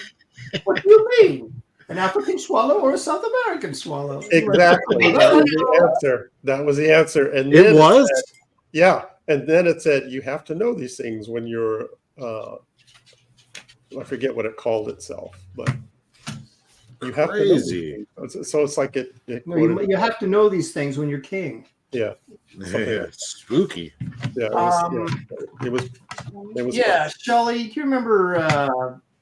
what do you mean? An African swallow or a South American swallow? Exactly. That was the answer. That was the answer. And then It was? said, yeah. And then it said, you have to know these things when you're, I forget what it called itself, but you have Crazy. to know these things. So it's like it No, you have to know these things when you're king. yeah. Yeah, spooky. Yeah. It was Yeah, Shelley, do you remember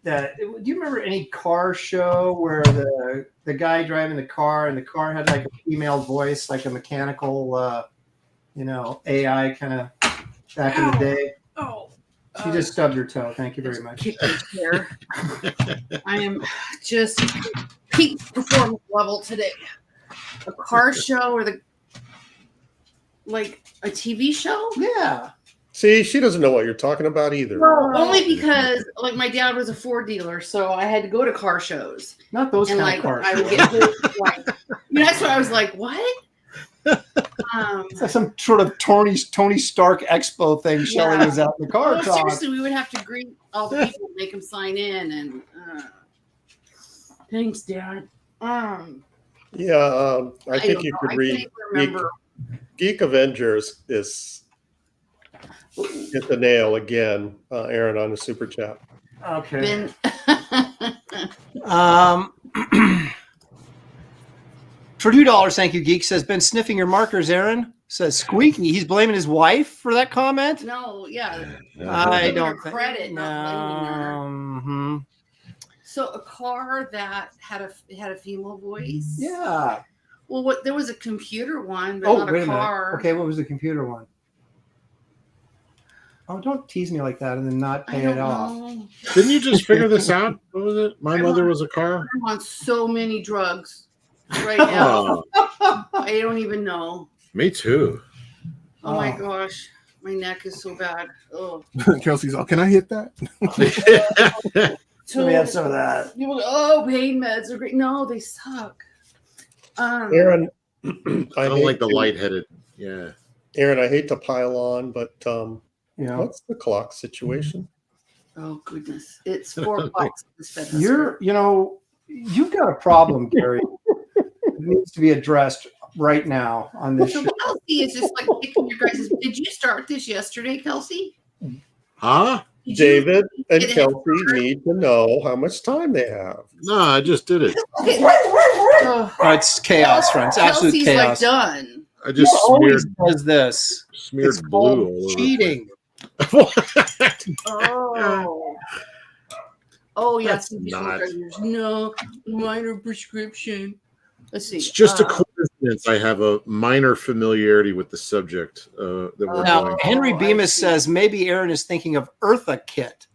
that? Do you remember any car show where the guy driving the car and the car had like a female voice, like a mechanical, AI kind of back in the day? Oh, She just stubbed her toe. Thank you very much. kick the chair. I am just peak performance level today. A car show or like a TV show? Yeah. See, she doesn't know what you're talking about either. Well, only because like my dad was a Ford dealer, so I had to go to car shows. Not those And kind like of cars. I would get that's what I was like, what? It's like some sort of Tony Stark Expo thing. Shelley was out in the car Well, talk. seriously, we would have to greet all the people, make them sign in, and thanks, Dad. Yeah, I think don't you know. could I read can't remember. Geek Avengers is hit the nail again, Aaron, on the super chat. Okay. Been For $2, thank you, Geek. Says, been sniffing your markers, Aaron. Says, squeaky. He's blaming his wife for that comment? no, yeah. I Giving her don't think. credit, not blaming her. Mhm. So a car that had a female voice. Yeah. Well, what there was a computer one, but Oh, not wait a a minute. car. Okay, what was the computer one? Oh, don't tease me like that and then not I pay don't it off. know. Didn't you just figure this out? What was it? My mother was a car. I'm on so many drugs right now. Oh, I don't even know. me too. Oh my Oh. gosh, my neck is so bad. Oh, Kelsey's all, can I hit that? so Let me have some of that. people go, oh, pain meds are great. No, they suck. Aaron, I don't like the lightheaded. Yeah. Aaron, I hate to pile on, but Yeah. what's the clock situation? Oh goodness, it's $4. This fed us. You've got a problem, Gary. It needs to be addressed right now on this So show. Kelsey is just like kicking your guys'. Did you start this yesterday, Kelsey? Huh? Did you- David and Did it Kelsey hurt? need to know how much time they have. No, I just did it. Okay. Oh, Oh, it's chaos, friends. Absolute Kelsey's chaos. like done. I just He always smeared does this. smeared It's blue called all over. cheating. Oh. Oh yeah, That's not. no minor prescription. Let's see. It's just a coincidence. I have a minor familiarity with the subject that we're Now, doing. Henry I Bemis see. says maybe Aaron is thinking of Eartha Kitt.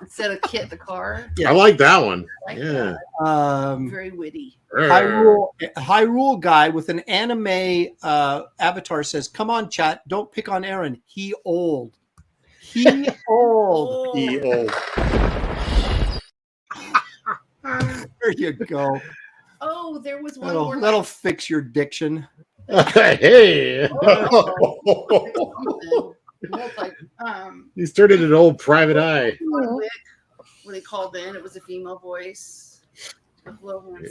Instead of Kit the car. I like that one. I like Yeah. that. Very witty. Hyrule guy with an anime avatar says, "Come on, chat, don't pick on Aaron. He old. He old. He old. There you go. Oh, there was one That'll more. that'll fix your diction." Hey, he's turned into an old private eye. When they called in, it was a female voice.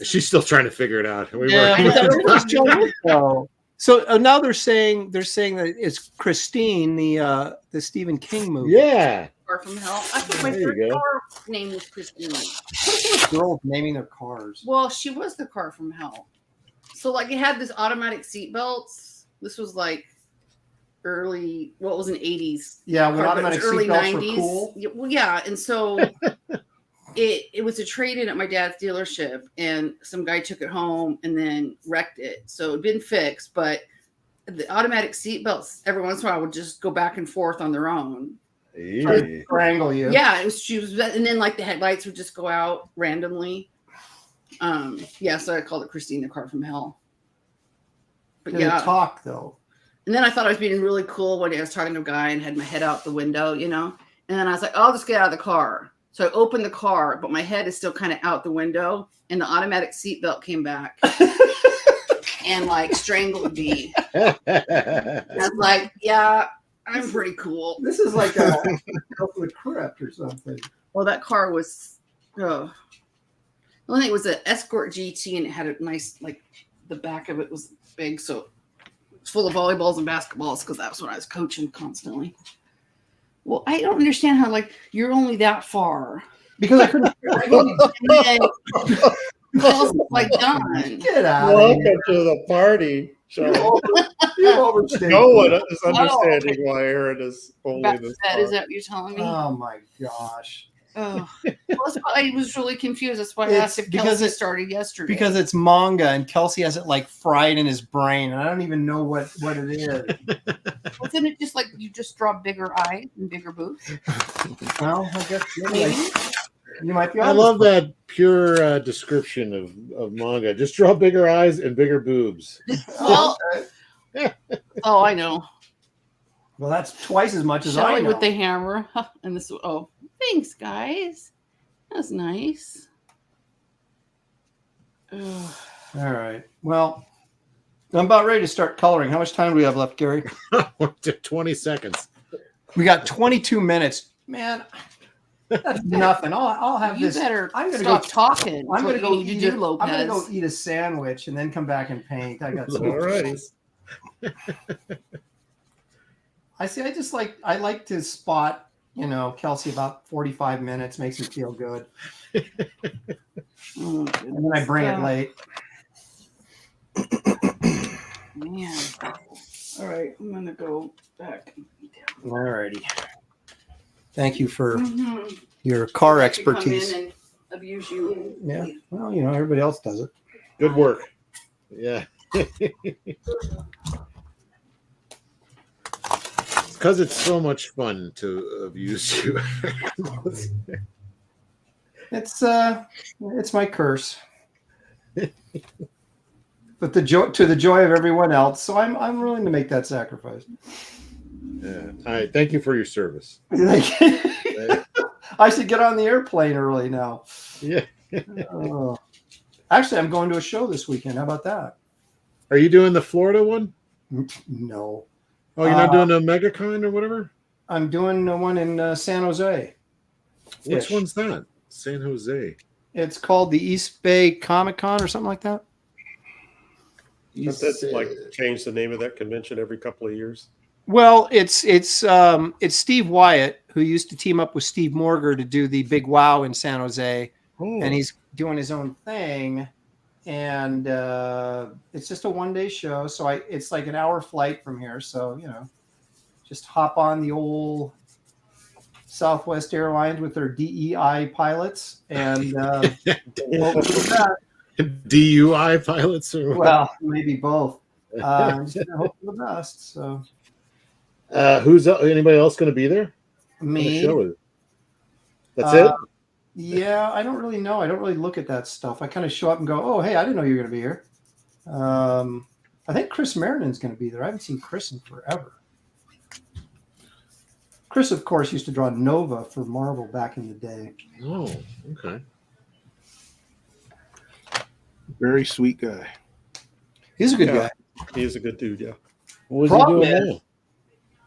She's still trying to figure it out. We Yeah, weren't. so now they're saying that it's Christine, the Stephen King movie. Yeah. Car from Hell. I think my There you first go. car name was Christine. Girls naming their cars. Well, she was the car from hell. So like it had this automatic seat belts. This was like early, what was in 80s? Yeah, when car, but it automatic was early seatbelts were cool. Yeah, well, yeah, and so it was a trade-in at my dad's dealership, and some guy took it home and then wrecked it. So it'd been fixed, but the automatic seat belts every once in a while would just go back and forth on their own. Strangle you. Yeah, it was. She was, and then like the headlights would just go out randomly. Yeah, so I called it Christine the Car from Hell. But Did it talk though? And then I thought I was being really cool when I was talking to a guy and had my head out the window, you know. And then I was like, I'll just get out of the car. So I opened the car, but my head is still kind of out the window, and the automatic seatbelt came back and like strangled me. I was like, yeah. I'm pretty cool. This is like a crypt or something. Well, that car was, the only thing it was an Escort GT, and it had a nice, like, the back of it was big, so it's full of volleyballs and basketballs because that was when I was coaching constantly. Well, I don't understand how, like, you're only that far. Because I couldn't. Like, done. Get out Welcome of here. to the party. So You overstayed. no one is understanding why Aaron is only Back to this that, far. is that what you're telling me? Oh my gosh. Oh. Well, that's why I was really confused. That's why I It's asked if because Kelsey it- started yesterday. Because it's manga and Kelsey has it like fried in his brain, and I don't even know what it is. Wasn't it just like you just draw bigger eyes and bigger boobs? Well, I guess Maybe. you might be. I honest. love that pure description of manga. Just draw bigger eyes and bigger boobs. Well, oh, I know. Well, that's twice as much as I Shelly know. with the hammer. And this, oh, thanks, guys. That's nice. Ugh. All right. Well, I'm about ready to start coloring. How much time do we have left, Gary? 20 seconds. We got 22 minutes. Man, that's nothing. I'll have You this. better I'm gonna stop go. talking. I'm That's gonna what go you need eat. to do, Lopez. I'm gonna go eat a sandwich and then come back and paint. I got some. All righty. I like to spot, Kelsey about 45 minutes makes me feel good. Oh, And then I bring it late. Man. All right, I'm gonna go back. All righty. Thank you for Mhm. your car I could come expertise. in and abuse you. Yeah. Well, everybody else does it. Good work. Yeah. Because it's so much fun to abuse you. It's my curse. But to the joy of everyone else. So I'm willing to make that sacrifice. Yeah. All right. Thank you for your service. I should get on the airplane early now. Yeah. Actually, I'm going to a show this weekend. How about that? Are you doing the Florida one? No. Oh, you're not doing a MegaCon or whatever? I'm doing one in San Jose. Which Ish. one's that? San Jose. It's called the East Bay Comic Con or something like that. Does that like change the name of that convention every couple of years? Well, it's Steve Wyatt, who used to team up with Steve Morger to do the Big Wow in San Jose, and he's doing his own thing. And it's just a one-day show, so it's like an hour flight from here. So just hop on the old Southwest Airlines with their DEI pilots, and hope for the best. DUI pilots or what? Well, maybe both. Just gonna hope for the best. So, Who's anybody else going to be there? What me. show is it? That's it. Yeah, I don't really know. I don't really look at that stuff. I kind of show up and go, "Oh, hey, I didn't know you were going to be here." I think Chris Marinin's going to be there. I haven't seen Chris in forever. Chris, of course, used to draw Nova for Marvel back in the day. Oh, okay. Very sweet guy. He's a good Yeah. guy. He is a good dude. Yeah. What was Problem he doing is-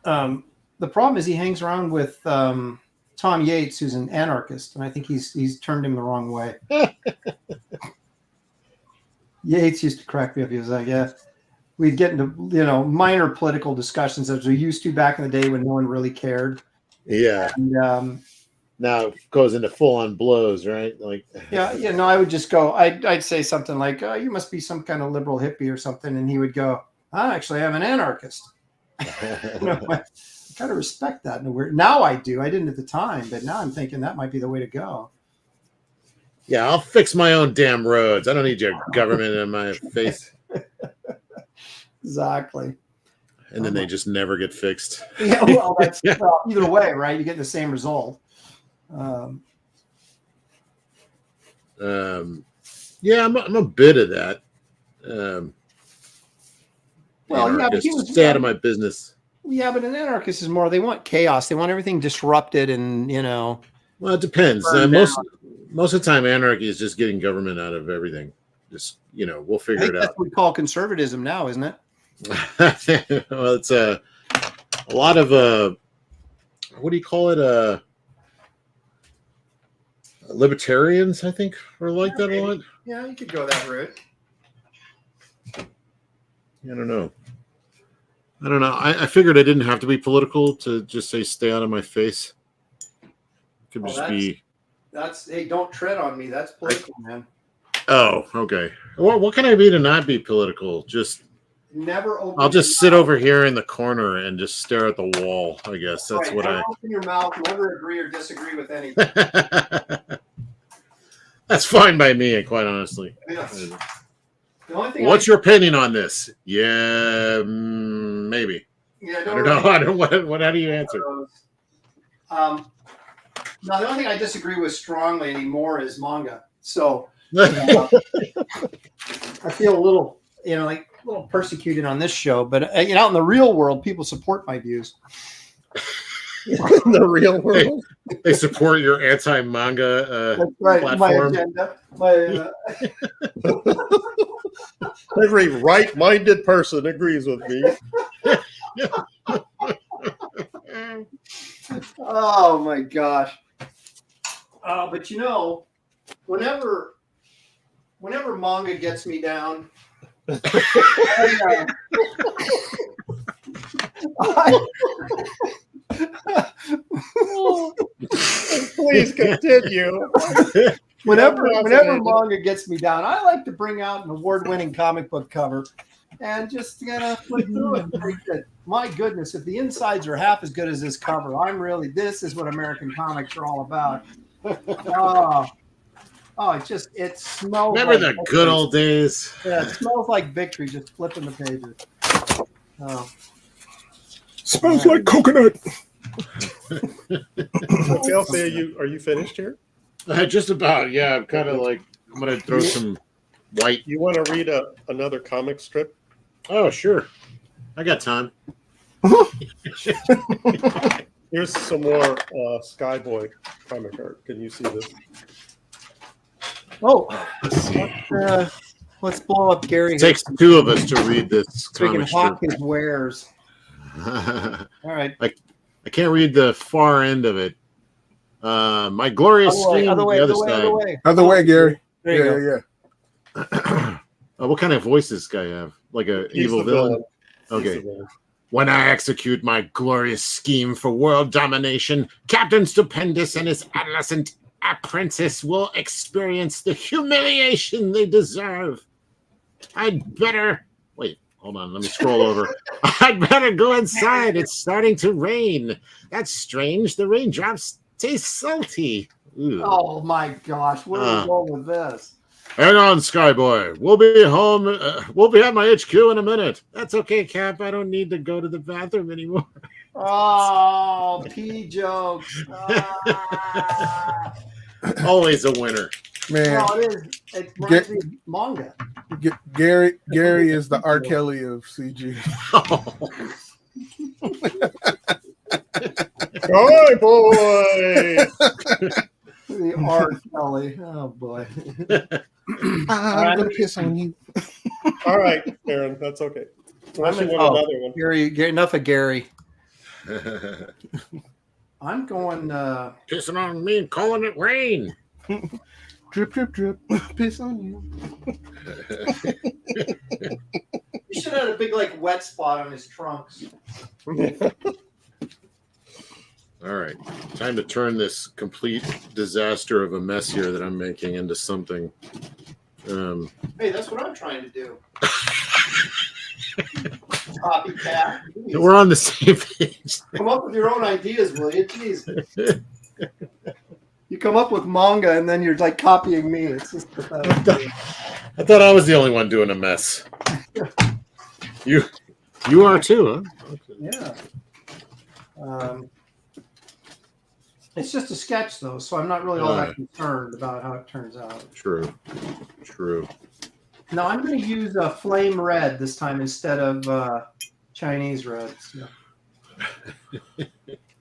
now? The problem is he hangs around with Tom Yates, who's an anarchist, and I think he's turned him the wrong way. Yates used to crack me up. He was like, "Yeah, we'd get into minor political discussions as we used to back in the day when no one really cared." Yeah. And Now it goes into full-on blows, right? Like, I would just go. I'd say something like, "Oh, you must be some kind of liberal hippie or something," and he would go, "Actually, I'm an anarchist." I kind of respect that in a weird. Now I do. I didn't at the time, but now I'm thinking that might be the way to go. yeah, I'll fix my own damn roads. I don't need your government in my face. Exactly. And then they just never get fixed. Yeah. Well, well, either way, right? You get the same result. Yeah, I'm a bit of that. But he was stay out of my business. Yeah, but an anarchist is more. They want chaos. They want everything disrupted, and Well, it depends. Burn Most of the time, anarchy is just getting government out of everything. Just we'll I figure think it that's out. what we call conservatism now, isn't it? Well, it's a lot of what do you call it? Libertarians, I think, are like that a lot. Yeah, you could go that route. I don't know. I figured I didn't have to be political to just say stay out of my face. It could just be. That's hey, don't tread on me. That's political, man. Oh, okay. What can I be to not be political? Just Never open. I'll just sit over here in the corner and just stare at the wall. I guess that's what never open your mouth. Never agree or disagree with anything. That's fine by me, quite honestly. Yes. The only thing What's your opinion on this? Yeah, maybe. Yeah, I don't know. I don't. What? How do you answer? No, the only thing I disagree with strongly anymore is manga. So I feel a little, a little persecuted on this show. But out in the real world, people support my views. In the real world, they support your anti-manga platform. My agenda. Every right-minded person agrees with me. Oh my gosh! But whenever manga gets me down, Please continue. Whenever manga gets me down, I like to bring out an award-winning comic book cover and just flip through it and think that, my goodness, if the insides are half as good as this cover, this is what American comics are all about. It smells. Remember the good old days? Yeah, it smells like victory just flipping the pages. Oh. Smells like coconut. Kelsey, are you finished here? Just about. Yeah, I'm kind of like I'm gonna throw some white. You want to read another comic strip? Oh, sure. I got time. Here's some more Skyboy comic art. Can you see this? Oh, let's blow up Gary. It takes two of us to read this so we can comic hawk strip. his wares. All right. I can't read the far end of it. My glorious scheme. Other way, Other way, Gary. There you go. What kind of voice does this guy have? Like a evil villain? Okay. When I execute my glorious scheme for world domination, Captain Stupendous and his adolescent apprentice will experience the humiliation they deserve. I'd better... Wait, hold on. Let me scroll over. I'd better go inside. It's starting to rain. That's strange. The raindrops taste salty. Ooh. Oh my gosh, where are we going with this? Hang on, Skyboy. We'll be home. We'll be at my HQ in a minute. That's okay, Cap. I don't need to go to the bathroom anymore. Oh, pee jokes. Ah. Always a winner. Man, Well, it is. It reminds me of manga. Gary is the R. Kelly of CG. Oh boy! The R. Kelly. Oh boy. I'm gonna piss on you. All right, Aaron, that's okay. Unless you want another one. Gary, enough of Gary. I'm going. Pissing on me and calling it rain. Drip, drip, drip. Piss on you. He should have had a big like wet spot on his trunks. All right, time to turn this complete disaster of a mess here that I'm making into something. Hey, that's what I'm trying to do. Copycat. Jeez. We're on the same page. Come up with your own ideas, will you? Jeez. You come up with manga and then you're like copying me. It's just pathetic. I thought I was the only one doing a mess. You are too, huh? Yeah. It's just a sketch, though, so I'm not really all that concerned about how it turns out. True. No, I'm going to use a flame red this time instead of Chinese red. So.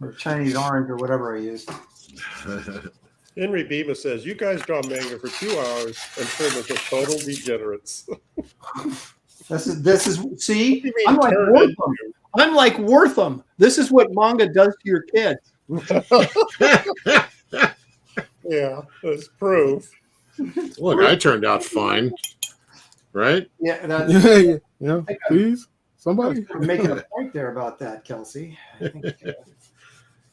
Or Chinese orange or whatever I use. Henry Beavis says, you guys draw manga for 2 hours and turn into total degenerates. This is see, I'm like Wortham. I'm like Wortham. This is what manga does to your kids. Yeah, that's proof. Look, I turned out fine, right? Yeah, yeah. Please, somebody making a point there about that, Kelsey. I think,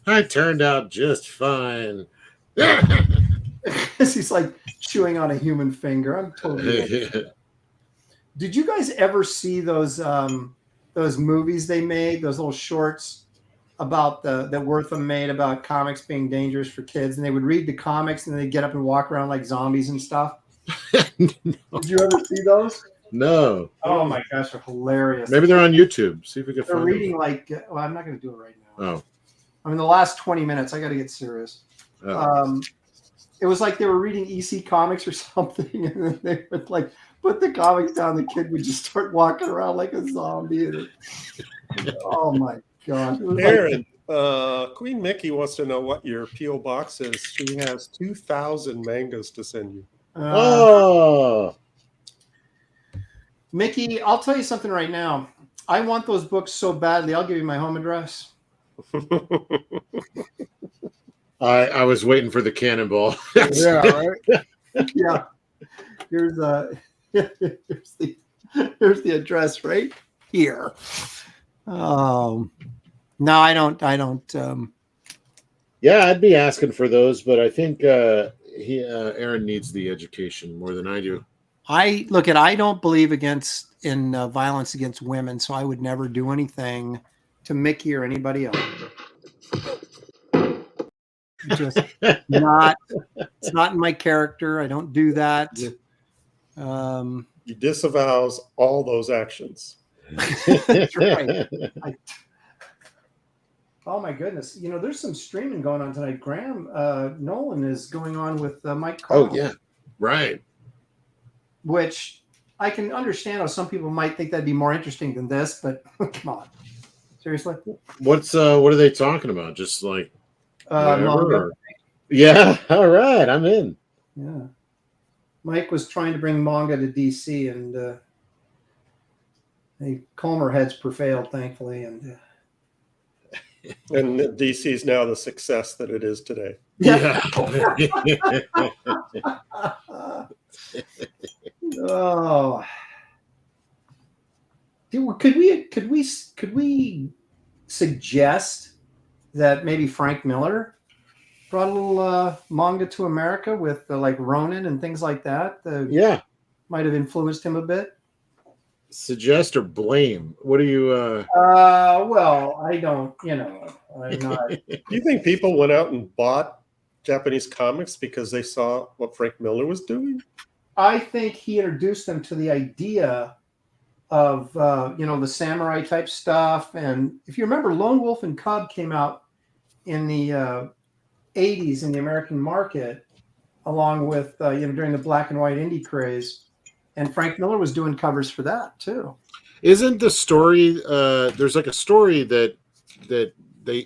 I turned out just fine. he's like chewing on a human finger. I'm totally. Did you guys ever see those movies they made? Those little shorts about that Wortham made about comics being dangerous for kids, and they would read the comics and then they'd get up and walk around like zombies and stuff. No. Did you ever see those? No. Oh my gosh, they're hilarious. Maybe they're on YouTube. See if we can they're find reading them. like. Well, I'm not going to do it right now. Oh. I mean, the last 20 minutes, I got to get serious. Oh. It was like they were reading EC Comics or something, and then they would like put the comics down. The kid would just start walking around like a zombie. Oh my god, Aaron, Queen Mickey wants to know what your P.O. box is. She has 2,000 mangas to send you. Oh, Mickey, I'll tell you something right now. I want those books so badly. I'll give you my home address. I was waiting for the cannonball. Yeah, right. Yeah. Here's the address right here. No, I don't. Yeah, I'd be asking for those, but I think Aaron needs the education more than I do. I don't believe in violence against women, so I would never do anything to Mickey or anybody else. Just not. It's not in my character. I don't do that. He disavows all those actions. That's right. Oh my goodness! You know, there's some streaming going on tonight. Graham Nolan is going on with Mike Carl. Oh yeah, right. Which I can understand how some people might think that'd be more interesting than this, but come on, seriously. What are they talking about? Just like manga. Yeah, all right, I'm in. Yeah, Mike was trying to bring manga to DC, and the calmer heads prevailed, thankfully, and DC is now the success that it is today. Yeah. Oh, could we suggest that maybe Frank Miller brought a little manga to America with like Ronin and things like that? Yeah, might have influenced him a bit. suggest or blame? What do you? Well, I don't. I'm not. Do you think people went out and bought Japanese comics because they saw what Frank Miller was doing? I think he introduced them to the idea of the samurai type stuff. And if you remember, Lone Wolf and Cub came out in the 80s in the American market, along with during the black and white indie craze, and Frank Miller was doing covers for that too. Isn't the story? There's like a story that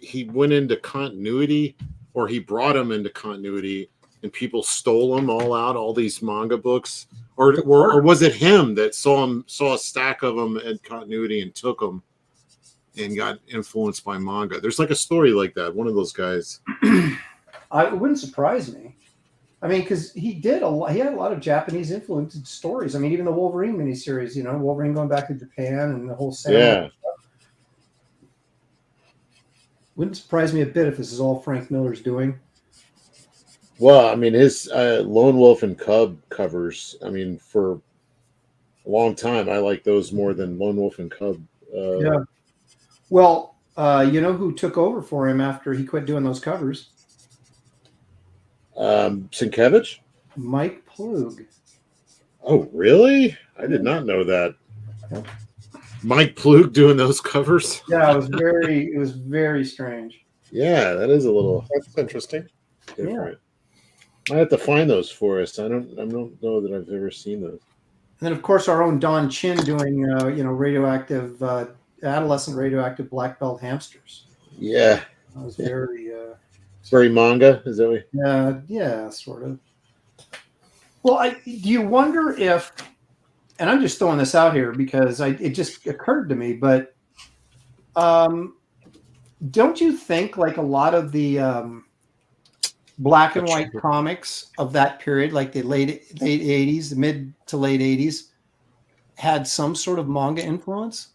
he went into continuity, or he brought them into continuity, and people stole them all out, all these manga books, or was it him that saw a stack of them in continuity and took them and got influenced by manga? There's like a story like that. One of those guys. It wouldn't surprise me. I mean, because he had a lot of Japanese influenced stories. I mean, even the Wolverine miniseries, Wolverine going back to Japan and the whole samurai stuff. Wouldn't surprise me a bit if this is all Frank Miller's doing. Well, I mean, his Lone Wolf and Cub covers, I mean, for a long time, I like those more than Lone Wolf and Cub. Yeah. Well, who took over for him after he quit doing those covers? Sienkiewicz? Mike Plug. Oh, really? I did not know that. Mike Plug doing those covers? Yeah, it was very strange. Yeah, that is a little. That's interesting. Different. Yeah. I have to find those for us. I don't know that I've ever seen those. And then, of course, our own Don Chin doing radioactive adolescent radioactive black belt hamsters. Yeah, that was very. It's very manga, is that what? Yeah, sort of. Well, do you wonder if, and I'm just throwing this out here because it just occurred to me, but don't you think like a lot of the black and white comics of that period, like the late 80s, the mid to late 80s, had some sort of manga influence?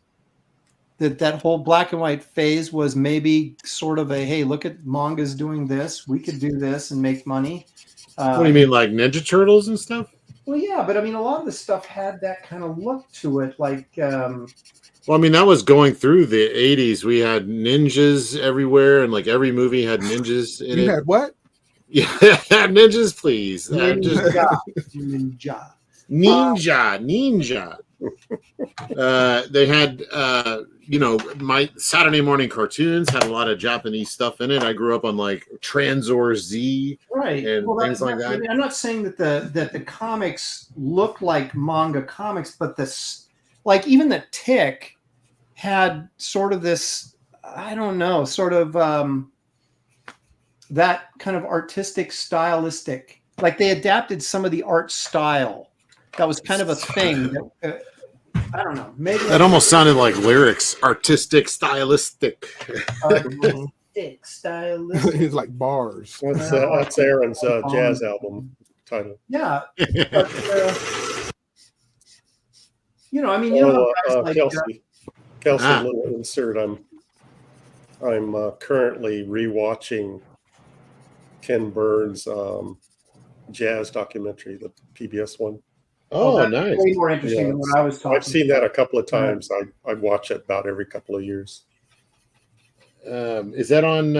That whole black and white phase was maybe sort of a, hey, look at mangas doing this. We could do this and make money. What do you mean, like Ninja Turtles and stuff? Well, yeah, but I mean, a lot of the stuff had that kind of look to it. Like, well, I mean, that was going through the 80s. We had ninjas everywhere, and like every movie had ninjas in it. You had what? Yeah, ninjas, please. Ninja. They had, my Saturday morning cartoons had a lot of Japanese stuff in it. I grew up on like Transor Z, right, and things like that. I'm not saying that the comics look like manga comics, but even the Tick had sort of this, I don't know, sort of that kind of artistic, stylistic. Like they adapted some of the art style. That was kind of a thing. I don't know. Maybe that almost sounded like lyrics. Artistic, stylistic. Artistic, stylistic. It's like bars. That's Aaron's jazz album title. Yeah. But, Kelsey, little insert. I'm currently rewatching Ken Burns' jazz documentary, the PBS one. Oh, nice. Way more interesting than what I was talking. I've seen that a couple of times. I watch it about every couple of years. Is that on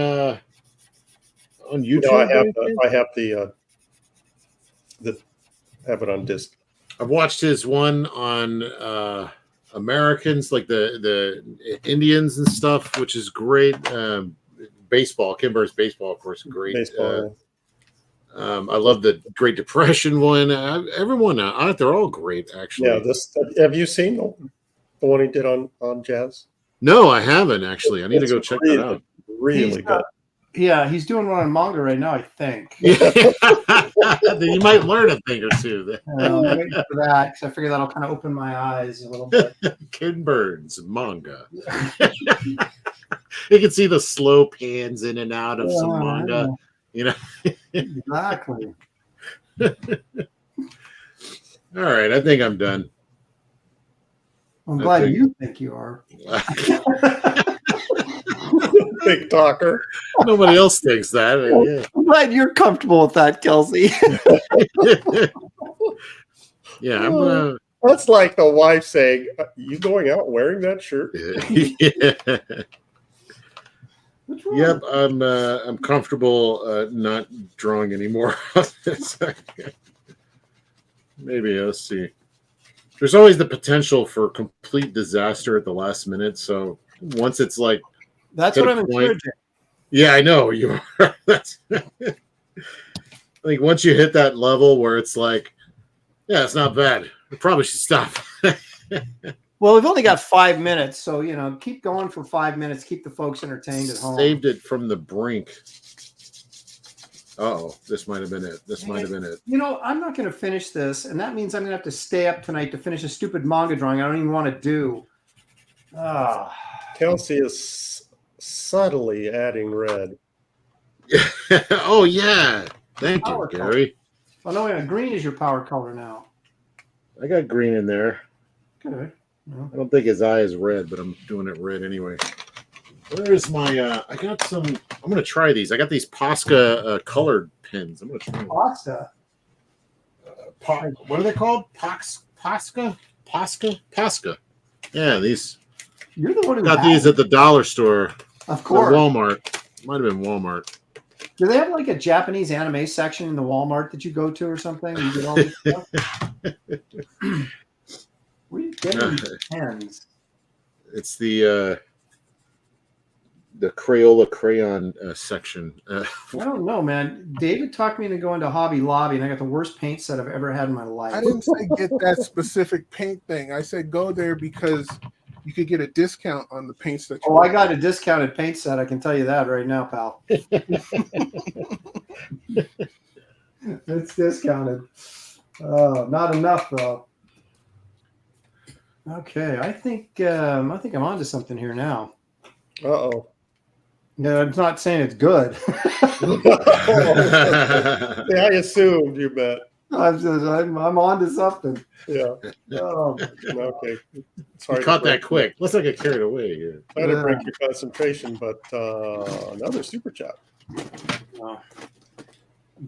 YouTube? No, I have have it on disc. I've watched his one on Americans, like the Indians and stuff, which is great. Baseball, Ken Burns' baseball, of course, great. Baseball. I love the Great Depression one. Everyone, they're all great, actually. Yeah, have you seen the one he did on jazz? No, I haven't actually. I need to go check that out. Really good. Yeah, he's doing one on manga right now, I think. You might learn a thing or two. I'm waiting for that because I figure that'll kind of open my eyes a little bit. Ken Burns manga. You can see the slow pans in and out of some manga. Exactly. All right, I think I'm done. I'm glad you think you are. Big talker. Nobody else thinks that. Yeah. I'm glad you're comfortable with that, Kelsey. Yeah, That's like the wife saying, "You going out wearing that shirt?" Yeah. Yep, I'm comfortable not drawing anymore. Maybe let's see. There's always the potential for complete disaster at the last minute. So once it's like That's hit what a I'm point- encouraging. Yeah, I know you are. That's like once you hit that level where it's like, yeah, it's not bad. I probably should stop. Well, we've only got 5 minutes, so keep going for 5 minutes. Keep the folks entertained at home. Saved it from the brink. Oh, this might have been it. This might have been it. I'm not going to finish this, and that means I'm going to have to stay up tonight to finish a stupid manga drawing I don't even want to do. Kelsey is subtly adding red. Oh yeah, thank you, Power Gary. Oh no, green is your power color now. I got green in there. Good. No. I don't think his eye is red, but I'm doing it red anyway. Where's my? I got some. I'm gonna try these. I got these Posca colored pens. I'm gonna try them. Pasta. What are they called? Posca. Yeah, these. You're the one who Got these at the dollar store. Of Or course. Walmart. Might have been Walmart. Do they have like a Japanese anime section in the Walmart that you go to or something? You get all this stuff? Where are you getting these pens? It's the Crayola crayon section. I don't know, man. David talked me into going to Hobby Lobby, and I got the worst paint set I've ever had in my life. I didn't say get that specific paint thing. I said go there because you could get a discount on the paints that you I got a discounted paint set. I can tell you that right now, pal. It's discounted. Not enough though. Okay, I think I'm onto something here now. Uh-oh. No, I'm not saying it's good. Yeah, I assumed, you bet. I'm onto something. Yeah. Oh, Okay. Sorry. You caught that quick. Let's not get carried away here. Try to break your concentration, but another super chat. oh.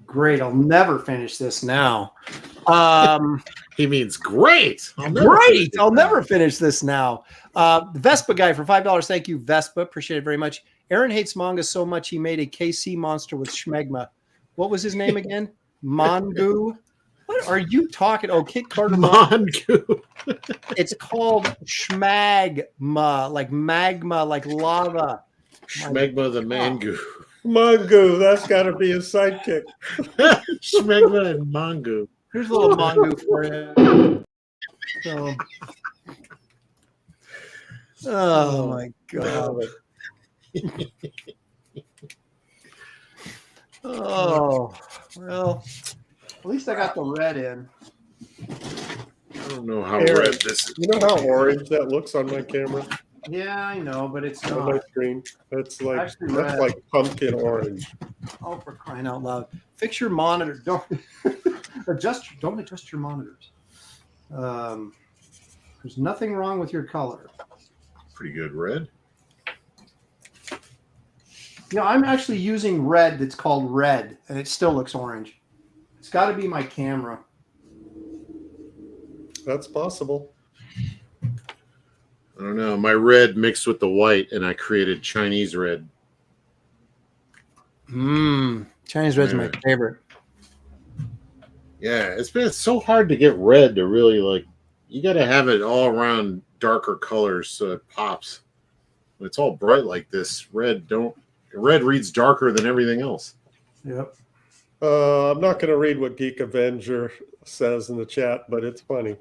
Great. I'll never finish this now. He means great. Great. I'll never finish this now. Vespa guy for $5. Thank you, Vespa. Appreciate it very much. Aaron hates manga so much he made a KC monster with Schmegma. What was his name again? Mongu? What are you talking? Oh, Kit Carter. Mongu. It's called Schmagma, like magma, like lava. Schmegma the Mangu. Mongo, that's got to be a sidekick. Schmegma and Mongu. Here's a little Mongu for you. So, oh my God. Oh, well, at least I got the red in. I don't know how Aaron, red this is. You know how orange that looks on my camera? Yeah, I know, but it's On my not. screen? That's like Actually, that's red. like pumpkin orange. Oh, for crying out loud. Fix your monitor. Don't adjust your monitors. There's nothing wrong with your color. Pretty good red. I'm actually using red that's called red, and it still looks orange. It's got to be my camera. That's possible. I don't know. My red mixed with the white, and I created Chinese red. Chinese red's my favorite. Yeah, it's been so hard to get red to really like. You got to have it all around darker colors so it pops. When it's all bright like this, red reads darker than everything else. Yep. I'm not going to read what Geek Avenger says in the chat, but it's funny.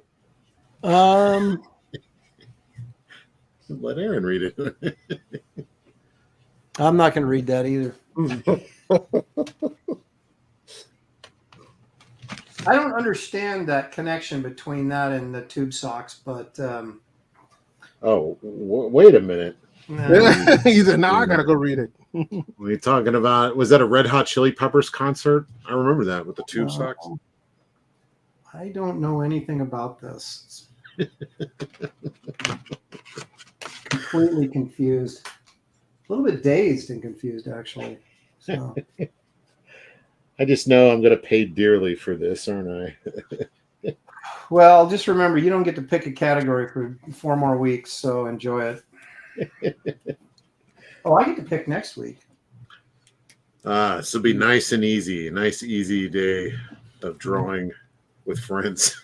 Let Aaron read it. I'm not going to read that either. I don't understand that connection between that and the tube socks, but Wait a minute. He said, now I gotta go read it. What are you talking about? Was that a Red Hot Chili Peppers concert? I remember that with the tube socks. I don't know anything about this. Completely confused. A little bit dazed and confused, actually. So. I just know I'm going to pay dearly for this, aren't I? Well, just remember, you don't get to pick a category for 4 more weeks, so enjoy it. Oh, I get to pick next week. This will be nice and easy. A nice, easy day of drawing with friends.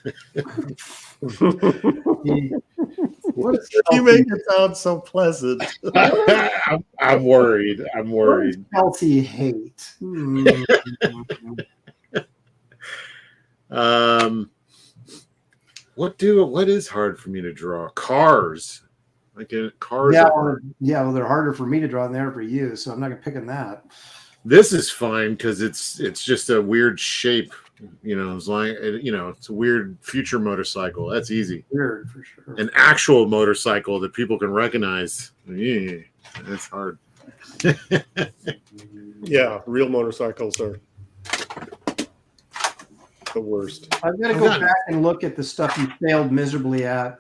What is You make it sound so pleasant. I'm worried. I'm worried. Kelsey hate? What is hard for me to draw? Cars. Like cars. Yeah, well, they're harder for me to draw than they are for you, so I'm not gonna pick on that. This is fine because it's just a weird shape. It's like it's a weird future motorcycle. That's easy. Weird for sure. An actual motorcycle that people can recognize. Yeah, that's hard. Yeah, real motorcycles are the worst. I've got to go back and look at the stuff you failed miserably at.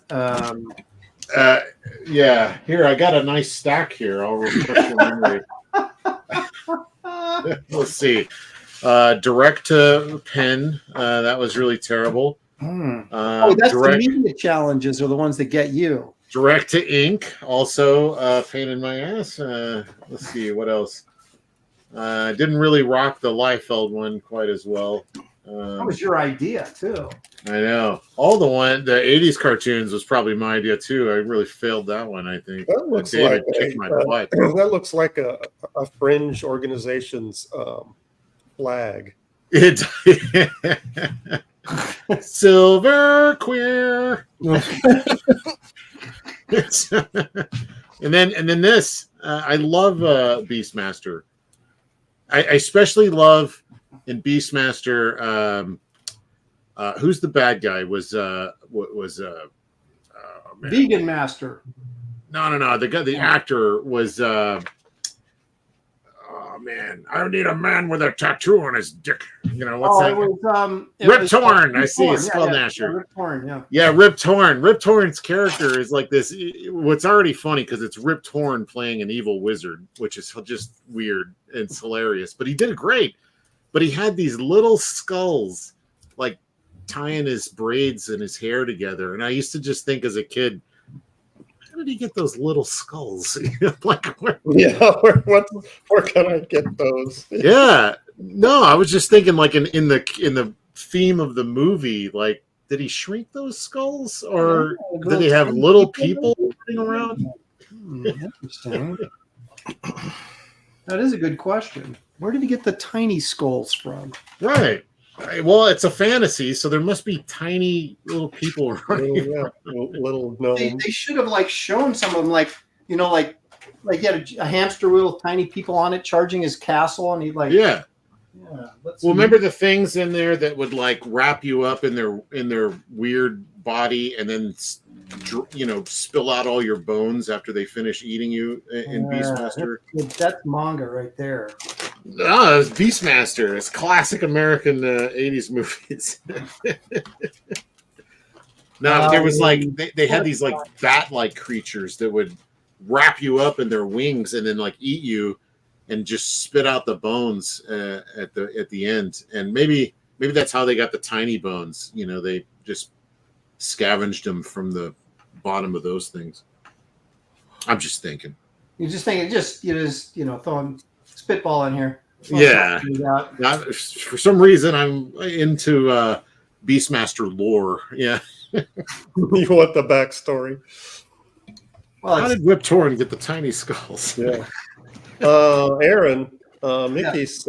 Yeah, here I got a nice stack here. I'll refresh your memory. Let's see. Direct to pen. That was really terrible. That's the media challenges are the ones that get you. Direct to ink, also pain in my ass. Let's see what else. Didn't really rock the Liefeld one quite as well. That was your idea too. I know. The 80s cartoons was probably my idea too. I really failed that one, I think. That looks David like kicked my butt. That looks like a fringe organization's flag. It silver queer. and then this. I love Beastmaster. I especially love in Beastmaster. Who's the bad guy? Vegan Master. No. The actor was. Man, I don't need a man with a tattoo on his dick. What's that? Rip Torn. I see. Skull Nasher. Rip Torn. Yeah. Yeah, Rip Torn. Rip Torn's character is like this. What's already funny because it's Rip Torn playing an evil wizard, which is just weird and it's hilarious. But he did it great. But he had these little skulls, like tying his braids and his hair together. And I used to just think as a kid, how did he get those little skulls? Like, where can I get those? Yeah, no, I was just thinking, like in the theme of the movie, like, did he shrink those skulls, or did he have little people running around? Interesting. That is a good question. Where did he get the tiny skulls from? Right. Well, it's a fantasy, so there must be tiny little people running. Little gnomes. They should have shown some of them, like he had a hamster wheel with tiny people on it charging his castle, and he yeah. Well, remember the things in there that would wrap you up in their weird body, and then spill out all your bones after they finish eating you in Beastmaster. That's manga right there. No, it's Beastmaster. It's classic American 80s movies. No, there was they had these bat-like creatures that would wrap you up in their wings and then eat you and just spit out the bones at the end. And maybe that's how they got the tiny bones. They just scavenged them from the bottom of those things. I'm just thinking. You're just thinking, throwing spitball in here. Yeah. For some reason, I'm into Beastmaster lore. Yeah. You want the backstory? Well, how did Rip Torn get the tiny skulls? Yeah. Aaron, Mickey's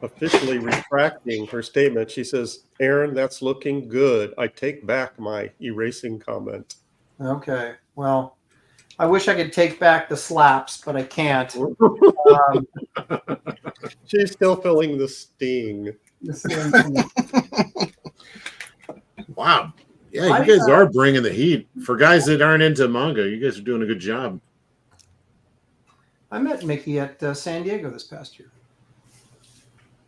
officially retracting her statement. She says, Aaron, that's looking good. I take back my erasing comment. Okay. Well, I wish I could take back the slaps, but I can't. She's still feeling the sting. Wow. Yeah, you guys are bringing the heat. For guys that aren't into manga, you guys are doing a good job. I met Mickey at San Diego this past year.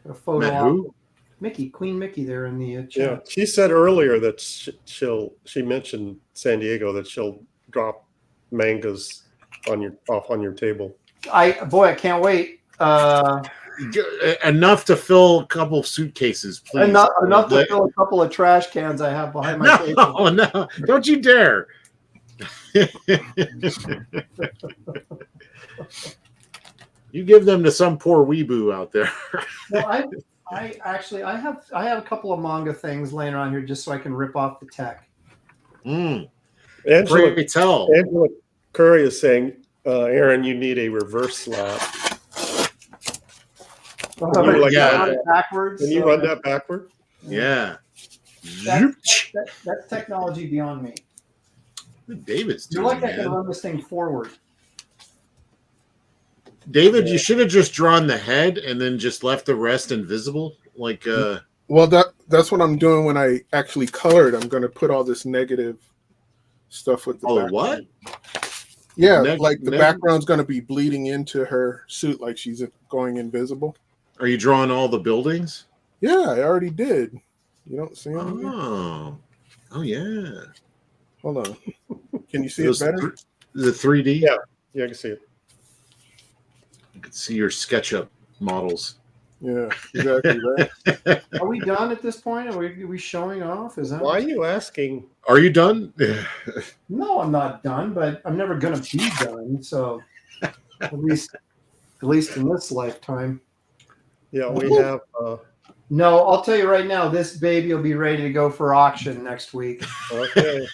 Got a photo. Met who? Mickey, Queen Mickey there in the chat. Yeah, she said earlier that she mentioned San Diego, that she'll drop mangas off on your table. I can't wait. Enough to fill a couple of suitcases, please. Enough to fill a couple of trash cans I have behind my table. No, don't you dare. You give them to some poor weeboo out there. Well, I have a couple of manga things laying around here just so I can rip off the tech. Angela Curry is saying, Aaron, you need a reverse slap. Run it backwards. Can you run that backward? Yeah. That's technology beyond me. David's You're doing, like I can run this thing forward. David, you should have just drawn the head and then just left the rest invisible. Like, well, that's what I'm doing when I actually colored. I'm going to put all this negative stuff with the background. What? Yeah, like the background's going to be bleeding into her suit, like she's going invisible. Are you drawing all the buildings? Yeah, I already did. You don't see them? Oh yeah. Hold on. Can you see it better? The 3D? Yeah, I can see it. You can see your SketchUp models. Yeah, exactly. Right. Are we done at this point? Are we showing off? Is that why are you asking? Are you done? No, I'm not done, but I'm never gonna be done. So at least in this lifetime. Yeah, we have. No, I'll tell you right now, this baby will be ready to go for auction next week. Okay.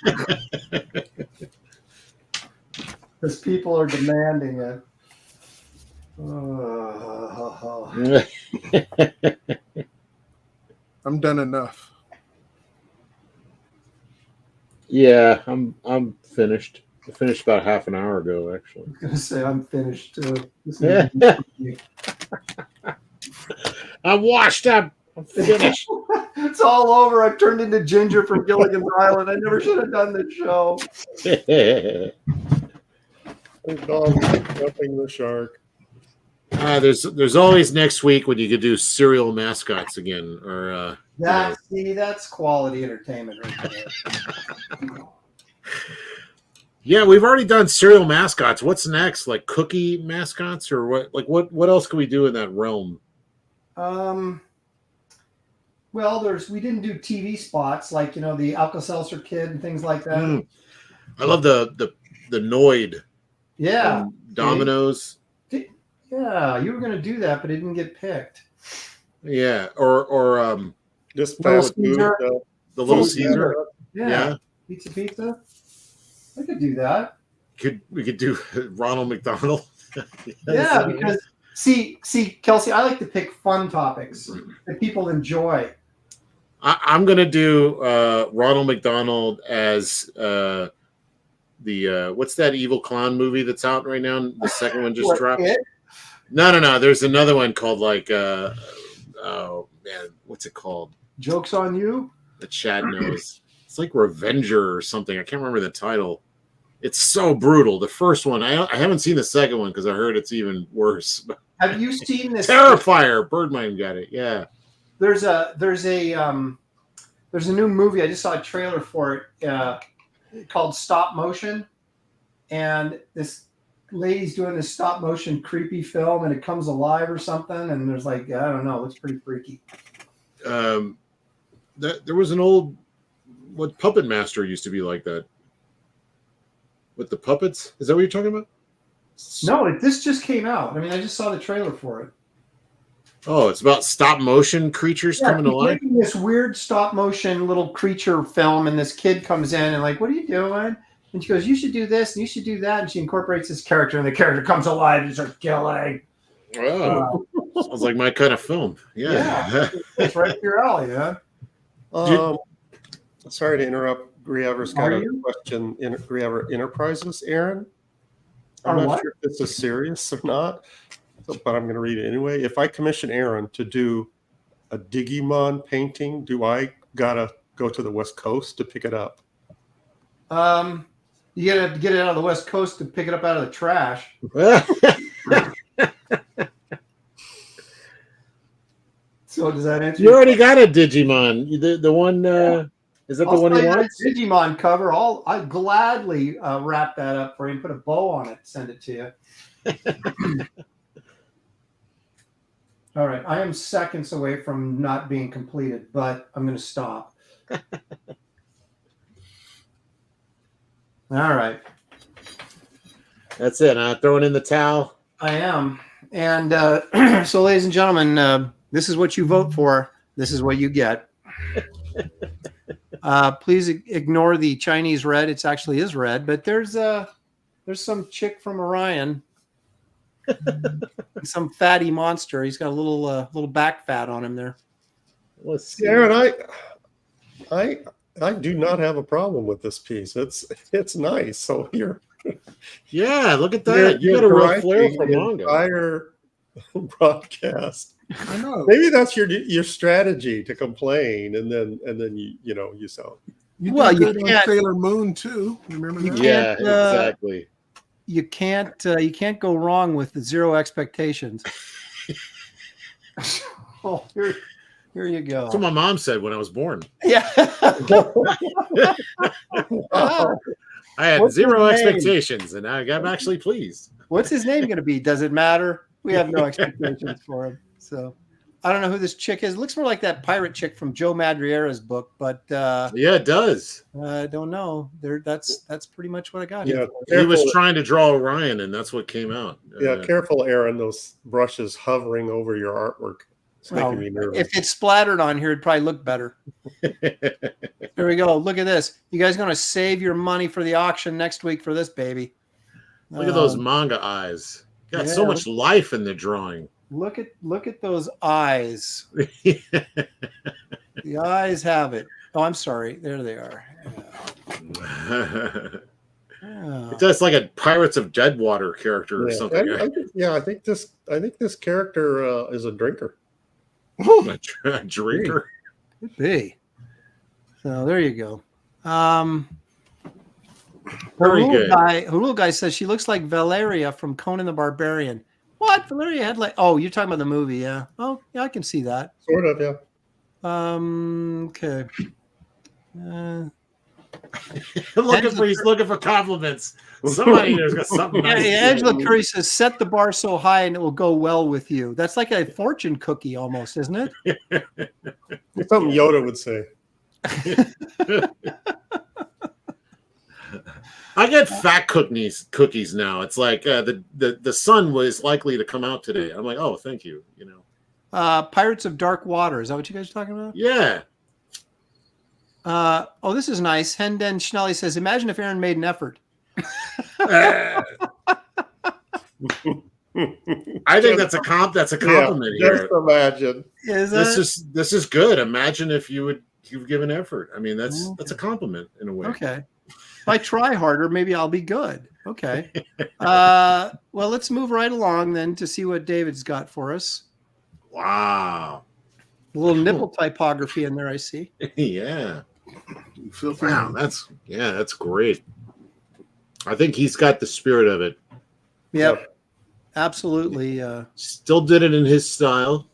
Because people are demanding it. I'm done enough. Yeah, I'm finished. I finished about half an hour ago, actually. I was gonna say I'm finished too. I'm washed up. I'm finished. It's all over. I've turned into Ginger from Gilligan's Island. I never should have done this show. Dog jumping the shark. There's always next week when you could do serial mascots again, or that's quality entertainment right there. Yeah, we've already done serial mascots. What's next? Like cookie mascots, or what? Like what else can we do in that realm? Well, we didn't do TV spots like the Alka-Seltzer Kid and things like that. I love the Noid. Yeah, Dominoes. Yeah, you were going to do that, but it didn't get picked. Yeah, or just Little fast Caesar. food. The Little Caesar. Yeah. Pizza. I could do that. We could do Ronald McDonald. Yeah, because see, Kelsey, I like to pick fun topics that people enjoy. I'm gonna do Ronald McDonald as the what's that evil clown movie that's out right now? The second one just dropped. No. There's another one called like oh man, what's it called? Joke's on You. The Chad knows. It's like Revenger or something. I can't remember the title. It's so brutal. The first one, I haven't seen the second one because I heard it's even worse. Have you seen this? Terrifier. Birdman got it. Yeah. There's a new movie. I just saw a trailer for it called Stop Motion, and this lady's doing this stop motion creepy film, and it comes alive or something. And there's like I don't know, it's pretty freaky. There was an old Puppet Master used to be like that. With the puppets? Is that what you're talking about? No, this just came out. I mean, I just saw the trailer for it. Oh, it's about stop motion creatures coming to life? Making this weird stop motion little creature film, and this kid comes in and like, what are you doing? And she goes, you should do this and you should do that. And she incorporates this character, and the character comes alive and starts killing. Oh, sounds like my kind of film. Yeah. It's right up your alley, man. Sorry to interrupt. Griever's got a question. Griever Enterprises, Aaron. I'm not sure if this is serious or not, but I'm going to read it anyway. If I commission Aaron to do a Digimon painting, do I gotta go to the West Coast to pick it up? You gotta get it out of the West Coast to pick it up out of the trash. So does that answer? You already got a Digimon. The one is that the one you want? Digimon cover. I'd gladly wrap that up for you and put a bow on it. Send it to you. All right. I am seconds away from not being completed, but I'm going to stop. All right. That's it. Throwing in the towel. I am. And so, ladies and gentlemen, this is what you vote for. This is what you get. Please ignore the Chinese red. It actually is red, but there's some chick from Orion, some fatty monster. He's got a little back fat on him there. Let's see. Aaron, I do not have a problem with this piece. It's nice. So Yeah, look at that. You got a real flair for manga. Entire broadcast. I know. Maybe that's your strategy to complain, and then you sound. You Well, did you good on can't- Sailor Moon too. Remember that? Yeah, exactly. You can't go wrong with the zero expectations. Oh, here you go. That's what my mom said when I was born. Yeah. I had What's zero his name? expectations, and I'm actually pleased. What's his name going to be? Does it matter? We have no expectations for him. So I don't know who this chick is. It looks more like that pirate chick from Joe Madriera's book, but Yeah, it does. I don't know. That's pretty much what I got. Yeah, He was trying to draw Orion, and that's what came out. Yeah, careful, Aaron. Those brushes hovering over your artwork. It's Well, making me nervous. if it's splattered on here, it'd probably look better. There we go. Look at this. You guys going to save your money for the auction next week for this baby? Look at those manga eyes. Got so yeah. much life in the drawing. Look at those eyes. The eyes have it. Oh, I'm sorry. There they are. Yeah. It does like a Pirates of Deadwater character or Yeah. something. I think this character is a drinker. A drinker. Could be. So there you go. Very good. Harul guy says she looks like Valeria from Conan the Barbarian. What? Valeria had like? Oh, you're talking about the movie, yeah. Oh, yeah, I can see that. Sort of, yeah. Okay. He's looking for compliments. Somebody there's got something. Yeah, Nice to Angela say. Curry says, "Set the bar so high, and it will go well with you." That's like a fortune cookie, almost, isn't it? Something Yoda would say. I get fat cookies now. It's like the sun was likely to come out today. I'm like, oh, thank you. Pirates of Dark Water. Is that what you guys are talking about? Yeah. Oh, this is nice. Henden Schnelly says, "Imagine if Aaron made an effort." I think that's a compliment Yeah, here. just imagine. This is good. Imagine if you've given effort. I mean, that's a compliment in a way. Okay. If I try harder, maybe I'll be good. Okay. Well, let's move right along then to see what David's got for us. Wow. A little nipple typography in there, I see. Yeah. Wow, that's great. I think he's got the spirit of it. Yep. Absolutely. Still did it in his style.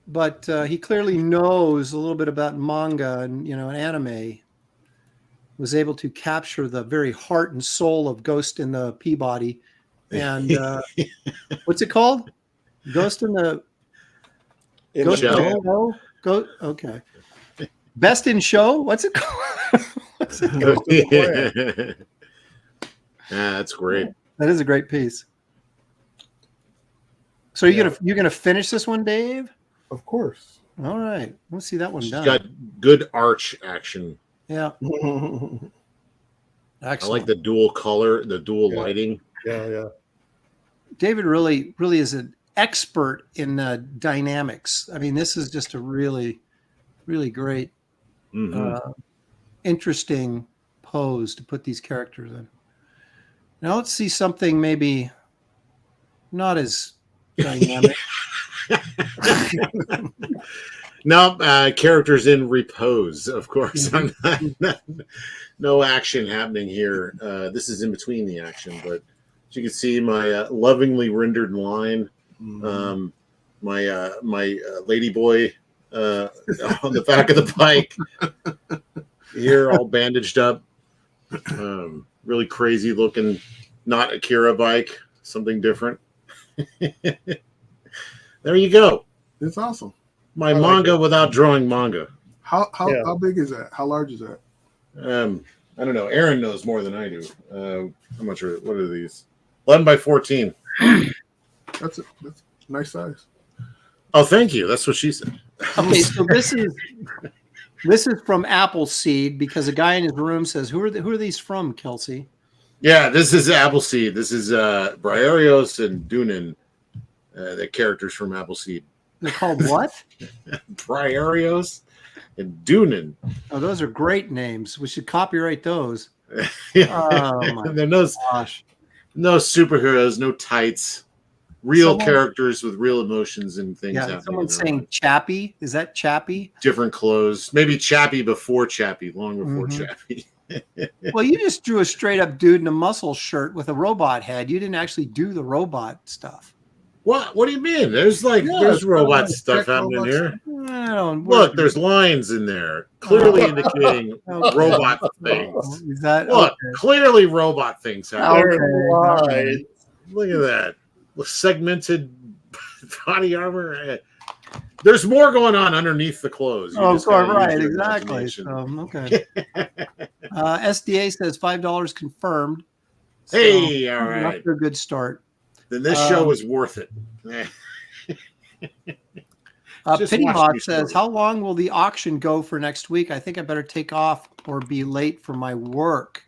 But he clearly knows a little bit about manga and an anime. Was able to capture the very heart and soul of Ghost in the Peabody. And what's it called? Ghost in the Ghost in the Show? Okay. Best in Show? What's it called? Yeah, that's great. That is a great piece. So you're gonna finish this one, Dave? Of course. All right. Let's see that one She's done. got good arch action. Yeah. I Excellent. like the dual color, the dual lighting. Yeah. David really is an expert in dynamics. I mean, this is just a really, really great, interesting pose to put these characters in. Now let's see something maybe not as dynamic. No, characters in repose, of course. No action happening here. This is in between the action, but as you can see, my lovingly rendered line, my lady boy on the back of the bike here, all bandaged up, really crazy looking. Not Akira bike, something different. There you go. It's awesome. My manga without drawing manga. How big is that? How large is that? I don't know. Aaron knows more than I do. How much are what are these? 11 by 14. That's a nice size. Oh, thank you. That's what she said. Okay, so this is from Appleseed because a guy in his room says, "Who are these from, Kelsey?" Yeah, this is Appleseed. This is Briarios and Dunin, the characters from Appleseed. They're called what? Briarios and Dunin. Oh, those are great names. We should copyright those. Yeah. Oh my gosh. No superheroes, no tights. Real characters with real emotions and things happening. Someone's saying Chappie. Is that Chappie? Different clothes. Maybe Chappie before Chappie, long before Chappie. Well, you just drew a straight up dude in a muscle shirt with a robot head. You didn't actually do the robot stuff. What do you mean? There's there's robot stuff happening here. Look, there's lines in there clearly indicating robot things. Is that clearly robot things happening. Okay. Look at that. Segmented body armor. There's more going on underneath the clothes. Right, exactly. Okay. SDA says $5 confirmed. So hey, all right. After a good start. Then this show is worth it. Pittybot says, "How long will the auction go for next week? I think I better take off or be late for my work."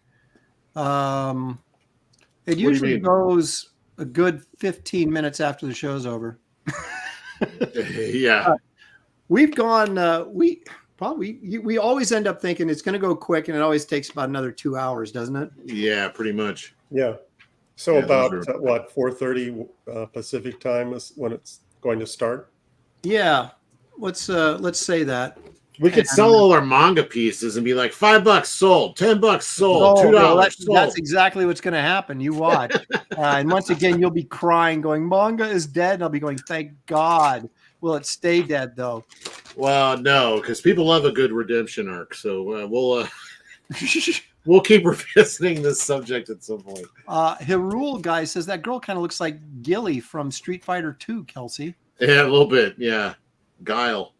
It usually goes a good 15 minutes after the show's over. Yeah. We've gone, we always end up thinking it's going to go quick, and it always takes about another 2 hours, doesn't it? Yeah, pretty much. Yeah. So about 4:30 Pacific time is when it's going to start? Yeah. Let's say that. We could sell all our manga pieces and be like $5 sold, $10 sold, $2 sold. That's exactly what's going to happen. You watch. And once again, you'll be crying, going, "Manga is dead." And I'll be going, "Thank God." Will it stay dead, though? Well, no, because people love a good redemption arc. So we'll keep revisiting this subject at some point. Hirul guy says that girl kind of looks like Gilly from Street Fighter 2, Kelsey. Yeah, a little bit. Yeah. Guile.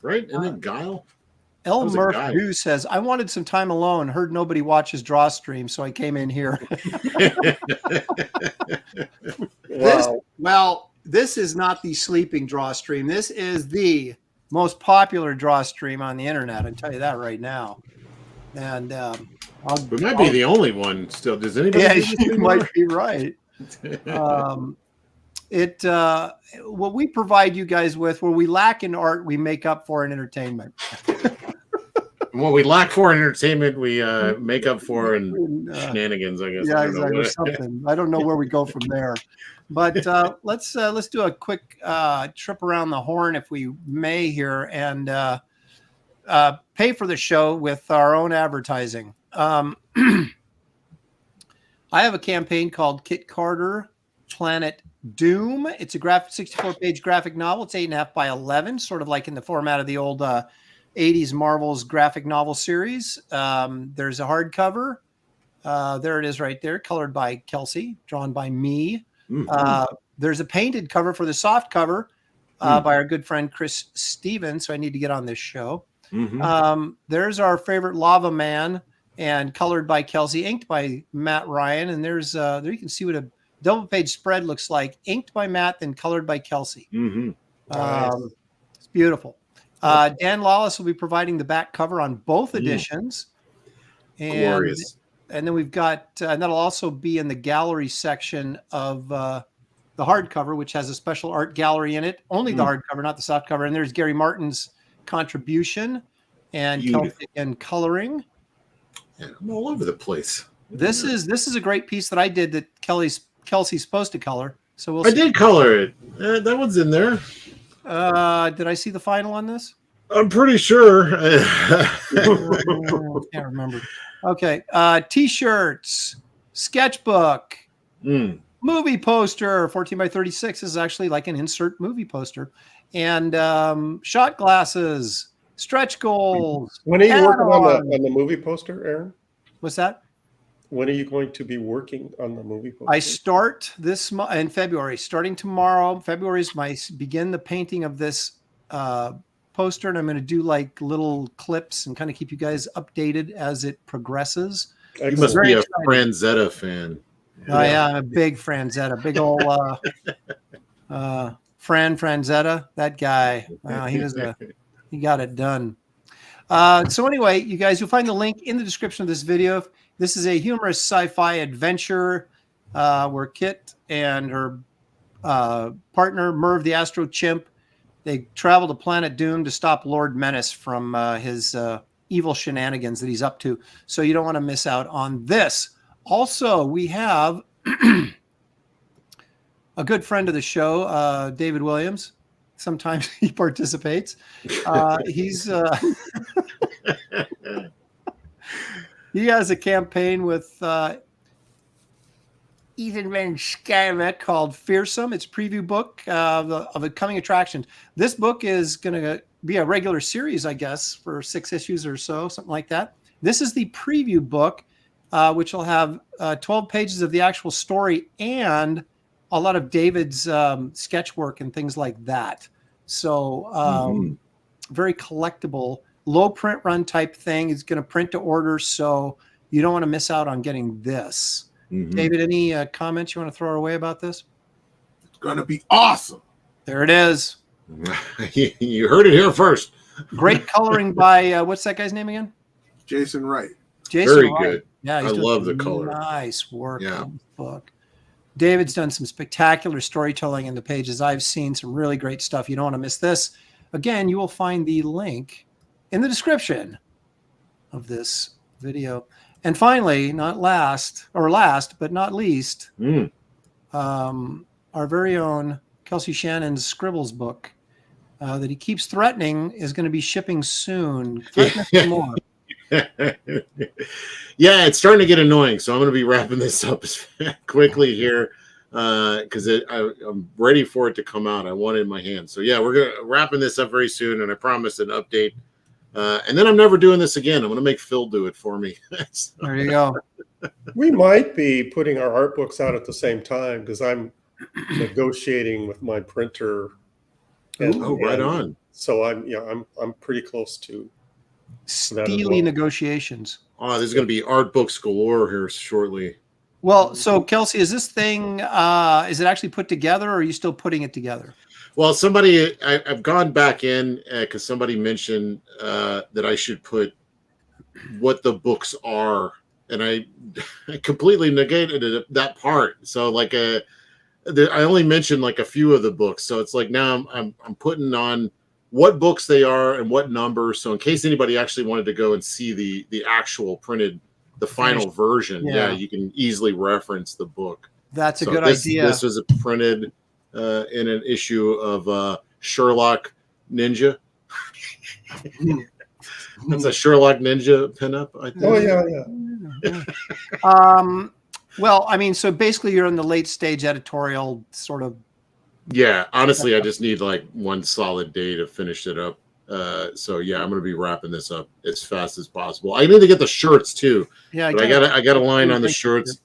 Right? Isn't it Guile? El Murph Du says, "I wanted some time alone. Heard nobody watches Draw Stream, so I came in here." Wow. This is not the sleeping Draw Stream. This is the most popular Draw Stream on the internet. I tell you that right now. And we might be the only one still. Does anybody? Yeah, you might be right. What we provide you guys with, where we lack in art, we make up for in entertainment. What we lack for in entertainment, we make up for in shenanigans, I guess. Yeah, exactly. Something. I don't know where we go from there. But let's do a quick trip around the horn, if we may, here, and pay for the show with our own advertising. I have a campaign called Kit Carter Planet Doom. It's a 64-page graphic novel. It's 8.5 by 11, sort of like in the format of the old 80s Marvel's graphic novel series. There's a hardcover. There it is right there, colored by Kelsey, drawn by me. Mm-hmm. There's a painted cover for the soft cover by our good friend Chris Stevens, so I need to get on this show. Mm-hmm. There's our favorite Lava Man, and colored by Kelsey, inked by Matt Ryan. And there you can see what a double page spread looks like, inked by Matt, then colored by Kelsey. Mm-hmm. Nice. It's beautiful. Dan Lawless will be providing the back cover on both editions. Glorious. And then we've got, and that'll also be in the gallery section of the hardcover, which has a special art gallery in it. Only the hardcover, not the soft cover. And there's Gary Martin's contribution and Kelsey and coloring. Yeah, I'm all over the place. This is a great piece that I did that Kelsey's supposed to color. So we'll. I did color it. That one's in there. Did I see the final on this? I'm pretty sure. I can't remember. Okay. T-shirts, sketchbook, movie poster, 14 by 36 is actually like an insert movie poster, and shot glasses, stretch goals. When are you working on the movie poster, Aaron? What's that? when are you going to be working on the movie poster? I start this in February. Starting tomorrow, February is my begin the painting of this poster, and I'm going to do like little clips and kind of keep you guys updated as it progresses. You must Very be a exciting. Franzetta fan. Oh yeah, I'm a big Franzetta, big old Franzetta. That guy, he got it done. So anyway, you guys, you'll find the link in the description of this video. This is a humorous sci-fi adventure where Kit and her partner Merv the Astro Chimp, they travel to planet Doom to stop Lord Menace from his evil shenanigans that he's up to. So you don't want to miss out on this. Also, we have a good friend of the show, David Williams. Sometimes he participates. He has a campaign with Ethan Van Skyler called Fearsome. It's a preview book of the coming attractions. This book is going to be a regular series, I guess, for 6 issues or so, something like that. This is the preview book, which will have 12 pages of the actual story and a lot of David's sketch work and things like that. So very collectible, low print run type thing. It's going to print to order, so you don't want to miss out on getting this. David, any comments you want to throw our way about this? It's going to be awesome. There it is. You heard it here first. Great coloring by, what's that guy's name again? Jason Wright. Jason Very Wright. good. Yeah, I love the color. Nice work on the book. David's done some spectacular storytelling in the pages. I've seen some really great stuff. You don't want to miss this. Again, you will find the link in the description of this video. And finally, last but not least, our very own Kelsey Shannon's Scribbles book that he keeps threatening is going to be shipping soon. Threaten us some more. Yeah, it's starting to get annoying, so I'm going to be wrapping this up quickly here because I'm ready for it to come out. I want it in my hand. So yeah, we're wrapping this up very soon, and I promise an update. And then I'm never doing this again. I'm going to make Phil do it for me. There you go. We might be putting our art books out at the same time because I'm negotiating with my printer. Right on. So I'm pretty close to steely negotiations. Oh, there's going to be art books galore here shortly. Well, so Kelsey, is this thing, is it actually put together or are you still putting it together? Well, I've gone back in because somebody mentioned that I should put what the books are. And I completely negated that part. So I only mentioned like a few of the books. So it's like now I'm putting on what books they are and what numbers. So in case anybody actually wanted to go and see the actual printed, the final version, you can easily reference the book. That's a good idea. This was printed in an issue of Sherlock Ninja. That's a Sherlock Ninja pinup, I think. Oh yeah. Well, I mean, so basically you're in the late stage editorial sort of. Yeah, honestly, I just need like one solid day to finish it up. So yeah, I'm going to be wrapping this up as fast as possible. I need to get the shirts too. Yeah, but I got a line on the shirts.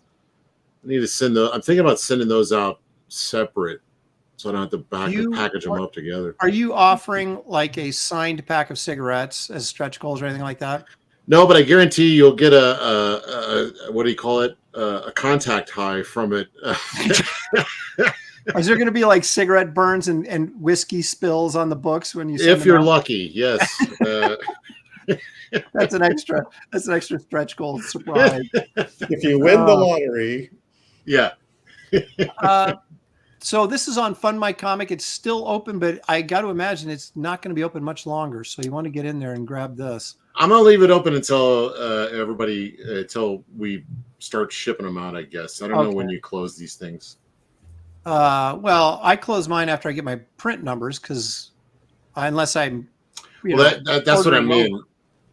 I need to send I'm thinking about sending those out separate, so I don't have to package them up together. Are you offering like a signed pack of cigarettes as stretch goals or anything like that? No, but I guarantee you'll get a what do you call it? A contact high from it. Is there going to be like cigarette burns and whiskey spills on the books when you? If you're lucky, yes. That's an extra stretch goal surprise. If you win the lottery, yeah. So this is on Fund My Comic. It's still open, but I got to imagine it's not going to be open much longer. So you want to get in there and grab this. I'm gonna leave it open until until we start shipping them out. I guess I don't know when you close these things. Well, I close mine after I get my print numbers because unless I'm. That's what I mean.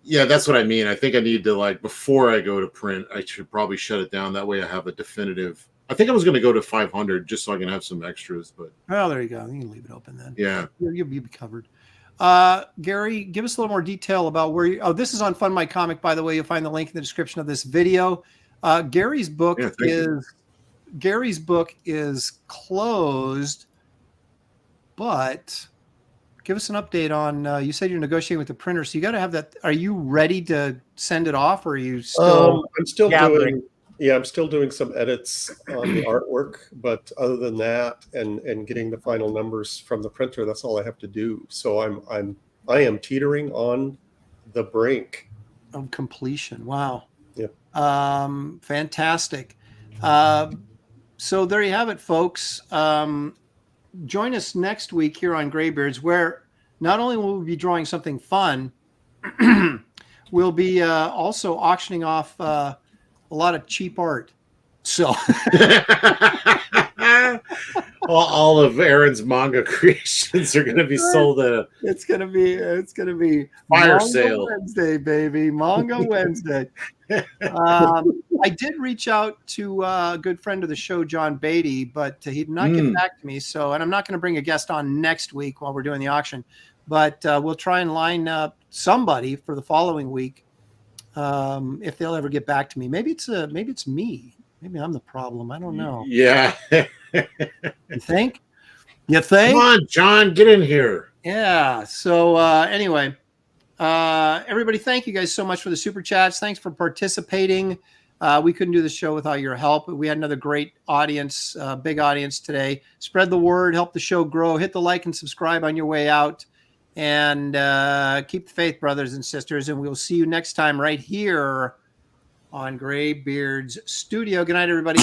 Yeah, that's what I mean. I think I need to before I go to print, I should probably shut it down. That way, I have a definitive. I think I was going to go to 500 just so I can have some extras, but. Oh, there you go. You can leave it open then. Yeah, you'll be covered. Gary, give us a little more detail about where you. Oh, this is on Fund My Comic, by the way. You'll find the link in the description of this video. Gary's book Yeah, thank you. is closed, but give us an update on. You said you're negotiating with the printer, so you got to have that. Are you ready to send it off, or are you still? I'm still gathering? doing. Yeah, I'm still doing some edits on the artwork, but other than that, and getting the final numbers from the printer, that's all I have to do. So I am teetering on the brink Of completion. Wow. Yeah. Fantastic. So there you have it, folks. Join us next week here on Graybeards, where not only will we be drawing something fun, we'll be also auctioning off a lot of cheap art. So all of Aaron's manga creations are going to be sold at a it's gonna be fire Manga sale. Wednesday, baby. Manga Wednesday. I did reach out to a good friend of the show, John Beatty, but he did not get back to me. So, and I'm not going to bring a guest on next week while we're doing the auction, but we'll try and line up somebody for the following week if they'll ever get back to me. Maybe it's me. Maybe I'm the problem. I don't know. Yeah. You think? You think? Come on, John, get in here. Yeah. So anyway, everybody, thank you guys so much for the super chats. Thanks for participating. We couldn't do the show without your help. We had another great audience, big audience today. Spread the word, help the show grow. Hit the like and subscribe on your way out. And keep the faith, brothers and sisters. And we'll see you next time right here on Graybeard's Studio. Good night, everybody.